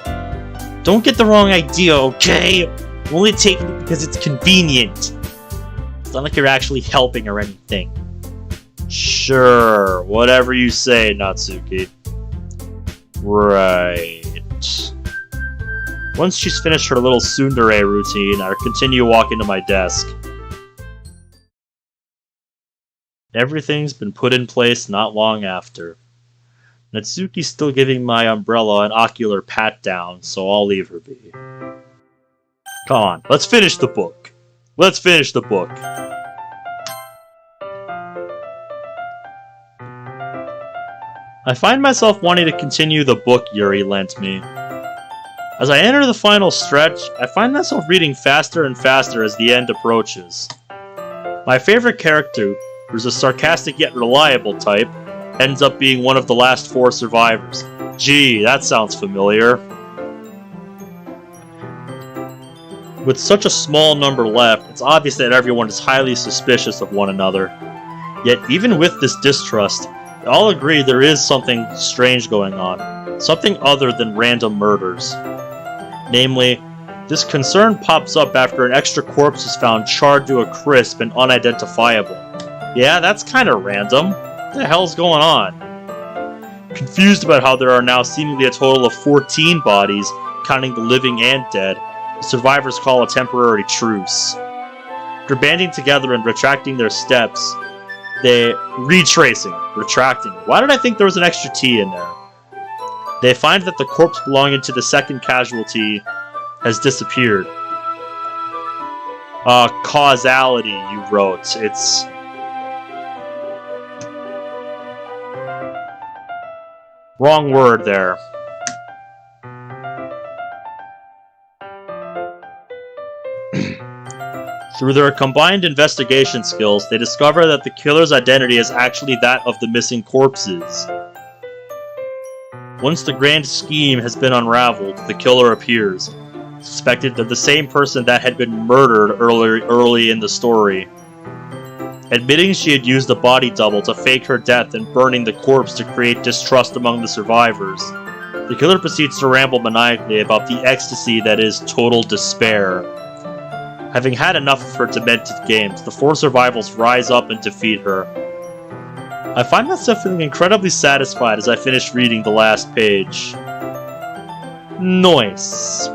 A: Don't get the wrong idea, okay? I'm only taking it because it's convenient. It's not like you're actually helping or anything. Sure, whatever you say, Natsuki. Right. Once she's finished her little tsundere routine, I continue walking to my desk. Everything's been put in place not long after. Natsuki's still giving my umbrella an ocular pat-down, so I'll leave her be. Come on, let's finish the book. Let's finish the book. I find myself wanting to continue the book Yuri lent me. As I enter the final stretch, I find myself reading faster and faster as the end approaches. My favorite character, who's a sarcastic yet reliable type, ends up being one of the last 4 survivors. Gee, that sounds familiar. With such a small number left, it's obvious that everyone is highly suspicious of one another. Yet even with this distrust, they all agree there is something strange going on. Something other than random murders. Namely, this concern pops up after an extra corpse is found charred to a crisp and unidentifiable. Yeah, that's kinda random. What the hell's going on? Confused about how there are now seemingly a total of 14 bodies, counting the living and dead, the survivors call a temporary truce. After banding together and retracting their steps, retracting. Why did I think there was an extra T in there? They find that the corpse belonging to the second casualty has disappeared. Causality, you wrote. It's... wrong word there. Through their combined investigation skills, they discover that the killer's identity is actually that of the missing corpses. Once the grand scheme has been unraveled, the killer appears, suspected of the same person that had been murdered early in the story. Admitting she had used a body double to fake her death and burning the corpse to create distrust among the survivors, the killer proceeds to ramble maniacally about the ecstasy that is total despair. Having had enough of her demented games, the 4 survivors rise up and defeat her. I find myself feeling incredibly satisfied as I finish reading the last page. Nice.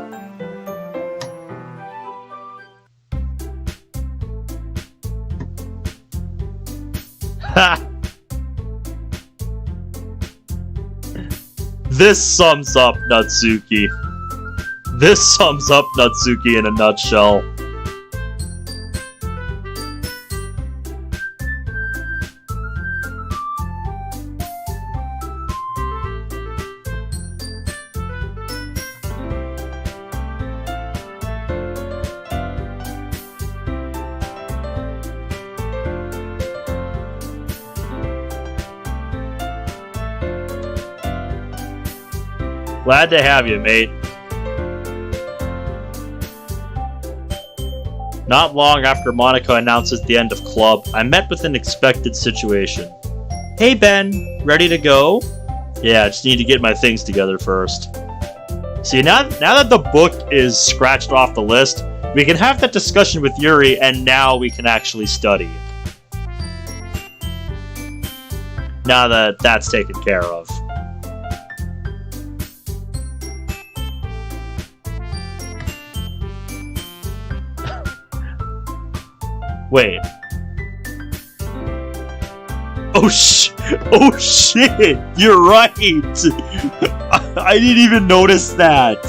A: Ha! This sums up Natsuki. This sums up Natsuki in a nutshell. Glad to have you, mate. Not long after Monika announces the end of club, I'm met with an expected situation. Hey Ben, ready to go? Yeah, I just need to get my things together first. See, now that the book is scratched off the list, we can have that discussion with Yuri, and now we can actually study. Now that that's taken care of. Wait. Oh shit! You're right! I didn't even notice that!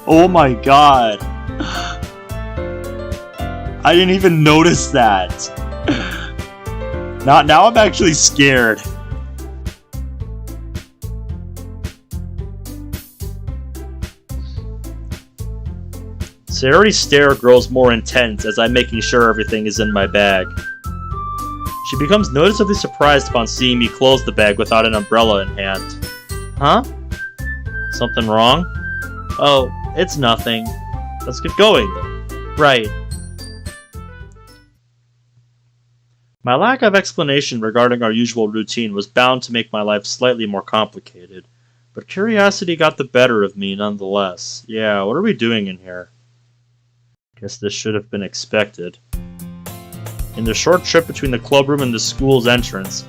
A: Oh my god. I didn't even notice that. Now I'm actually scared. Sayori's stare grows more intense as I'm making sure everything is in my bag. She becomes noticeably surprised upon seeing me close the bag without an umbrella in hand. Huh? Something wrong? Oh, it's nothing. Let's get going then. Right. My lack of explanation regarding our usual routine was bound to make my life slightly more complicated, but curiosity got the better of me nonetheless. Yeah, what are we doing in here? Guess this should have been expected. In the short trip between the clubroom and the school's entrance,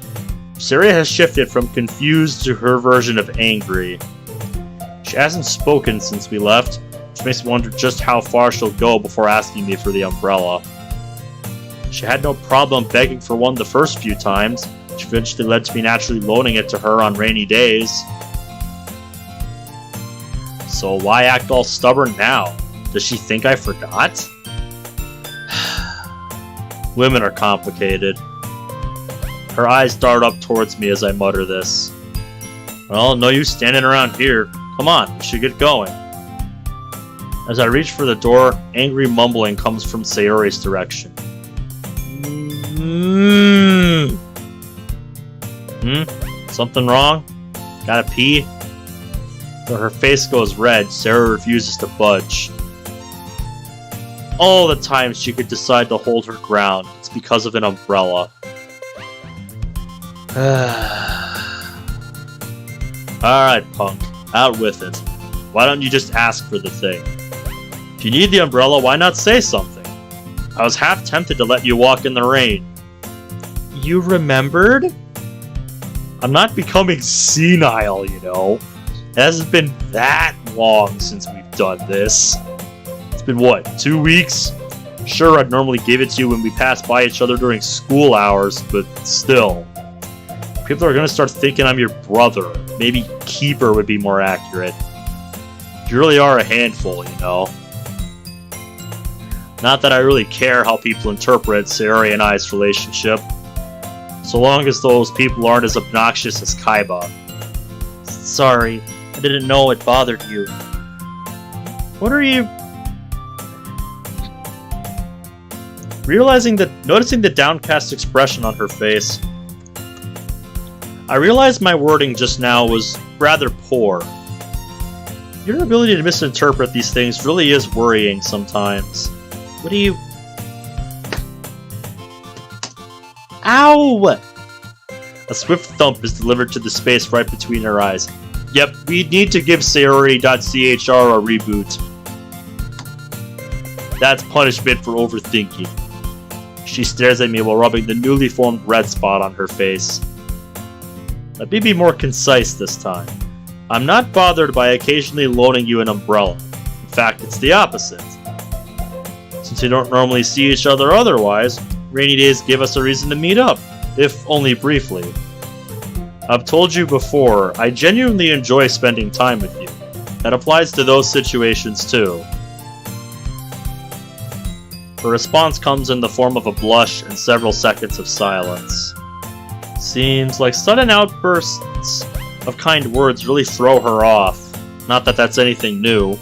A: Saria has shifted from confused to her version of angry. She hasn't spoken since we left, which makes me wonder just how far she'll go before asking me for the umbrella. She had no problem begging for one the first few times, which eventually led to me naturally loaning it to her on rainy days. So why act all stubborn now? Does she think I forgot? Women are complicated. Her eyes dart up towards me as I mutter this. Well, no use standing around here. Come on, we should get going. As I reach for the door, angry mumbling comes from Sayori's direction. Something wrong? Gotta pee? Though her face goes red, Sarah refuses to budge. All the times she could decide to hold her ground, it's because of an umbrella. Alright, punk. Out with it. Why don't you just ask for the thing? If you need the umbrella, why not say something? I was half tempted to let you walk in the rain. You remembered? I'm not becoming senile, you know. It hasn't been that long since we've done this. It's been what, 2 weeks? Sure, I'd normally give it to you when we pass by each other during school hours, but still. People are gonna start thinking I'm your brother. Maybe keeper would be more accurate. You really are a handful, you know. Not that I really care how people interpret Sayori and I's relationship, so long as those people aren't as obnoxious as Kaiba. Sorry, I didn't know it bothered you. What are you... Noticing the downcast expression on her face, I realized my wording just now was rather poor. Your ability to misinterpret these things really is worrying sometimes. What do you... Ow! A swift thump is delivered to the space right between her eyes. Yep, we need to give Sayori.chr a reboot. That's punishment for overthinking. She stares at me while rubbing the newly formed red spot on her face. Let me be more concise this time. I'm not bothered by occasionally loaning you an umbrella. In fact, it's the opposite. Since we don't normally see each other otherwise, rainy days give us a reason to meet up, if only briefly. I've told you before, I genuinely enjoy spending time with you. That applies to those situations too. Her response comes in the form of a blush and several seconds of silence. Seems like sudden outbursts of kind words really throw her off. Not that that's anything new.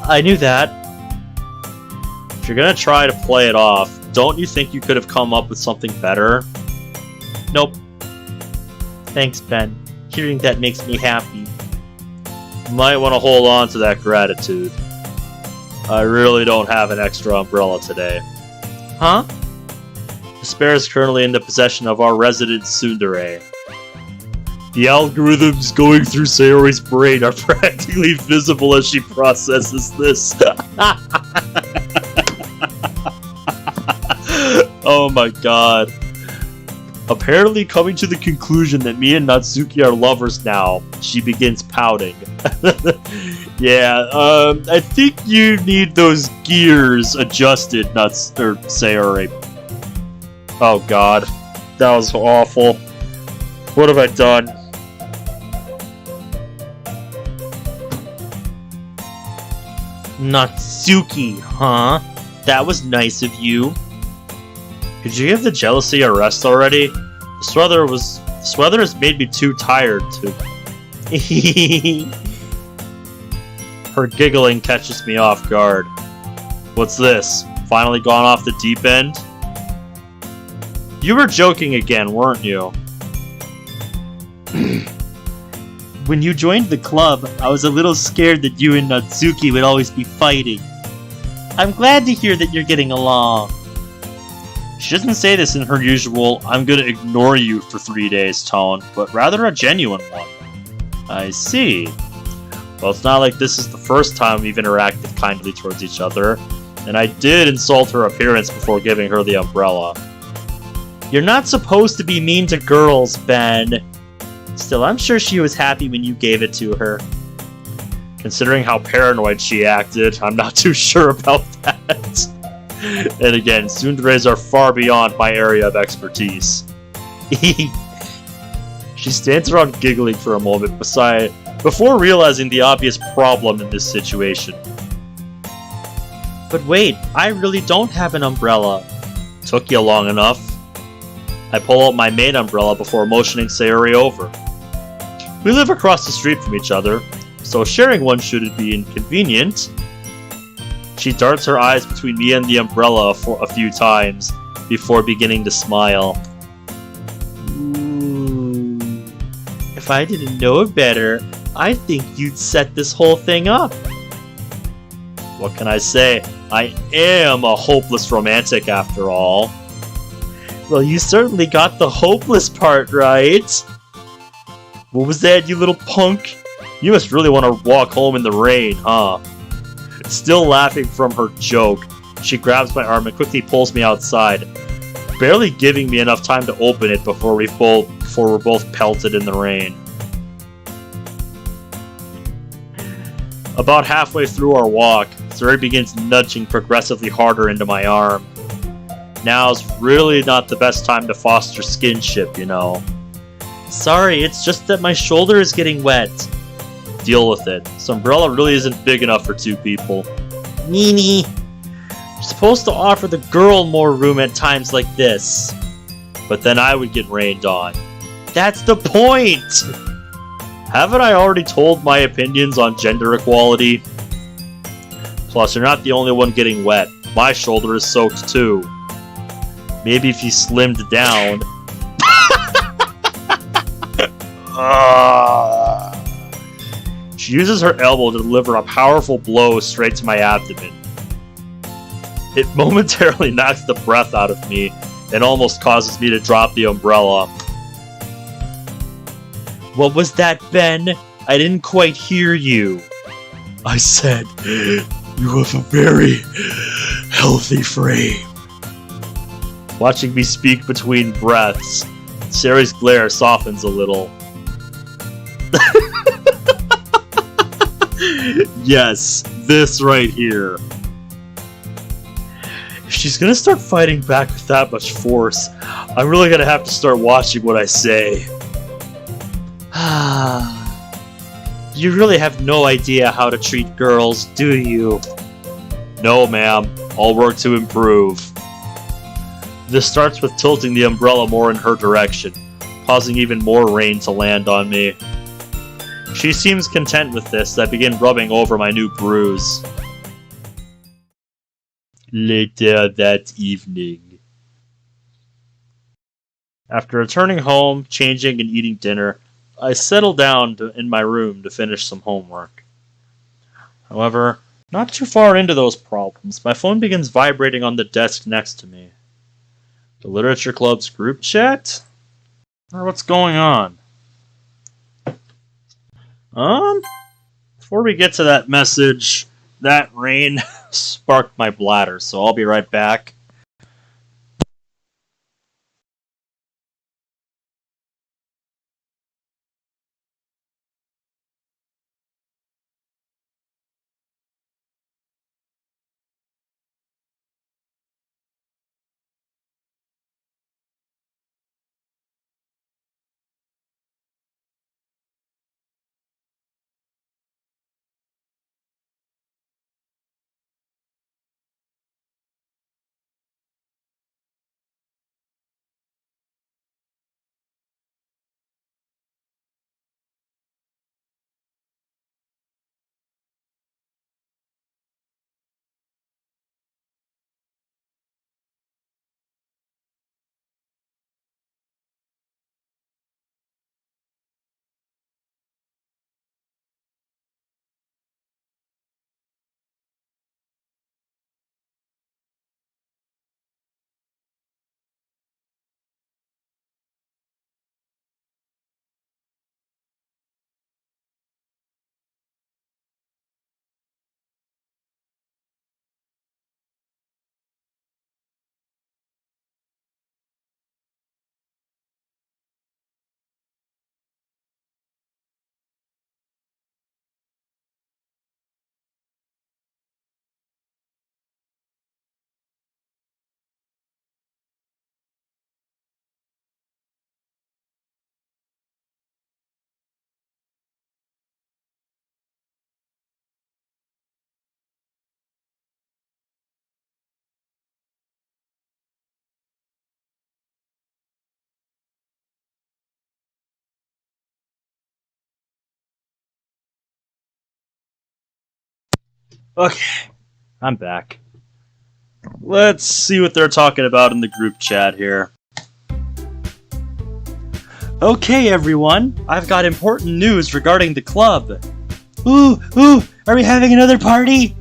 A: I knew that. If you're gonna try to play it off, don't you think you could have come up with something better? Nope. Thanks, Ben. Hearing that makes me happy. You might want to hold on to that gratitude. I really don't have an extra umbrella today. Huh? The spare is currently in the possession of our resident tsundere. The algorithms going through Sayori's brain are practically visible as she processes this. Oh my god. Apparently coming to the conclusion that me and Natsuki are lovers now, she begins pouting. Yeah, I think you need those gears adjusted, Sayori. Oh god, that was awful. What have I done? Natsuki, huh? That was nice of you. Could you give the jealousy a rest already? This weather has made me too tired to... Her giggling catches me off guard. What's this? Finally gone off the deep end? You were joking again, weren't you? When you joined the club, I was a little scared that you and Natsuki would always be fighting. I'm glad to hear that you're getting along. She doesn't say this in her usual, I'm gonna ignore you for 3 days tone, but rather a genuine one. I see. Well, it's not like this is the first time we've interacted kindly towards each other. and I did insult her appearance before giving her the umbrella. You're not supposed to be mean to girls, Ben. Still, I'm sure she was happy when you gave it to her. Considering how paranoid she acted, I'm not too sure about that. And again, tsunderes are far beyond my area of expertise. She stands around giggling for a moment before realizing the obvious problem in this situation. But wait, I really don't have an umbrella. Took you long enough. I pull out my main umbrella before motioning Sayuri over. We live across the street from each other, so sharing one shouldn't be inconvenient. She darts her eyes between me and the umbrella for a few times before beginning to smile. Ooh. If I didn't know better, I think you'd set this whole thing up. What can I say? I am a hopeless romantic after all. Well, you certainly got the hopeless part right. What was that, you little punk? You must really want to walk home in the rain, huh? Still laughing from her joke, she grabs my arm and quickly pulls me outside, barely giving me enough time to open it before we're both pelted in the rain. About halfway through our walk, Sayuri begins nudging progressively harder into my arm. Now's really not the best time to foster skinship, you know. Sorry, it's just that my shoulder is getting wet. Deal with it. This umbrella really isn't big enough for two people. Nini! You're supposed to offer the girl more room at times like this. But then I would get rained on. That's the point! Haven't I already told my opinions on gender equality? Plus, you're not the only one getting wet. My shoulder is soaked too. Maybe if you slimmed down... She uses her elbow to deliver a powerful blow straight to my abdomen. It momentarily knocks the breath out of me and almost causes me to drop the umbrella. What was that, Ben? I didn't quite hear you. I said, you have a very healthy frame. Watching me speak between breaths, Sayuri's glare softens a little. Yes, this right here. If she's gonna start fighting back with that much force, I'm really gonna have to start watching what I say. You really have no idea how to treat girls, do you? No, ma'am. I'll work to improve. This starts with tilting the umbrella more in her direction, causing even more rain to land on me. She seems content with this as I begin rubbing over my new bruise. Later that evening. After returning home, changing, and eating dinner, I settle down in my room to finish some homework. However, not too far into those problems, my phone begins vibrating on the desk next to me. The Literature Club's group chat? Or what's going on? Before we get to that message, that rain sparked my bladder, so I'll be right back. Okay, I'm back. Let's see what they're talking about in the group chat here. Okay, everyone, I've got important news regarding the club. Ooh, are we having another party?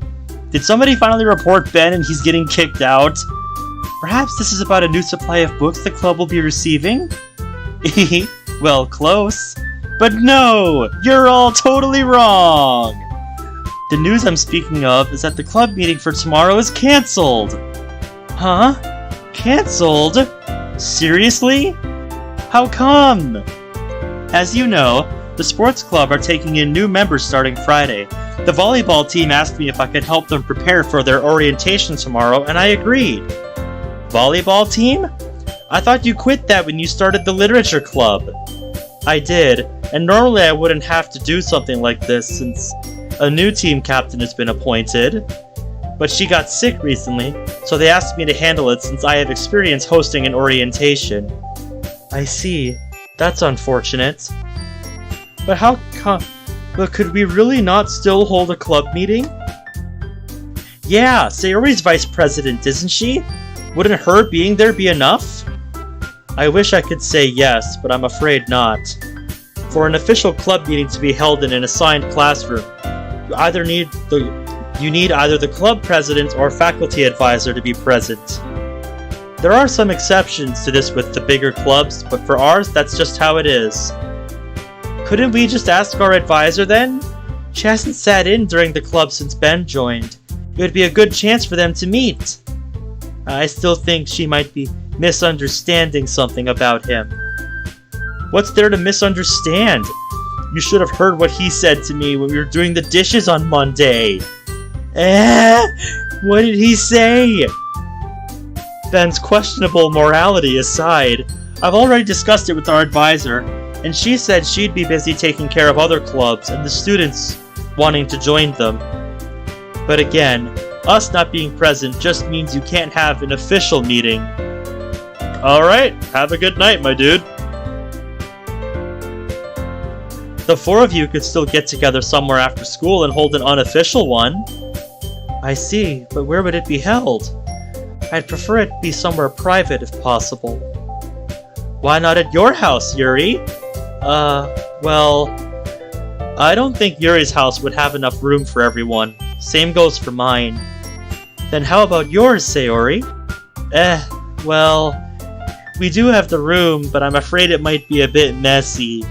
A: Did somebody finally report Ben and he's getting kicked out? Perhaps this is about a new supply of books the club will be receiving? Well, close. But no, you're all totally wrong! The news I'm speaking of is that the club meeting for tomorrow is cancelled! Huh? Cancelled? Seriously? How come? As you know, the sports club are taking in new members starting Friday. The volleyball team asked me if I could help them prepare for their orientation tomorrow, and I agreed. Volleyball team? I thought you quit that when you started the literature club. I did, and normally I wouldn't have to do something like this since a new team captain has been appointed. But she got sick recently, so they asked me to handle it since I have experience hosting an orientation. I see. That's unfortunate. But but could we really not still hold a club meeting? Yeah, Sayori's vice president, isn't she? Wouldn't her being there be enough? I wish I could say yes, but I'm afraid not. For an official club meeting to be held in an assigned classroom, you need either the club president or faculty advisor to be present. There are some exceptions to this with the bigger clubs, but for ours, that's just how it is. Couldn't we just ask our advisor then? She hasn't sat in during the club since Ben joined. It would be a good chance for them to meet. I still think she might be misunderstanding something about him. What's there to misunderstand? You should have heard what he said to me when we were doing the dishes on Monday. What did he say? Ben's questionable morality aside, I've already discussed it with our advisor, and she said she'd be busy taking care of other clubs and the students wanting to join them. But again, us not being present just means you can't have an official meeting. Alright, have a good night, my dude. The four of you could still get together somewhere after school and hold an unofficial one. I see, but where would it be held? I'd prefer it be somewhere private if possible. Why not at your house, Yuri? Well, I don't think Yuri's house would have enough room for everyone. Same goes for mine. Then how about yours, Sayori? Well, we do have the room, but I'm afraid it might be a bit messy.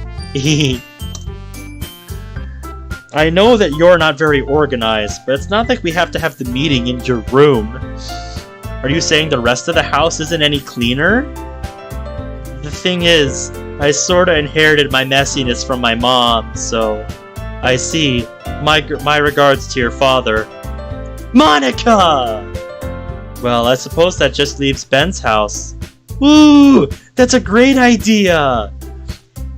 A: I know that you're not very organized, but it's not like we have to have the meeting in your room. Are you saying the rest of the house isn't any cleaner? The thing is, I sorta inherited my messiness from my mom, so... I see. My regards to your father. Monika! Well, I suppose that just leaves Ben's house. Woo! That's a great idea!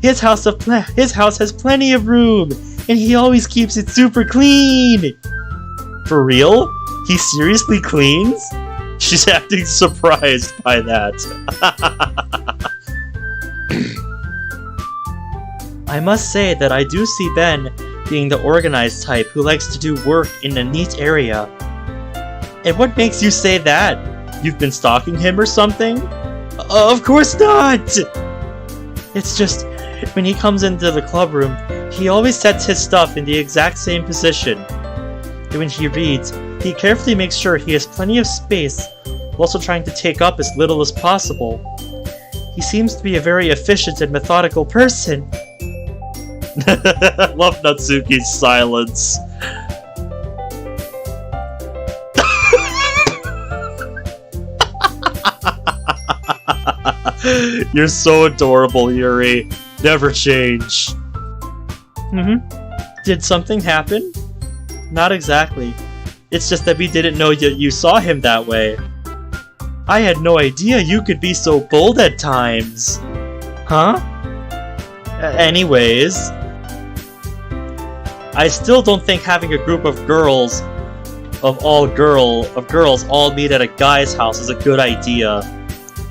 A: His house has plenty of room, and he always keeps it super clean! For real? He seriously cleans? She's acting surprised by that. I must say that I do see Ben being the organized type who likes to do work in a neat area. And what makes you say that? You've been stalking him or something? Of course not! It's just, when he comes into the club room, he always sets his stuff in the exact same position. And when he reads, he carefully makes sure he has plenty of space, while also trying to take up as little as possible. He seems to be a very efficient and methodical person. Love Natsuki's silence. You're so adorable, Yuri. Never change. Did something happen? Not exactly. It's just that we didn't know you saw him that way. I had no idea you could be so bold at times. Huh? Anyways, I still don't think having a group of girls all meet at a guy's house is a good idea.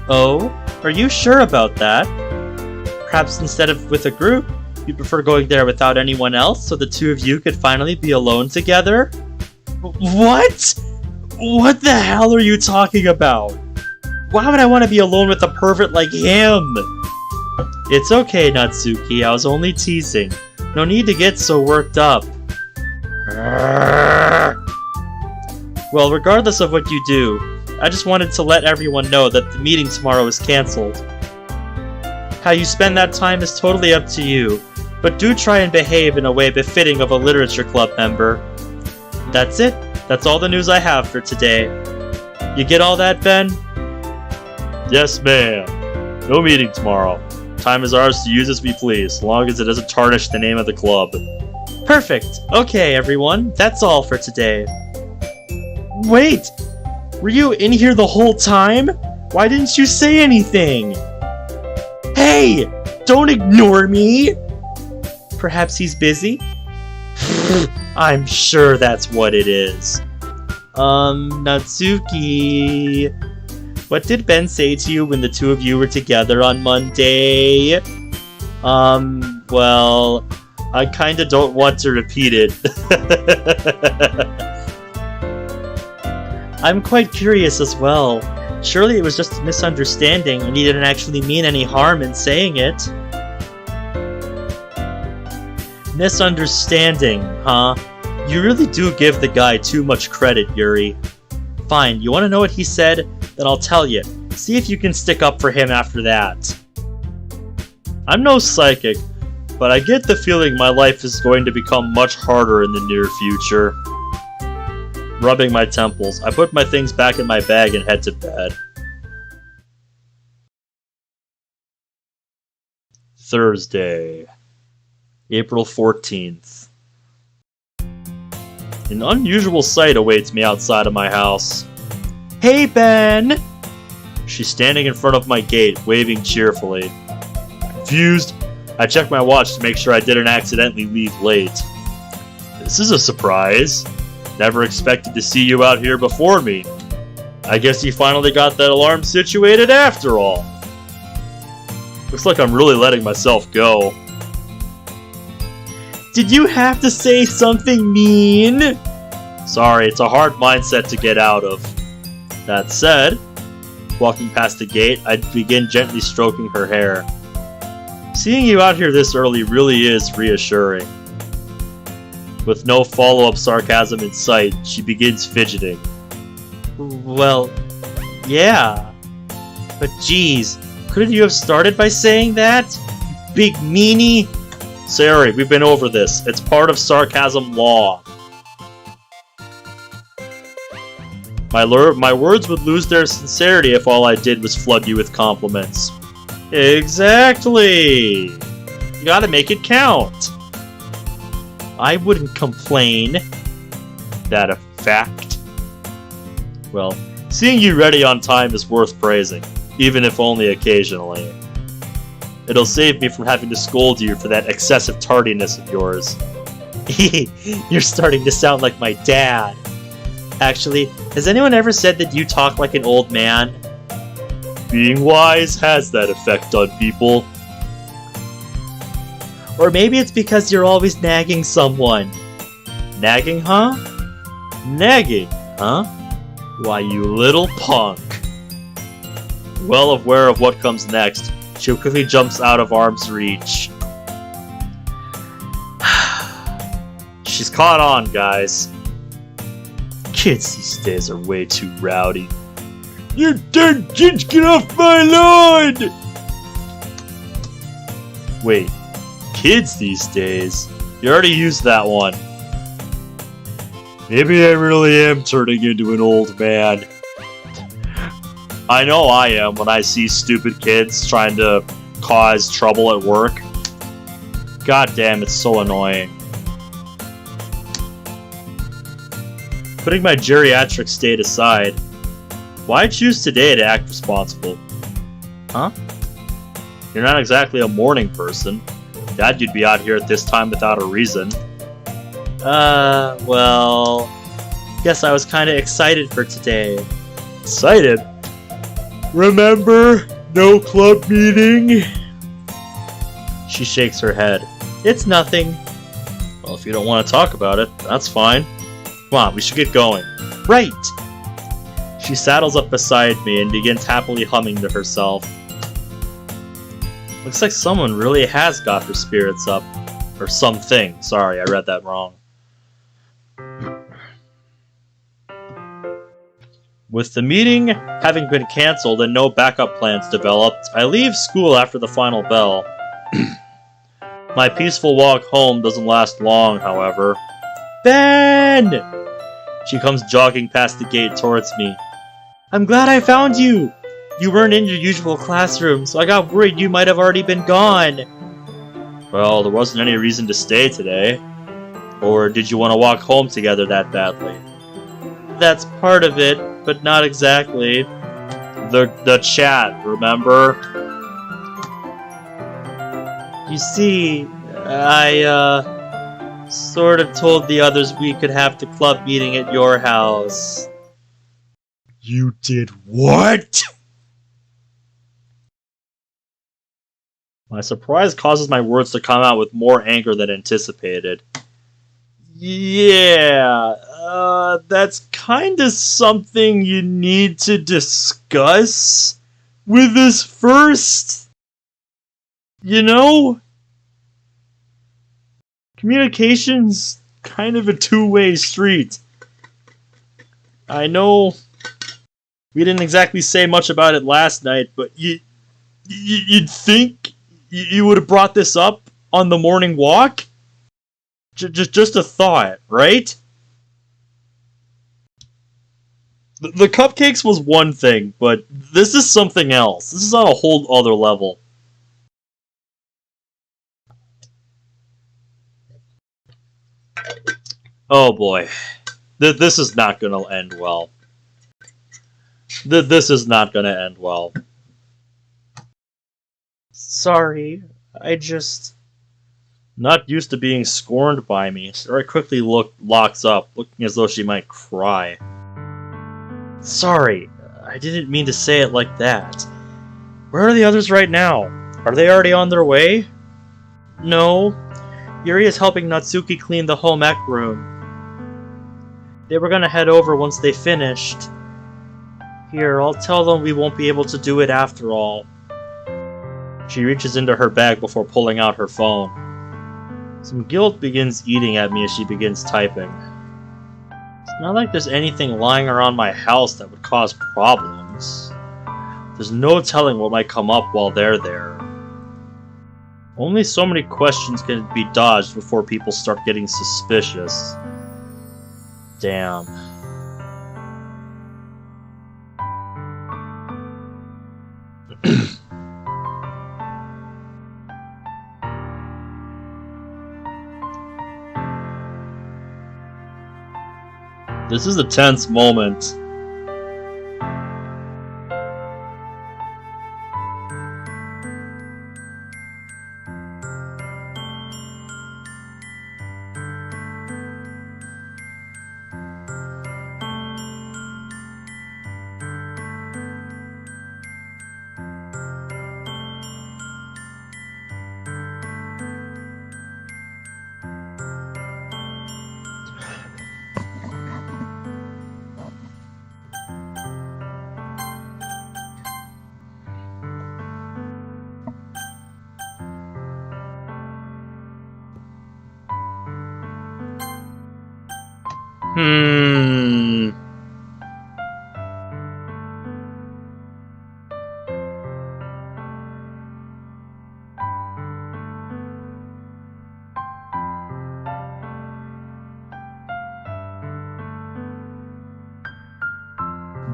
A: Oh? Are you sure about that? Perhaps instead of with a group, you prefer going there without anyone else so the two of you could finally be alone together? What? What the hell are you talking about? Why would I want to be alone with a pervert like him? It's okay, Natsuki, I was only teasing. No need to get so worked up. Well, regardless of what you do, I just wanted to let everyone know that the meeting tomorrow is cancelled. How you spend that time is totally up to you, but do try and behave in a way befitting of a literature club member. That's it. That's all the news I have for today. You get all that, Ben? Yes, ma'am. No meeting tomorrow. Time is ours to use as we please, as long as it doesn't tarnish the name of the club. Perfect. Okay, everyone. That's all for today. Wait! Were you in here the whole time? Why didn't you say anything? Hey! Don't ignore me! Perhaps he's busy? I'm sure that's what it is. Natsuki... What did Ben say to you when the two of you were together on Monday? Well... I kinda don't want to repeat it. I'm quite curious as well. Surely it was just a misunderstanding and he didn't actually mean any harm in saying it. Misunderstanding, huh? You really do give the guy too much credit, Yuri. Fine, you want to know what he said? Then I'll tell you. See if you can stick up for him after that. I'm no psychic, but I get the feeling my life is going to become much harder in the near future. Rubbing my temples, I put my things back in my bag and head to bed. Thursday, April 14th. An unusual sight awaits me outside of my house. Hey, Ben! She's standing in front of my gate, waving cheerfully. Confused, I check my watch to make sure I didn't accidentally leave late. This is a surprise. Never expected to see you out here before me. I guess you finally got that alarm situated after all. Looks like I'm really letting myself go. Did you have to say something mean? Sorry, it's a hard mindset to get out of. That said, walking past the gate, I begin gently stroking her hair. Seeing you out here this early really is reassuring. With no follow-up sarcasm in sight, she begins fidgeting. Well, yeah. But geez, couldn't you have started by saying that? You big meanie? Sorry, we've been over this. It's part of sarcasm law. My words would lose their sincerity if all I did was flood you with compliments. Exactly! You gotta make it count. I wouldn't complain. That a fact? Well, seeing you ready on time is worth praising, even if only occasionally. It'll save me from having to scold you for that excessive tardiness of yours. You're starting to sound like my dad. Actually, has anyone ever said that you talk like an old man? Being wise has that effect on people. Or maybe it's because you're always nagging someone. Nagging, huh? Nagging, huh? Why, you little punk. Well aware of what comes next, she quickly jumps out of arm's reach. She's caught on, guys. Kids these days are way too rowdy. You damn kids, get off my lawn! Wait, kids these days? You already used that one. Maybe I really am turning into an old man. I know I am when I see stupid kids trying to cause trouble at work. God damn, it's so annoying. Putting my geriatric state aside, why choose today to act responsible? Huh? You're not exactly a morning person. Doubt you'd be out here at this time without a reason. Well... Guess I was kinda excited for today. Excited? Remember? No club meeting? She shakes her head. It's nothing. Well, if you don't want to talk about it, that's fine. Come on, we should get going. Right! She saddles up beside me and begins happily humming to herself. Looks like someone really has got her spirits up. Or something. Sorry, I read that wrong. With the meeting having been cancelled and no backup plans developed, I leave school after the final bell. My peaceful walk home doesn't last long, however. Ben! She comes jogging past the gate towards me. I'm glad I found you! You weren't in your usual classroom, so I got worried you might have already been gone. Well, there wasn't any reason to stay today. Or did you want to walk home together that badly? That's part of it, but not exactly. The chat, remember? You see, I, sort of told the others we could have the club meeting at your house. You did what? My surprise causes my words to come out with more anger than anticipated. Yeah, that's kinda something you need to discuss with us first. You know? Communication's kind of a two-way street. I know we didn't exactly say much about it last night, but you'd think you would have brought this up on the morning walk? Just a thought, right? The cupcakes was one thing, but this is something else. This is on a whole other level. Oh boy. This is not gonna end well. This is not gonna end well. Sorry, I just... Not used to being scorned by me, Sarah quickly locks up, looking as though she might cry. Sorry, I didn't mean to say it like that. Where are the others right now? Are they already on their way? No. Yuri is helping Natsuki clean the home ec room. They were gonna head over once they finished. Here, I'll tell them we won't be able to do it after all. She reaches into her bag before pulling out her phone. Some guilt begins eating at me as she begins typing. It's not like there's anything lying around my house that would cause problems. There's no telling what might come up while they're there. Only so many questions can be dodged before people start getting suspicious. Damn. This is a tense moment.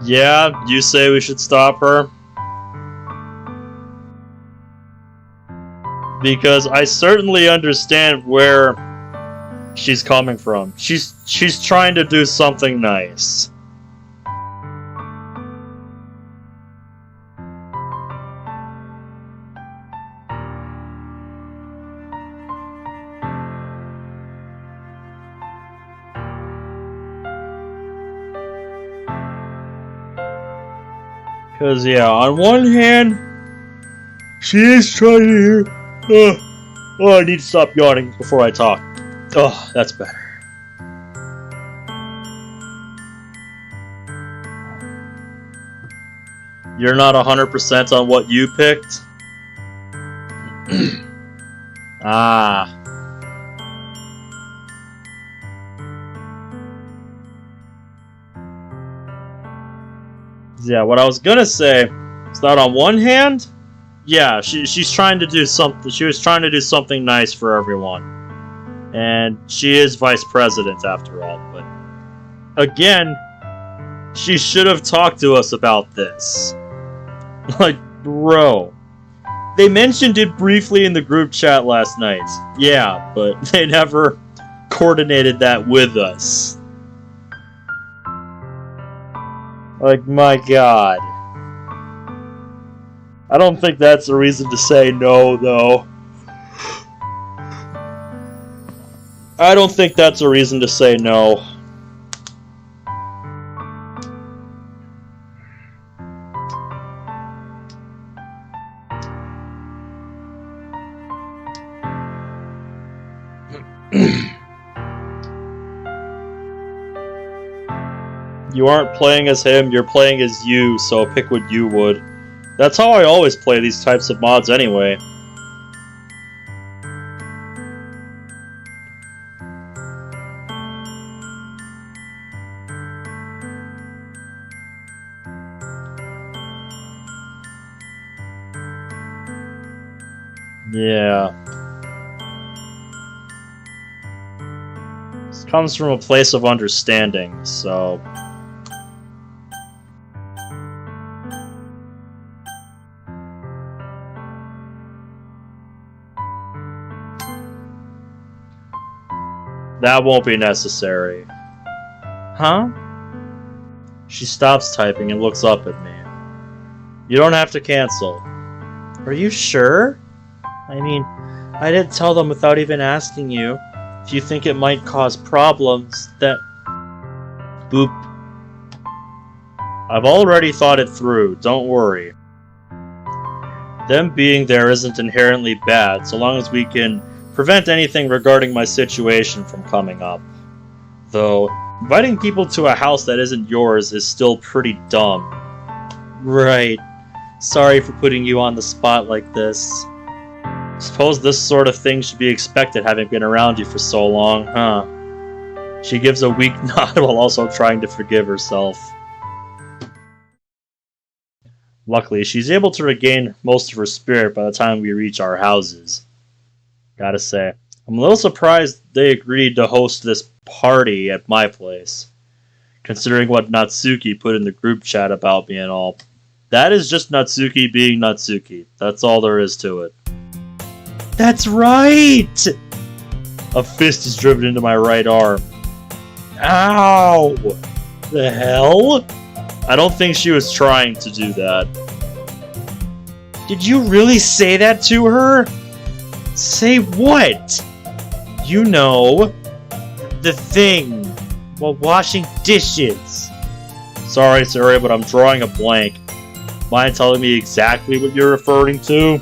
A: Yeah, you say we should stop her? Because I certainly understand where she's coming from. She's trying to do something nice. Because, yeah, on one hand, she is trying to hear... I need to stop yawning before I talk. Oh, that's better. You're not 100% on what you picked? Ah. Yeah, what I was gonna say is that on one hand, yeah, she's trying to do something. She was trying to do something nice for everyone, and she is vice president after all. But again, she should have talked to us about this. Like, bro, they mentioned it briefly in the group chat last night. Yeah, but they never coordinated that with us. Like, my god. I don't think that's a reason to say no, though. I don't think that's a reason to say no. You aren't playing as him, you're playing as you, so pick what you would. That's how I always play these types of mods anyway. Yeah. This comes from a place of understanding, so... That won't be necessary. Huh? She stops typing and looks up at me. You don't have to cancel. Are you sure? I mean, I didn't tell them without even asking you. If you think it might cause problems, that... Boop. I've already thought it through, don't worry. Them being there isn't inherently bad, so long as we can prevent anything regarding my situation from coming up. Though, inviting people to a house that isn't yours is still pretty dumb. Right. Sorry for putting you on the spot like this. Suppose this sort of thing should be expected having been around you for so long, huh? She gives a weak nod while also trying to forgive herself. Luckily, she's able to regain most of her spirit by the time we reach our houses. Gotta say, I'm a little surprised they agreed to host this party at my place, considering what Natsuki put in the group chat about me and all. That is just Natsuki being Natsuki. That's all there is to it. That's right! A fist is driven into my right arm. Ow! The hell? I don't think she was trying to do that. Did you really say that to her? Say what? You know, the thing while washing dishes. Sorry, Suri, but I'm drawing a blank. Mind telling me exactly what you're referring to?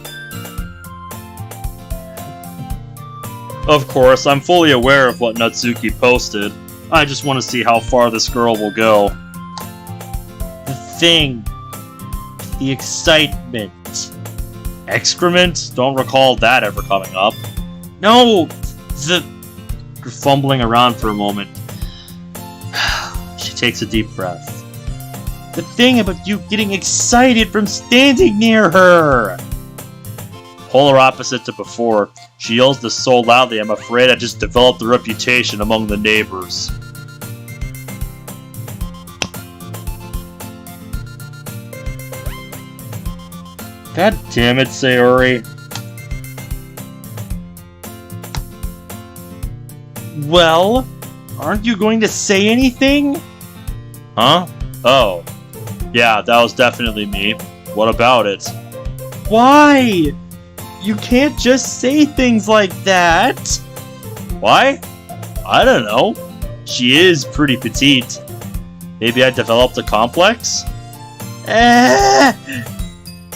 A: Of course, I'm fully aware of what Natsuki posted. I just want to see how far this girl will go. The thing. The excitement. Excrement? Don't recall that ever coming up. No! You're fumbling around for a moment. She takes a deep breath. The thing about you getting excited from standing near her! Polar opposite to before, she yells this so loudly I'm afraid I just developed a reputation among the neighbors. God damn it, Sayori. Well, aren't you going to say anything? Huh? Oh. Yeah, that was definitely me. What about it? Why? You can't just say things like that. Why? I don't know. She is pretty petite. Maybe I developed a complex?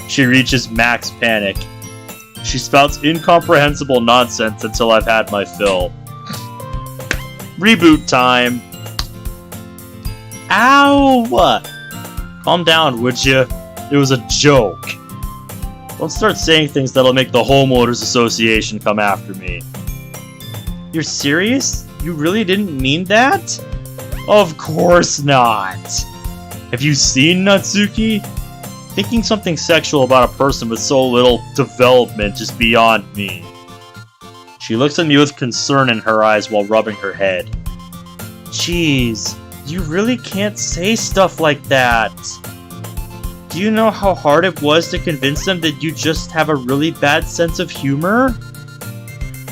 A: She reaches max panic. She spouts incomprehensible nonsense until I've had my fill. Reboot time. Ow! Calm down, would you? It was a joke. Don't start saying things that'll make the Homeowners Association come after me. You're serious? You really didn't mean that? Of course not. Have you seen Natsuki? Thinking something sexual about a person with so little development is beyond me. She looks at me with concern in her eyes while rubbing her head. Jeez, you really can't say stuff like that. Do you know how hard it was to convince them that you just have a really bad sense of humor?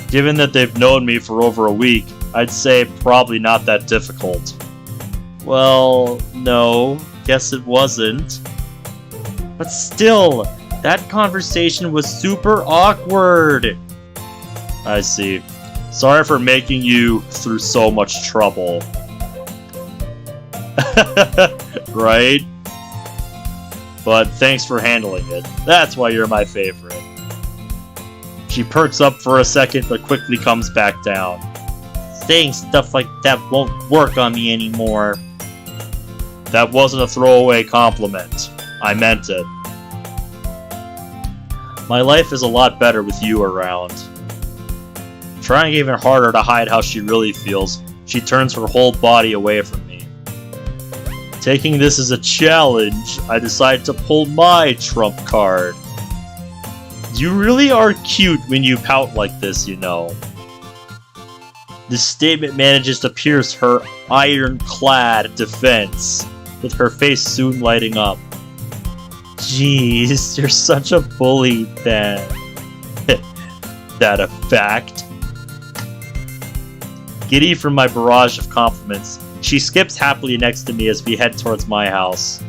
A: Given that they've known me for over a week, I'd say probably not that difficult. Well, no, guess it wasn't. But still, that conversation was super awkward. I see. Sorry for making you through so much trouble. Right? But thanks for handling it. That's why you're my favorite. She perks up for a second but quickly comes back down. Saying stuff like that won't work on me anymore. That wasn't a throwaway compliment. I meant it. My life is a lot better with you around. Trying even harder to hide how she really feels, she turns her whole body away from me. Taking this as a challenge, I decide to pull my trump card. You really are cute when you pout like this, you know. This statement manages to pierce her ironclad defense, with her face soon lighting up. Jeez, you're such a bully, then. That a fact? Giddy from my barrage of compliments, she skips happily next to me as we head towards my house.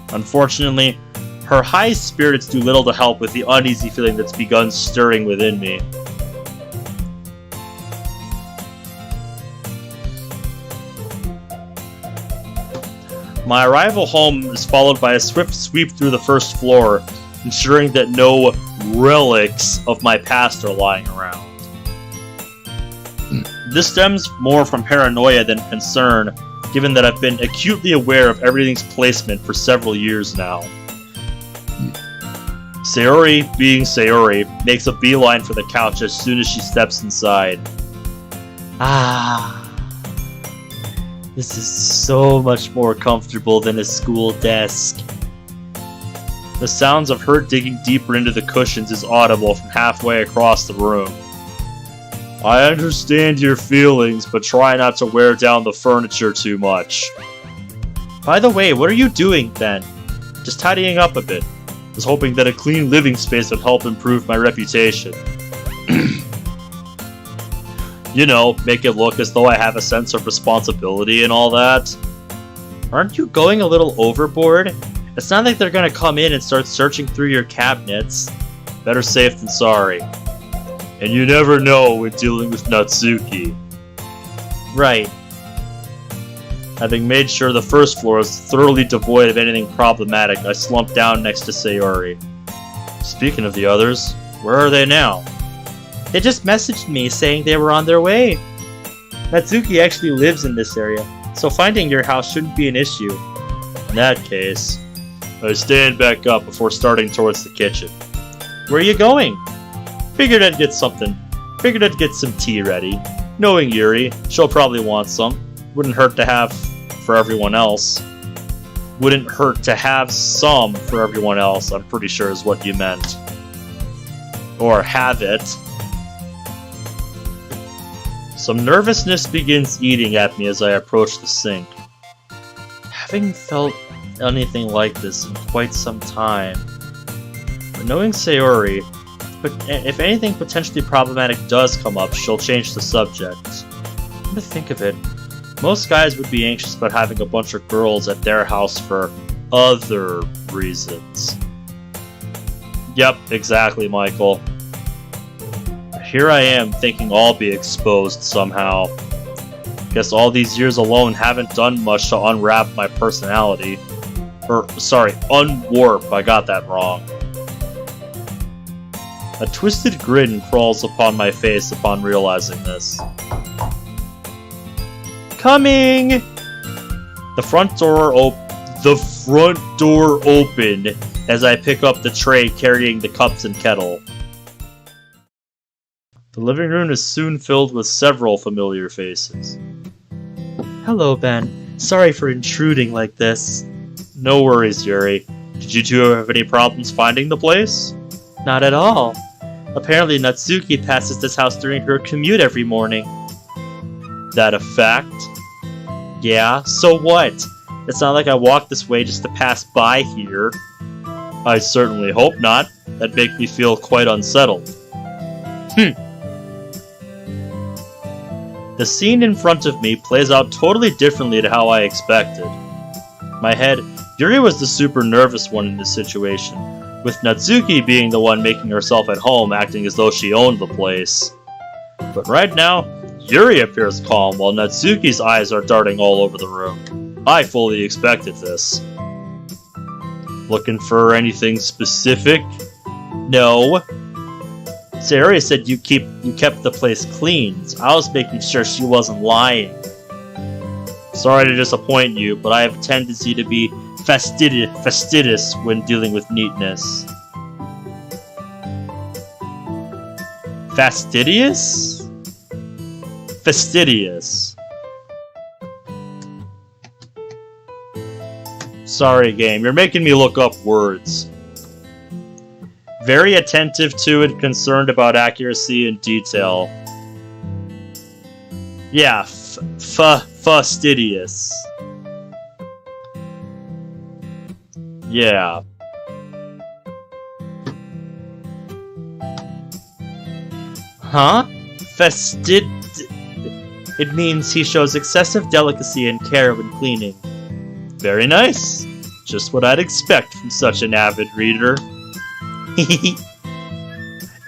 A: Unfortunately, her high spirits do little to help with the uneasy feeling that's begun stirring within me. My arrival home is followed by a swift sweep through the first floor, ensuring that no relics of my past are lying around. This stems more from paranoia than concern, given that I've been acutely aware of everything's placement for several years now. Sayori, being Sayori, makes a beeline for the couch as soon as she steps inside. This is so much more comfortable than a school desk. The sounds of her digging deeper into the cushions is audible from halfway across the room. I understand your feelings, but try not to wear down the furniture too much. By the way, what are you doing then? Just tidying up a bit. Was hoping that a clean living space would help improve my reputation. You know, make it look as though I have a sense of responsibility and all that. Aren't you going a little overboard? It's not like they're gonna come in and start searching through your cabinets. Better safe than sorry. And you never know when dealing with Natsuki. Right. Having made sure the first floor is thoroughly devoid of anything problematic, I slumped down next to Sayori. Speaking of the others, where are they now? They just messaged me saying they were on their way. Natsuki actually lives in this area, so finding your house shouldn't be an issue. In that case, I stand back up before starting towards the kitchen. Where are you going? Figured I'd get something. Figured I'd get some tea ready. Knowing Yuri, she'll probably want some. Wouldn't hurt to have for everyone else. Wouldn't hurt to have some for everyone else, I'm pretty sure is what you meant. Or have it. Some nervousness begins eating at me as I approach the sink. Having felt anything like this in quite some time. But knowing Sayori, but if anything potentially problematic does come up, she'll change the subject. Come to think of it, most guys would be anxious about having a bunch of girls at their house for other reasons. Yep, exactly, Michael. Here I am thinking I'll be exposed somehow. Guess all these years alone haven't done much to unwrap my personality. Unwarp, I got that wrong. A twisted grin crawls upon my face upon realizing this. Coming! The front door the front door open as I pick up the tray carrying the cups and kettle. The living room is soon filled with several familiar faces. Hello, Ben. Sorry for intruding like this. No worries, Yuri. Did you two have any problems finding the place? Not at all. Apparently Natsuki passes this house during her commute every morning. That a fact? Yeah, so what? It's not like I walked this way just to pass by here. I certainly hope not. That'd make me feel quite unsettled. The scene in front of me plays out totally differently to how I expected. My head, Yuri was the super nervous one in this situation, with Natsuki being the one making herself at home, acting as though she owned the place. But right now, Yuri appears calm while Natsuki's eyes are darting all over the room. I fully expected this. Looking for anything specific? No. Sayori said you kept the place clean, so I was making sure she wasn't lying. Sorry to disappoint you, but I have a tendency to be fastidious when dealing with neatness. Fastidious? Fastidious. Sorry, game, you're making me look up words. Very attentive to and concerned about accuracy and detail. Yeah, fastidious. Yeah. Huh? It means he shows excessive delicacy and care when cleaning. Very nice. Just what I'd expect from such an avid reader.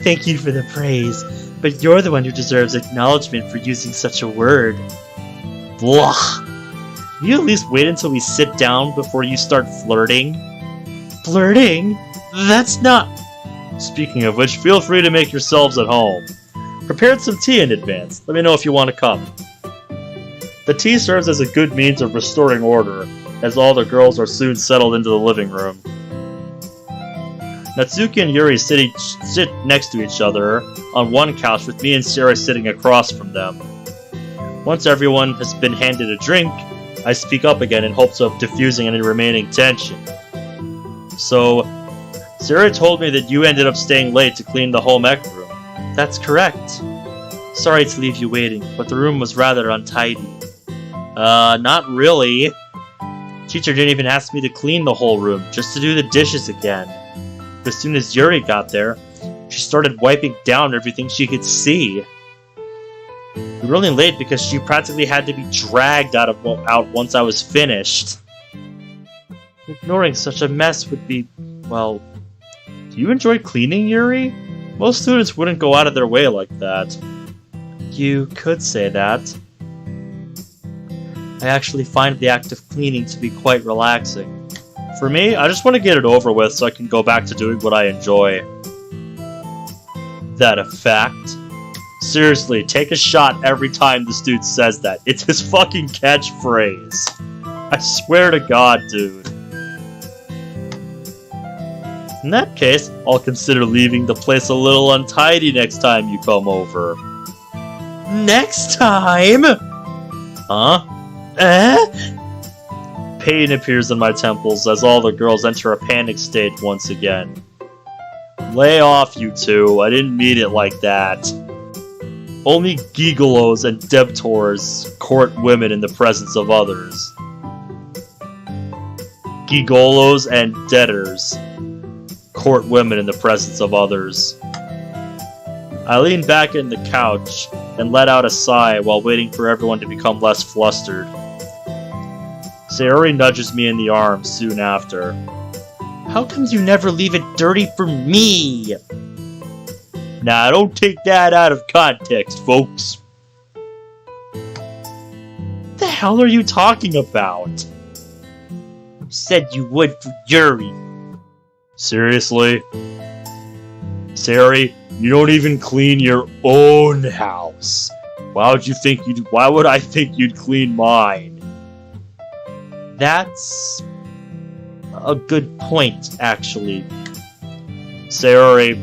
A: Thank you for the praise, but you're the one who deserves acknowledgement for using such a word. Blah. Will you at least wait until we sit down before you start flirting? Flirting? That's not... Speaking of which, feel free to make yourselves at home. Prepared some tea in advance. Let me know if you want a cup. The tea serves as a good means of restoring order, as all the girls are soon settled into the living room. Natsuki and Yuri sit next to each other on one couch with me and Sarah sitting across from them. Once everyone has been handed a drink, I speak up again in hopes of diffusing any remaining tension. So, Sarah told me that you ended up staying late to clean the home ec room. That's correct. Sorry to leave you waiting, but the room was rather untidy. Not really. Teacher didn't even ask me to clean the whole room, just to do the dishes again. As soon as Yuri got there, she started wiping down everything she could see. We were only late because she practically had to be dragged out once I was finished. Ignoring such a mess would be, well... Do you enjoy cleaning, Yuri? Most students wouldn't go out of their way like that. You could say that. I actually find the act of cleaning to be quite relaxing. For me, I just want to get it over with so I can go back to doing what I enjoy. That a fact? Seriously, take a shot every time this dude says that. It's his fucking catchphrase. I swear to God, dude. In that case, I'll consider leaving the place a little untidy next time you come over. Next time? Huh? Pain appears in my temples as all the girls enter a panic state once again. Lay off, you two. I didn't mean it like that. Only gigolos and debtors court women in the presence of others. Gigolos and debtors court women in the presence of others. I lean back in the couch and let out a sigh while waiting for everyone to become less flustered. Sayori nudges me in the arm soon after. How come you never leave it dirty for me? Nah, don't take that out of context, folks. What the hell are you talking about? You said you would for Yuri. Seriously? Sayori, you don't even clean your own house. Why would I think you'd clean mine? That's a good point, actually. Sayori,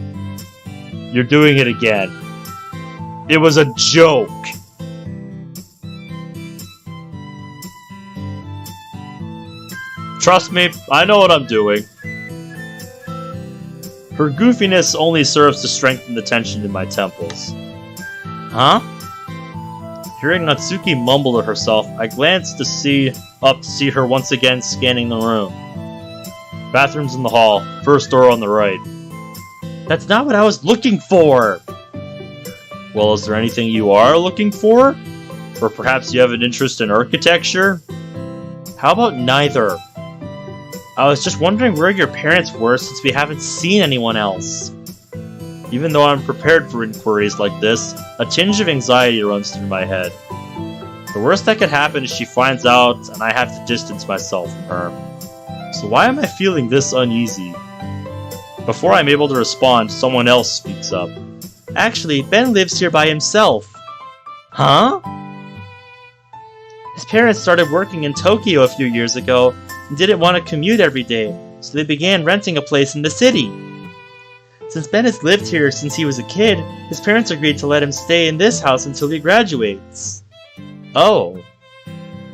A: you're doing it again. It was a joke. Trust me, I know what I'm doing. Her goofiness only serves to strengthen the tension in my temples. Huh? Hearing Natsuki mumble to herself, I glanced up to see her once again scanning the room. Bathroom's in the hall, first door on the right. That's not what I was looking for! Well, is there anything you are looking for? Or perhaps you have an interest in architecture? How about neither? I was just wondering where your parents were since we haven't seen anyone else. Even though I'm prepared for inquiries like this, a tinge of anxiety runs through my head. The worst that could happen is she finds out and I have to distance myself from her. So why am I feeling this uneasy? Before I'm able to respond, someone else speaks up. Actually, Ben lives here by himself. Huh? His parents started working in Tokyo a few years ago and didn't want to commute every day, so they began renting a place in the city. Since Ben has lived here since he was a kid, his parents agreed to let him stay in this house until he graduates. Oh.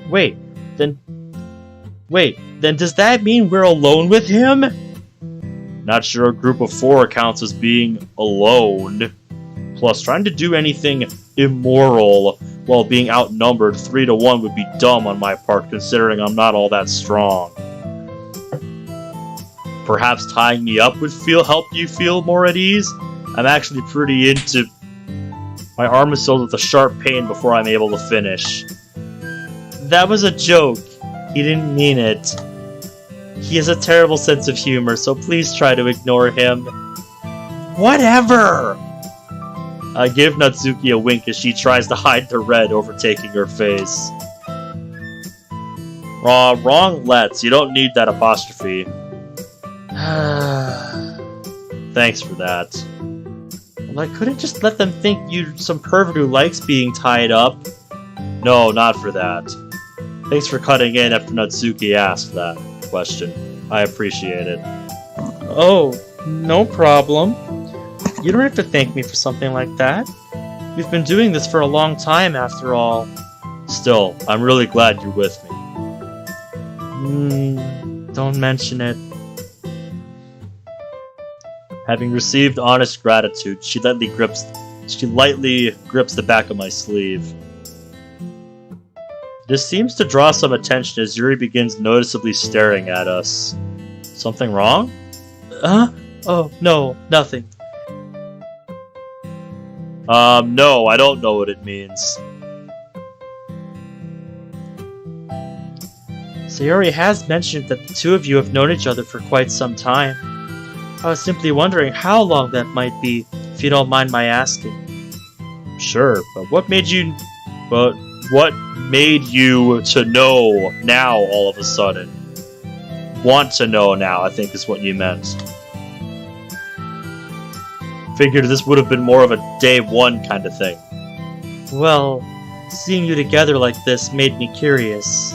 A: Wait, then does that mean we're alone with him? Not sure a group of 4 counts as being alone. Plus, trying to do anything immoral while being outnumbered 3-1 would be dumb on my part, considering I'm not all that strong. Perhaps tying me up would help you feel more at ease? I'm actually pretty into... My arm is filled with a sharp pain before I'm able to finish. That was a joke. He didn't mean it. He has a terrible sense of humor, so please try to ignore him. Whatever! I give Natsuki a wink as she tries to hide the red overtaking her face. Wrong let's. You don't need that apostrophe. Thanks for that. Well, I couldn't just let them think you're some pervert who likes being tied up. No, not for that. Thanks for cutting in after Natsuki asked that question. I appreciate it. Oh, no problem. You don't have to thank me for something like that. We've been doing this for a long time, after all. Still, I'm really glad you're with me. Don't mention it. Having received honest gratitude, she lightly grips the back of my sleeve. This seems to draw some attention as Yuri begins noticeably staring at us. Something wrong? Huh? Oh, no, nothing. No, I don't know what it means. Sayori has mentioned that the two of you have known each other for quite some time. I was simply wondering how long that might be, if you don't mind my asking. Sure, but what made you to know now all of a sudden? Want to know now, I think is what you meant. Figured this would have been more of a day one kind of thing. Well, seeing you together like this made me curious.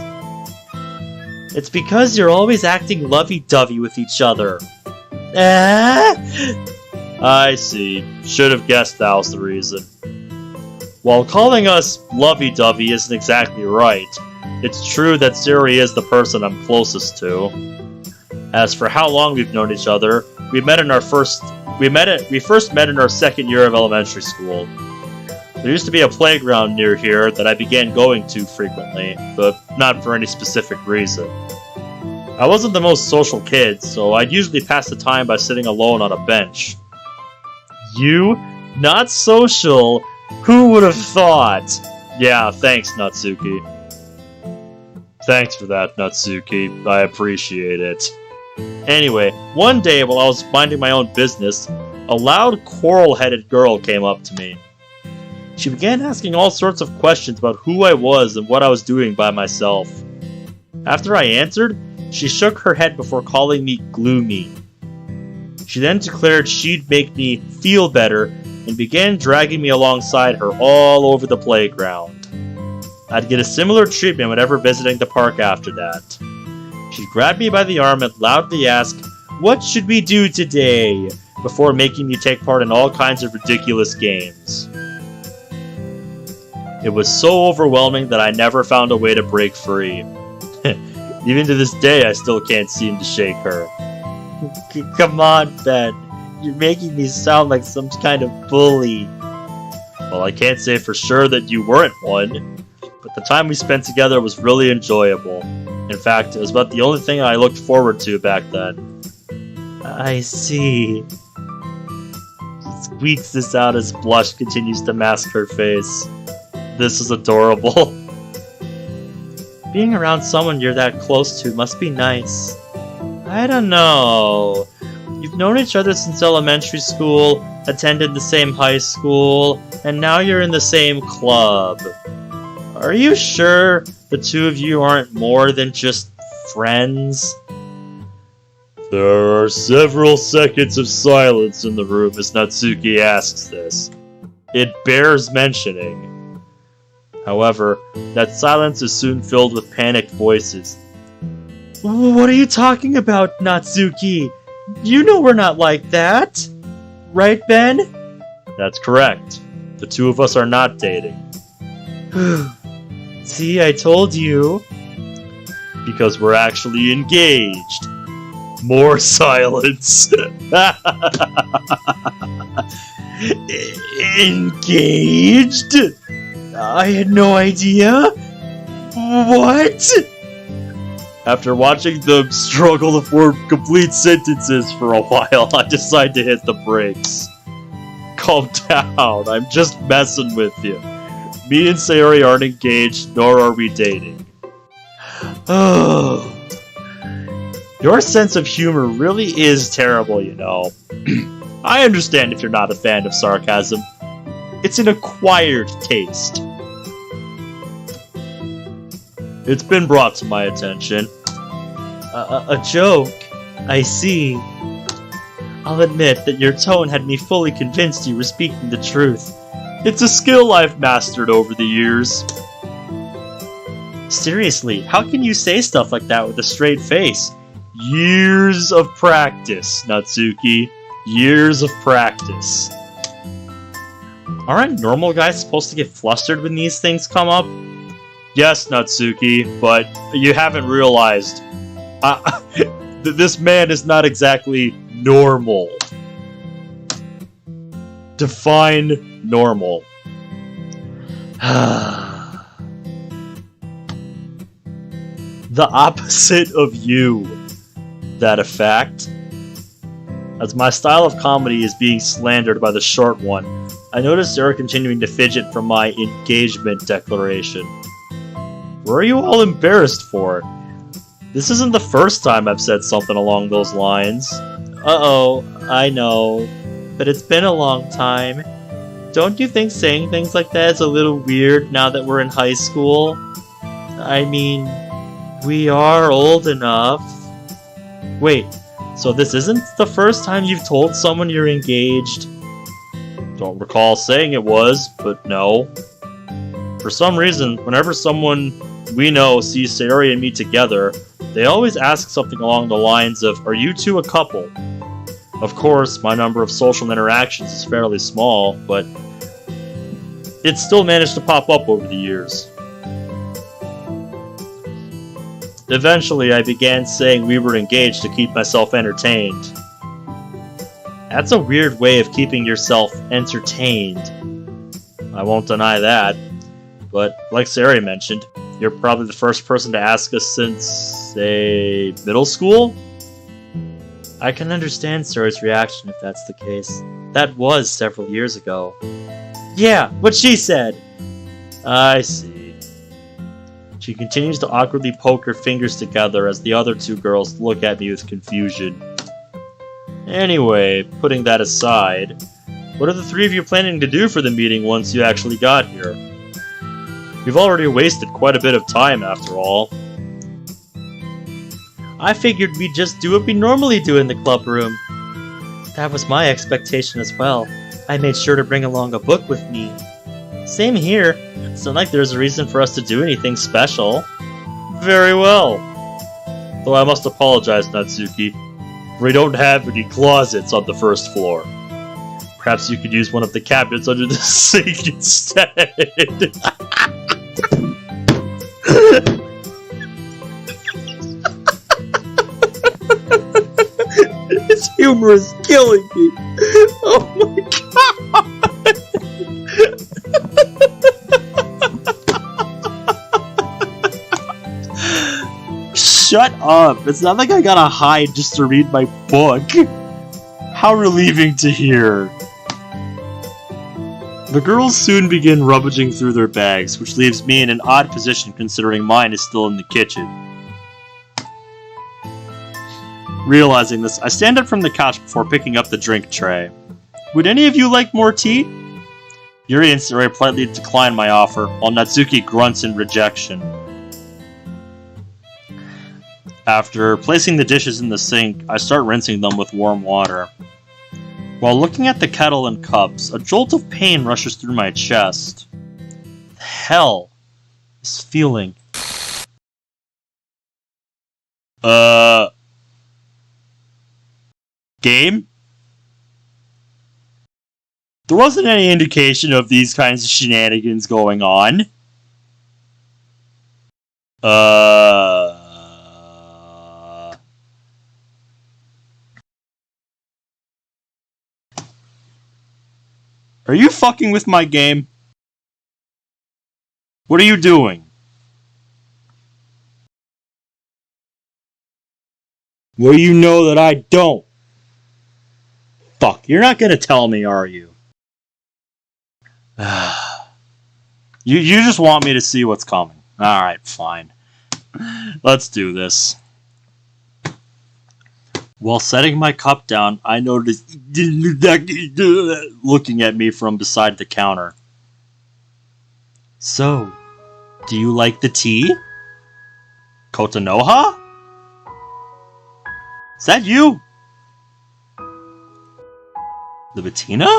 A: It's because you're always acting lovey-dovey with each other. I see. Should have guessed that was the reason. While calling us lovey-dovey isn't exactly right, it's true that Siri is the person I'm closest to. As for how long we've known each other, we first met in our second year of elementary school. There used to be a playground near here that I began going to frequently, but not for any specific reason. I wasn't the most social kid, so I'd usually pass the time by sitting alone on a bench. You? Not social? Who would have thought? Yeah, thanks, Natsuki. Thanks for that, Natsuki. I appreciate it. Anyway, one day while I was minding my own business, a loud, coral-headed girl came up to me. She began asking all sorts of questions about who I was and what I was doing by myself. After I answered, she shook her head before calling me gloomy. She then declared she'd make me feel better and began dragging me alongside her all over the playground. I'd get a similar treatment whenever visiting the park after that. She'd grab me by the arm and loudly ask, "What should we do today?" before making me take part in all kinds of ridiculous games. It was so overwhelming that I never found a way to break free. Even to this day, I still can't seem to shake her. Come on, Ben. You're making me sound like some kind of bully. Well, I can't say for sure that you weren't one, but the time we spent together was really enjoyable. In fact, it was about the only thing I looked forward to back then. I see. She squeaks this out as blush continues to mask her face. This is adorable. Being around someone you're that close to must be nice. I don't know. You've known each other since elementary school, attended the same high school, and now you're in the same club. Are you sure the two of you aren't more than just friends? There are several seconds of silence in the room as Natsuki asks this. It bears mentioning. However, that silence is soon filled with panicked voices. What are you talking about, Natsuki? You know we're not like that. Right, Ben? That's correct. The two of us are not dating. See, I told you. Because we're actually engaged. More silence. Engaged? I had no idea. What? After watching them struggle to form complete sentences for a while, I decide to hit the brakes. Calm down, I'm just messing with you. Me and Sayori aren't engaged, nor are we dating. Oh. Your sense of humor really is terrible, you know. I understand if you're not a fan of sarcasm. It's an acquired taste. It's been brought to my attention. A joke? I see. I'll admit that your tone had me fully convinced you were speaking the truth. It's a skill I've mastered over the years. Seriously, how can you say stuff like that with a straight face? Years of practice, Natsuki. Years of practice. Aren't normal guys supposed to get flustered when these things come up? Yes, Natsuki, but you haven't realized. This man is not exactly normal. Define normal. The opposite of you. That a fact? As my style of comedy is being slandered by the short one, I noticed Sarah continuing to fidget from my engagement declaration. What are you all embarrassed for? This isn't the first time I've said something along those lines. Uh-oh, I know. But it's been a long time. Don't you think saying things like that is a little weird now that we're in high school? I mean, we are old enough. Wait, so this isn't the first time you've told someone you're engaged? Don't recall saying it was, but no. For some reason, whenever someone we know sees Sayori and me together, they always ask something along the lines of, "Are you two a couple?" Of course, my number of social interactions is fairly small, but it's still managed to pop up over the years. Eventually, I began saying we were engaged to keep myself entertained. That's a weird way of keeping yourself entertained. I won't deny that, but like Sayori mentioned, you're probably the first person to ask us since, say, middle school? I can understand Sayori's reaction if that's the case. That was several years ago. Yeah, what she said! I see. She continues to awkwardly poke her fingers together as the other two girls look at me with confusion. Anyway, putting that aside, what are the three of you planning to do for the meeting once you actually got here? You've already wasted quite a bit of time, after all. I figured we'd just do what we normally do in the club room. That was my expectation as well. I made sure to bring along a book with me. Same here. It's not like there's a reason for us to do anything special. Very well. Though I must apologize, Natsuki. We don't have any closets on the first floor. Perhaps you could use one of the cabinets under the sink instead. This humor is killing me. Oh my god. Shut up. It's not like I gotta hide just to read my book. How relieving to hear. The girls soon begin rummaging through their bags, which leaves me in an odd position considering mine is still in the kitchen. Realizing this, I stand up from the couch before picking up the drink tray. Would any of you like more tea? Yuri and Sarai politely decline my offer, while Natsuki grunts in rejection. After placing the dishes in the sink, I start rinsing them with warm water. While looking at the kettle and cups, a jolt of pain rushes through my chest. The hell is feeling? Game? There wasn't any indication of these kinds of shenanigans going on. Are you fucking with my game? What are you doing? Well, you know that I don't. Fuck, you're not gonna tell me, are you? You just want me to see what's coming. Alright, fine. Let's do this. While setting my cup down, I noticed looking at me from beside the counter. So, do you like the tea? Kotonoha? Is that you? The Bettina?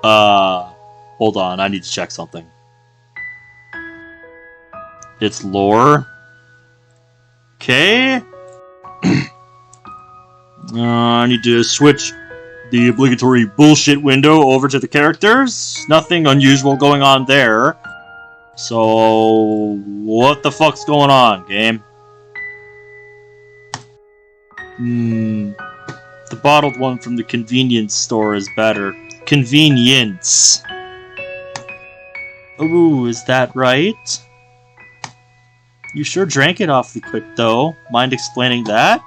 A: Hold on, I need to check something. It's lore. Okay. I need to switch the obligatory bullshit window over to the characters. Nothing unusual going on there. So, what the fuck's going on, game? The bottled one from the convenience store is better. Convenience. Ooh, is that right? You sure drank it awfully quick, though. Mind explaining that?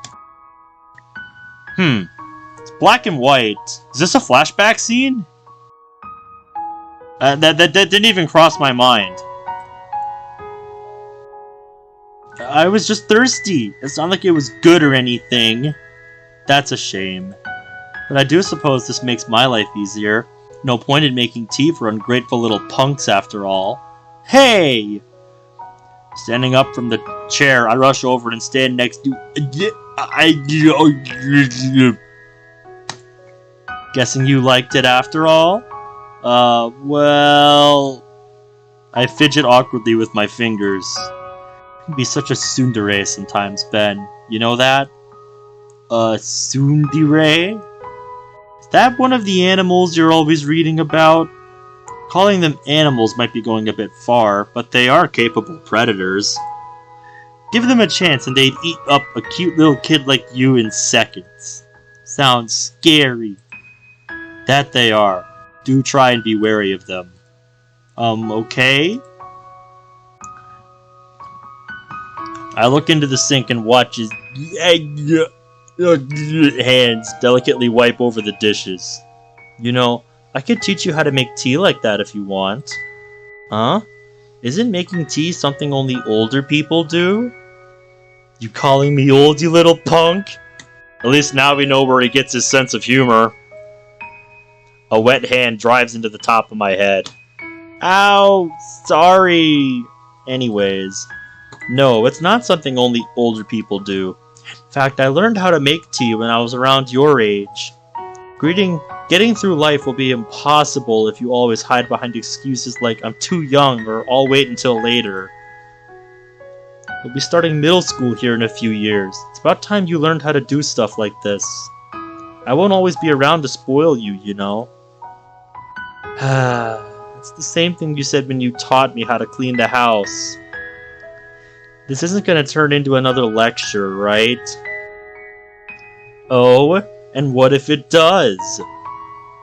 A: It's black and white. Is this a flashback scene? That didn't even cross my mind. I was just thirsty. It's not like it was good or anything. That's a shame. But I do suppose this makes my life easier. No point in making tea for ungrateful little punks after all. Hey! Standing up from the chair, I rush over and stand next to... Guessing you liked it after all? Well... I fidget awkwardly with my fingers. You can be such a tsundere sometimes, Ben. You know that? Tsundere? Is that one of the animals you're always reading about? Calling them animals might be going a bit far, but they are capable predators. Give them a chance and they'd eat up a cute little kid like you in seconds. Sounds scary. That they are. Do try and be wary of them. Okay? I look into the sink and watch his hands delicately wipe over the dishes. You know, I could teach you how to make tea like that if you want. Huh? Isn't making tea something only older people do? You calling me old, you little punk? At least now we know where he gets his sense of humor. A wet hand drives into the top of my head. Ow! Sorry! Anyways, no, it's not something only older people do. In fact, I learned how to make tea when I was around your age. Getting through life will be impossible if you always hide behind excuses like I'm too young or I'll wait until later. You'll be starting middle school here in a few years. It's about time you learned how to do stuff like this. I won't always be around to spoil you, you know. It's the same thing you said when you taught me how to clean the house. This isn't gonna turn into another lecture, right? Oh, and what if it does?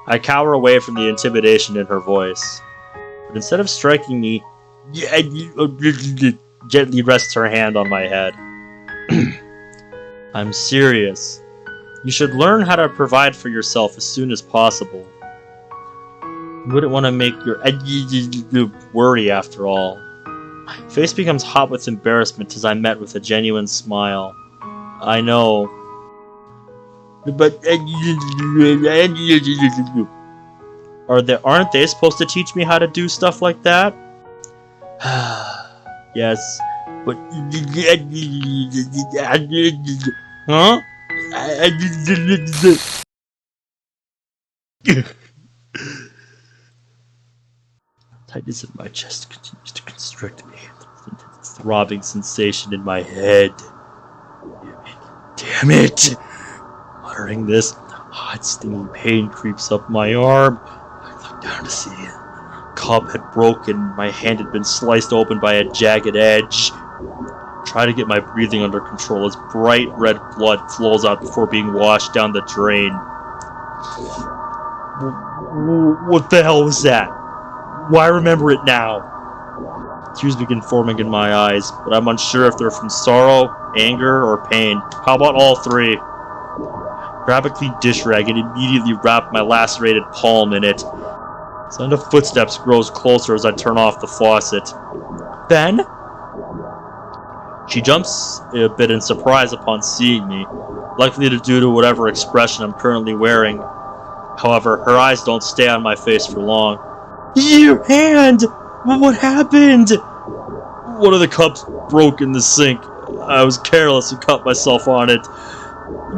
A: I cower away from the intimidation in her voice. But instead of striking me, gently rests her hand on my head. I'm serious. You should learn how to provide for yourself as soon as possible. You wouldn't want to make your worry after all. My face becomes hot with embarrassment as I met with a genuine smile. I know. But aren't they supposed to teach me how to do stuff like that? Yes, but huh? Tightness in my chest continues to constrict me. There's a throbbing sensation in my head. Damn it! Muttering this, hot stinging pain creeps up my arm. I look down to see it. Cup had broken, my hand had been sliced open by a jagged edge. Try to get my breathing under control as bright red blood flows out before being washed down the drain. What the hell was that? Why remember it now? Tears begin forming in my eyes, but I'm unsure if they're from sorrow, anger, or pain. How about all three? Grab a clean dish rag and immediately wrap my lacerated palm in it. Sound of footsteps grows closer as I turn off the faucet. Ben? She jumps a bit in surprise upon seeing me, likely due to whatever expression I'm currently wearing. However, her eyes don't stay on my face for long. Your hand! What happened? One of the cups broke in the sink. I was careless and cut myself on it.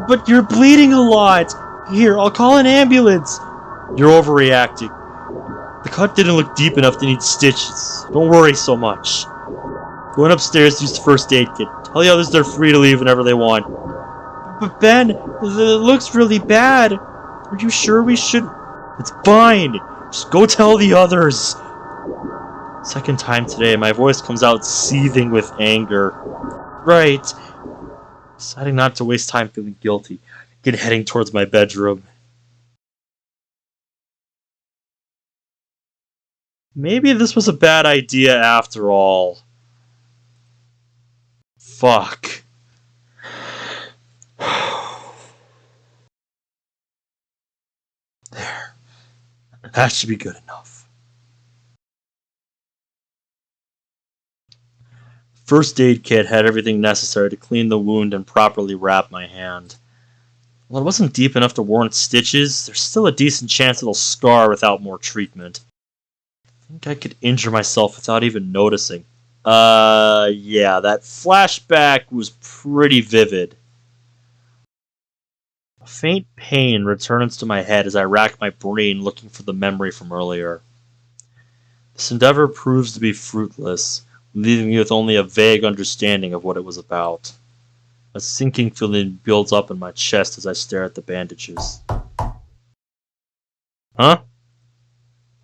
A: But you're bleeding a lot! Here, I'll call an ambulance! You're overreacting. The cut didn't look deep enough to need stitches. Don't worry so much. Going upstairs to use the first aid kit. Tell the others they're free to leave whenever they want. But Ben, it looks really bad. Are you sure we should? It's fine. Just go tell the others. Second time today, my voice comes out seething with anger. Right. Deciding not to waste time feeling guilty, I get heading towards my bedroom. Maybe this was a bad idea after all. Fuck. There. That should be good enough. First aid kit had everything necessary to clean the wound and properly wrap my hand. While it wasn't deep enough to warrant stitches, there's still a decent chance it'll scar without more treatment. I think I could injure myself without even noticing. Yeah, that flashback was pretty vivid. A faint pain returns to my head as I rack my brain looking for the memory from earlier. This endeavor proves to be fruitless, leaving me with only a vague understanding of what it was about. A sinking feeling builds up in my chest as I stare at the bandages. Huh?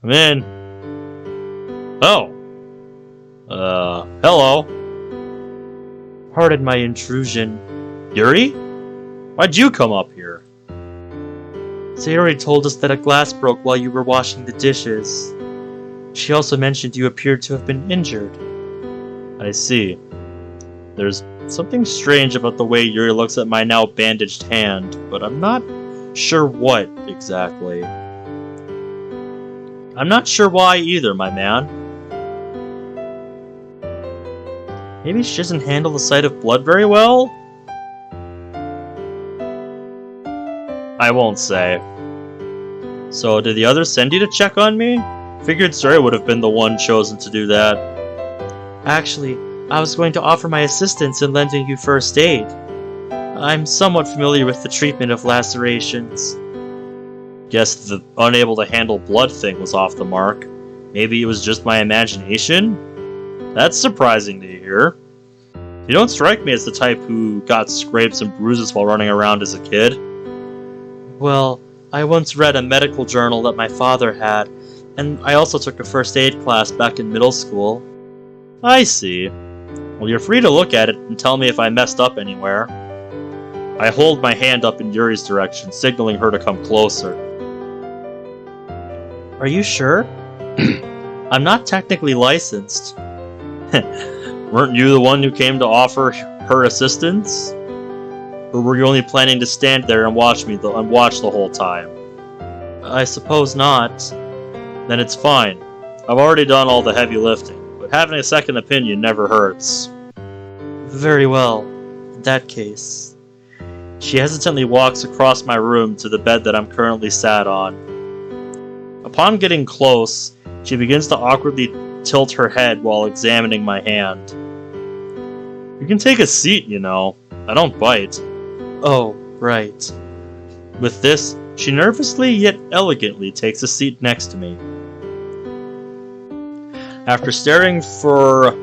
A: I'm in. Oh. Hello. Pardon my intrusion. Yuri? Why'd you come up here? Sayori told us that a glass broke while you were washing the dishes. She also mentioned you appeared to have been injured. I see. There's something strange about the way Yuri looks at my now bandaged hand, but I'm not sure what exactly. I'm not sure why either, my man. Maybe she doesn't handle the sight of blood very well? I won't say. So, did the others send you to check on me? Figured Suri would have been the one chosen to do that. Actually, I was going to offer my assistance in lending you first aid. I'm somewhat familiar with the treatment of lacerations. Guess the unable to handle blood thing was off the mark. Maybe it was just my imagination? That's surprising to hear. You don't strike me as the type who got scrapes and bruises while running around as a kid. Well, I once read a medical journal that my father had, and I also took a first aid class back in middle school. I see. Well, you're free to look at it and tell me if I messed up anywhere. I hold my hand up in Yuri's direction, signaling her to come closer. Are you sure? I'm not technically licensed. Weren't you the one who came to offer her assistance? Or were you only planning to stand there and watch the whole time? I suppose not. Then it's fine. I've already done all the heavy lifting, but having a second opinion never hurts. Very well. In that case. She hesitantly walks across my room to the bed that I'm currently sat on. Upon getting close, she begins to awkwardly tilt her head while examining my hand. You can take a seat, you know. I don't bite. Oh, right. With this, she nervously yet elegantly takes a seat next to me. After staring for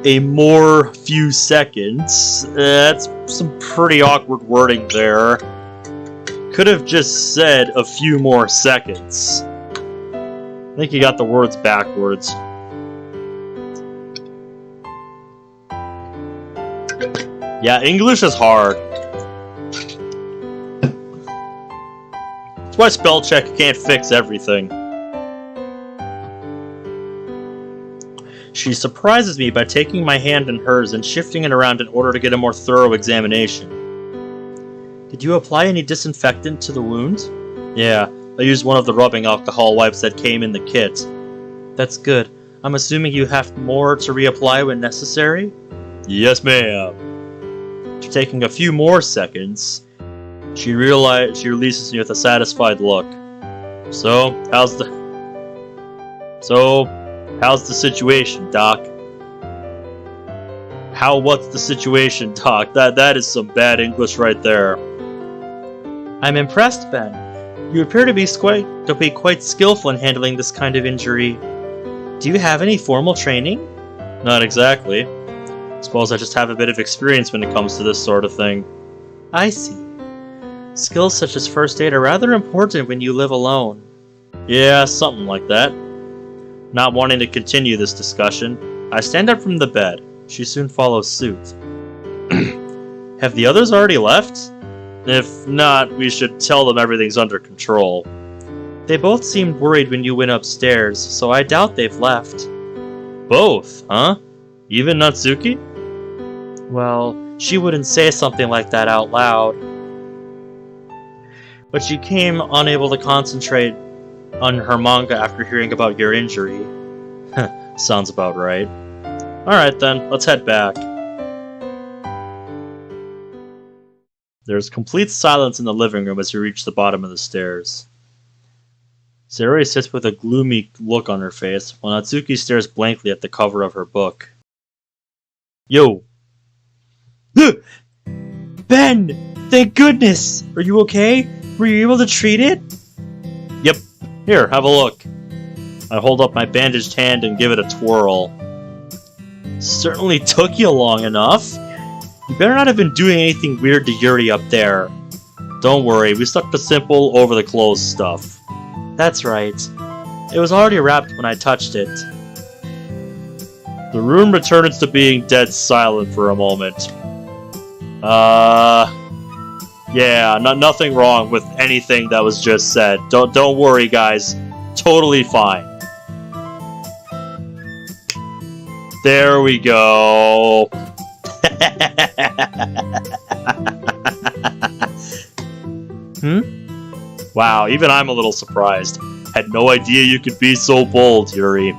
A: a more few seconds, that's some pretty awkward wording there. Could have just said a few more seconds. I think you got the words backwards. Yeah, English is hard. That's why spell check can't fix everything. She surprises me by taking my hand in hers and shifting it around in order to get a more thorough examination. Did you apply any disinfectant to the wound? Yeah, I used one of the rubbing alcohol wipes that came in the kit. That's good. I'm assuming you have more to reapply when necessary? Yes, ma'am. After taking a few more seconds, she releases me with a satisfied look. So, how's the situation, Doc? What's the situation, Doc? That is some bad English right there. I'm impressed, Ben. You appear to be quite skillful in handling this kind of injury. Do you have any formal training? Not exactly. Suppose I just have a bit of experience when it comes to this sort of thing. I see. Skills such as first aid are rather important when you live alone. Yeah, something like that. Not wanting to continue this discussion, I stand up from the bed. She soon follows suit. Have the others already left? If not, we should tell them everything's under control. They both seemed worried when you went upstairs, so I doubt they've left. Both, huh? Even Natsuki? Well, she wouldn't say something like that out loud. But she came unable to concentrate on her manga after hearing about your injury. Sounds about right. Alright then, let's head back. There's complete silence in the living room as you reach the bottom of the stairs. Sayori sits with a gloomy look on her face, while Natsuki stares blankly at the cover of her book. Yo! Ben! Thank goodness! Are you okay? Were you able to treat it? Yep. Here, have a look. I hold up my bandaged hand and give it a twirl. Certainly took you long enough. You better not have been doing anything weird to Yuri up there. Don't worry, we stuck to simple, over-the-clothes stuff. That's right. It was already wrapped when I touched it. The room returns to being dead silent for a moment. Yeah, nothing wrong with anything that was just said. Don't worry, guys. Totally fine. There we go. Wow, even I'm a little surprised. Had no idea you could be so bold, Yuri.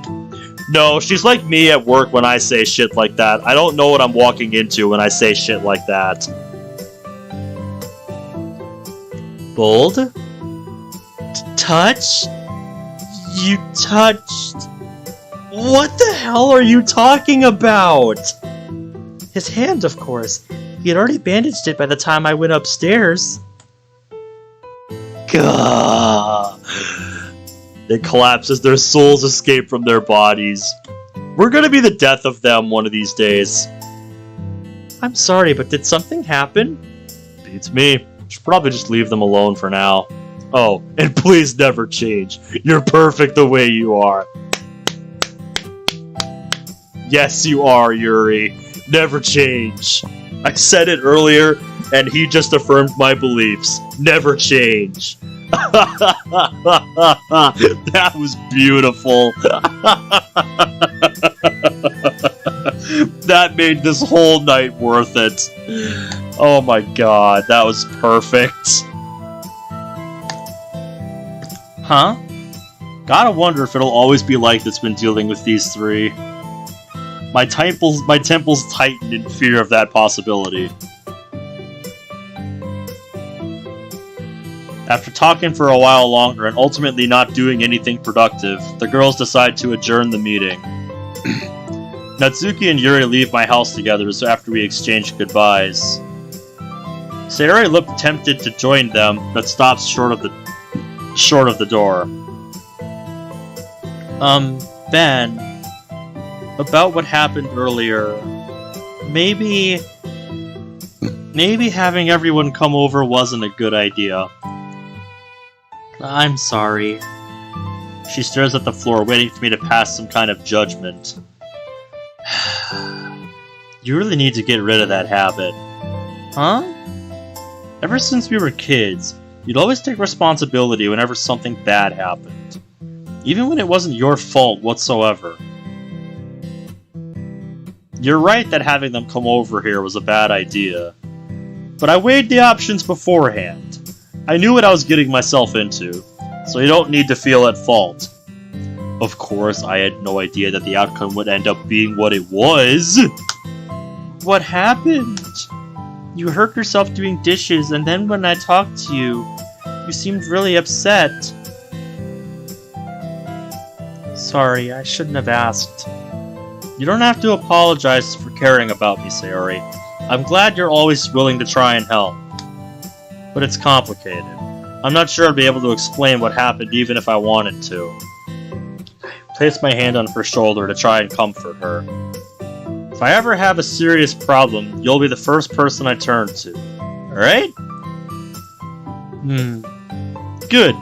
A: No, she's like me at work when I say shit like that. I don't know what I'm walking into when I say shit like that. Bold? Touch? You touched... What the hell are you talking about? His hand, of course. He had already bandaged it by the time I went upstairs. Gah! It collapses, their souls escape from their bodies. We're gonna be the death of them one of these days. I'm sorry, but did something happen? Beats me. Should probably just leave them alone for now. Oh, and please never change. You're perfect the way you are. Yes, you are, Yuri. Never change. I said it earlier, and he just affirmed my beliefs. Never change. That was beautiful. That made this whole night worth it. Oh my god, that was perfect. Huh? Gotta wonder if it'll always be like this when dealing with these three. My temples tighten in fear of that possibility. After talking for a while longer and ultimately not doing anything productive, the girls decide to adjourn the meeting. Natsuki and Yuri leave my house together so after we exchange goodbyes. Sayori looked tempted to join them, but stops short of the door. Ben, about what happened earlier, maybe having everyone come over wasn't a good idea. I'm sorry. She stares at the floor, waiting for me to pass some kind of judgment. You really need to get rid of that habit. Huh? Ever since we were kids, you'd always take responsibility whenever something bad happened. Even when it wasn't your fault whatsoever. You're right that having them come over here was a bad idea. But I weighed the options beforehand. I knew what I was getting myself into, so you don't need to feel at fault. Of course, I had no idea that the outcome would end up being what it was. What happened? You hurt yourself doing dishes, and then when I talked to you, you seemed really upset. Sorry, I shouldn't have asked. You don't have to apologize for caring about me, Sayori. I'm glad you're always willing to try and help. But it's complicated. I'm not sure I'd be able to explain what happened even if I wanted to. I placed my hand on her shoulder to try and comfort her. If I ever have a serious problem, you'll be the first person I turn to. Alright? Good.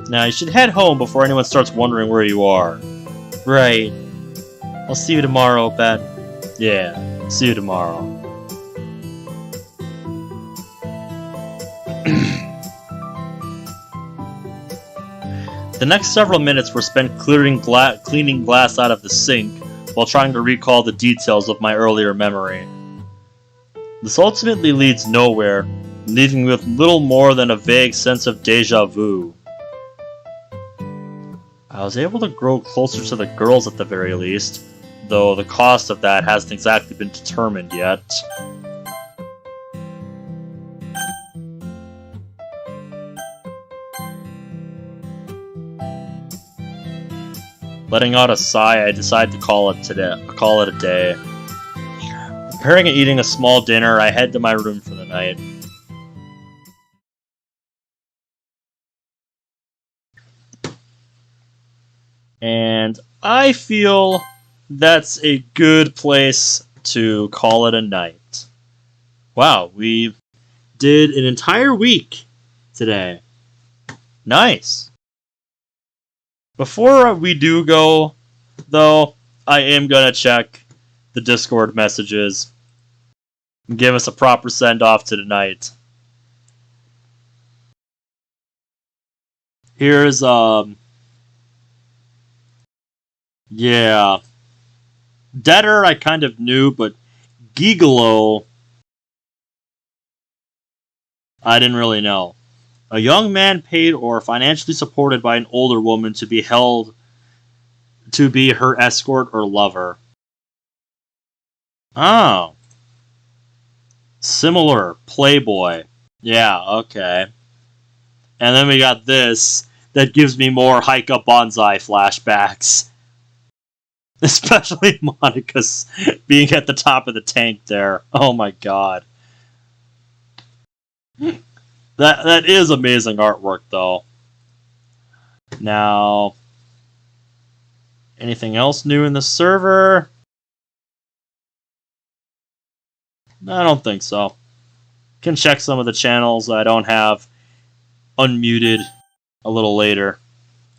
A: Now you should head home before anyone starts wondering where you are. Right. I'll see you tomorrow, Ben. Yeah, see you tomorrow. The next several minutes were spent cleaning glass out of the sink while trying to recall the details of my earlier memory. This ultimately leads nowhere, leaving me with little more than a vague sense of deja vu. I was able to grow closer to the girls at the very least, though the cost of that hasn't exactly been determined yet. Letting out a sigh, I decide to call it a day. Preparing and eating a small dinner, I head to my room for the night. And I feel that's a good place to call it a night. Wow, we did an entire week today. Nice. Before we do go, though, I am gonna check the Discord messages and give us a proper send-off to tonight. Here's, yeah. Deader I kind of knew, but Gigolo I didn't really know. A young man paid or financially supported by an older woman to be held to be her escort or lover. Oh. Similar. Playboy. Yeah, okay. And then we got this that gives me more Haika Bonsai flashbacks. Especially Monika's being at the top of the tank there. Oh my god. That is amazing artwork, though. Now, anything else new in the server? I don't think so. Can check some of the channels I don't have unmuted a little later.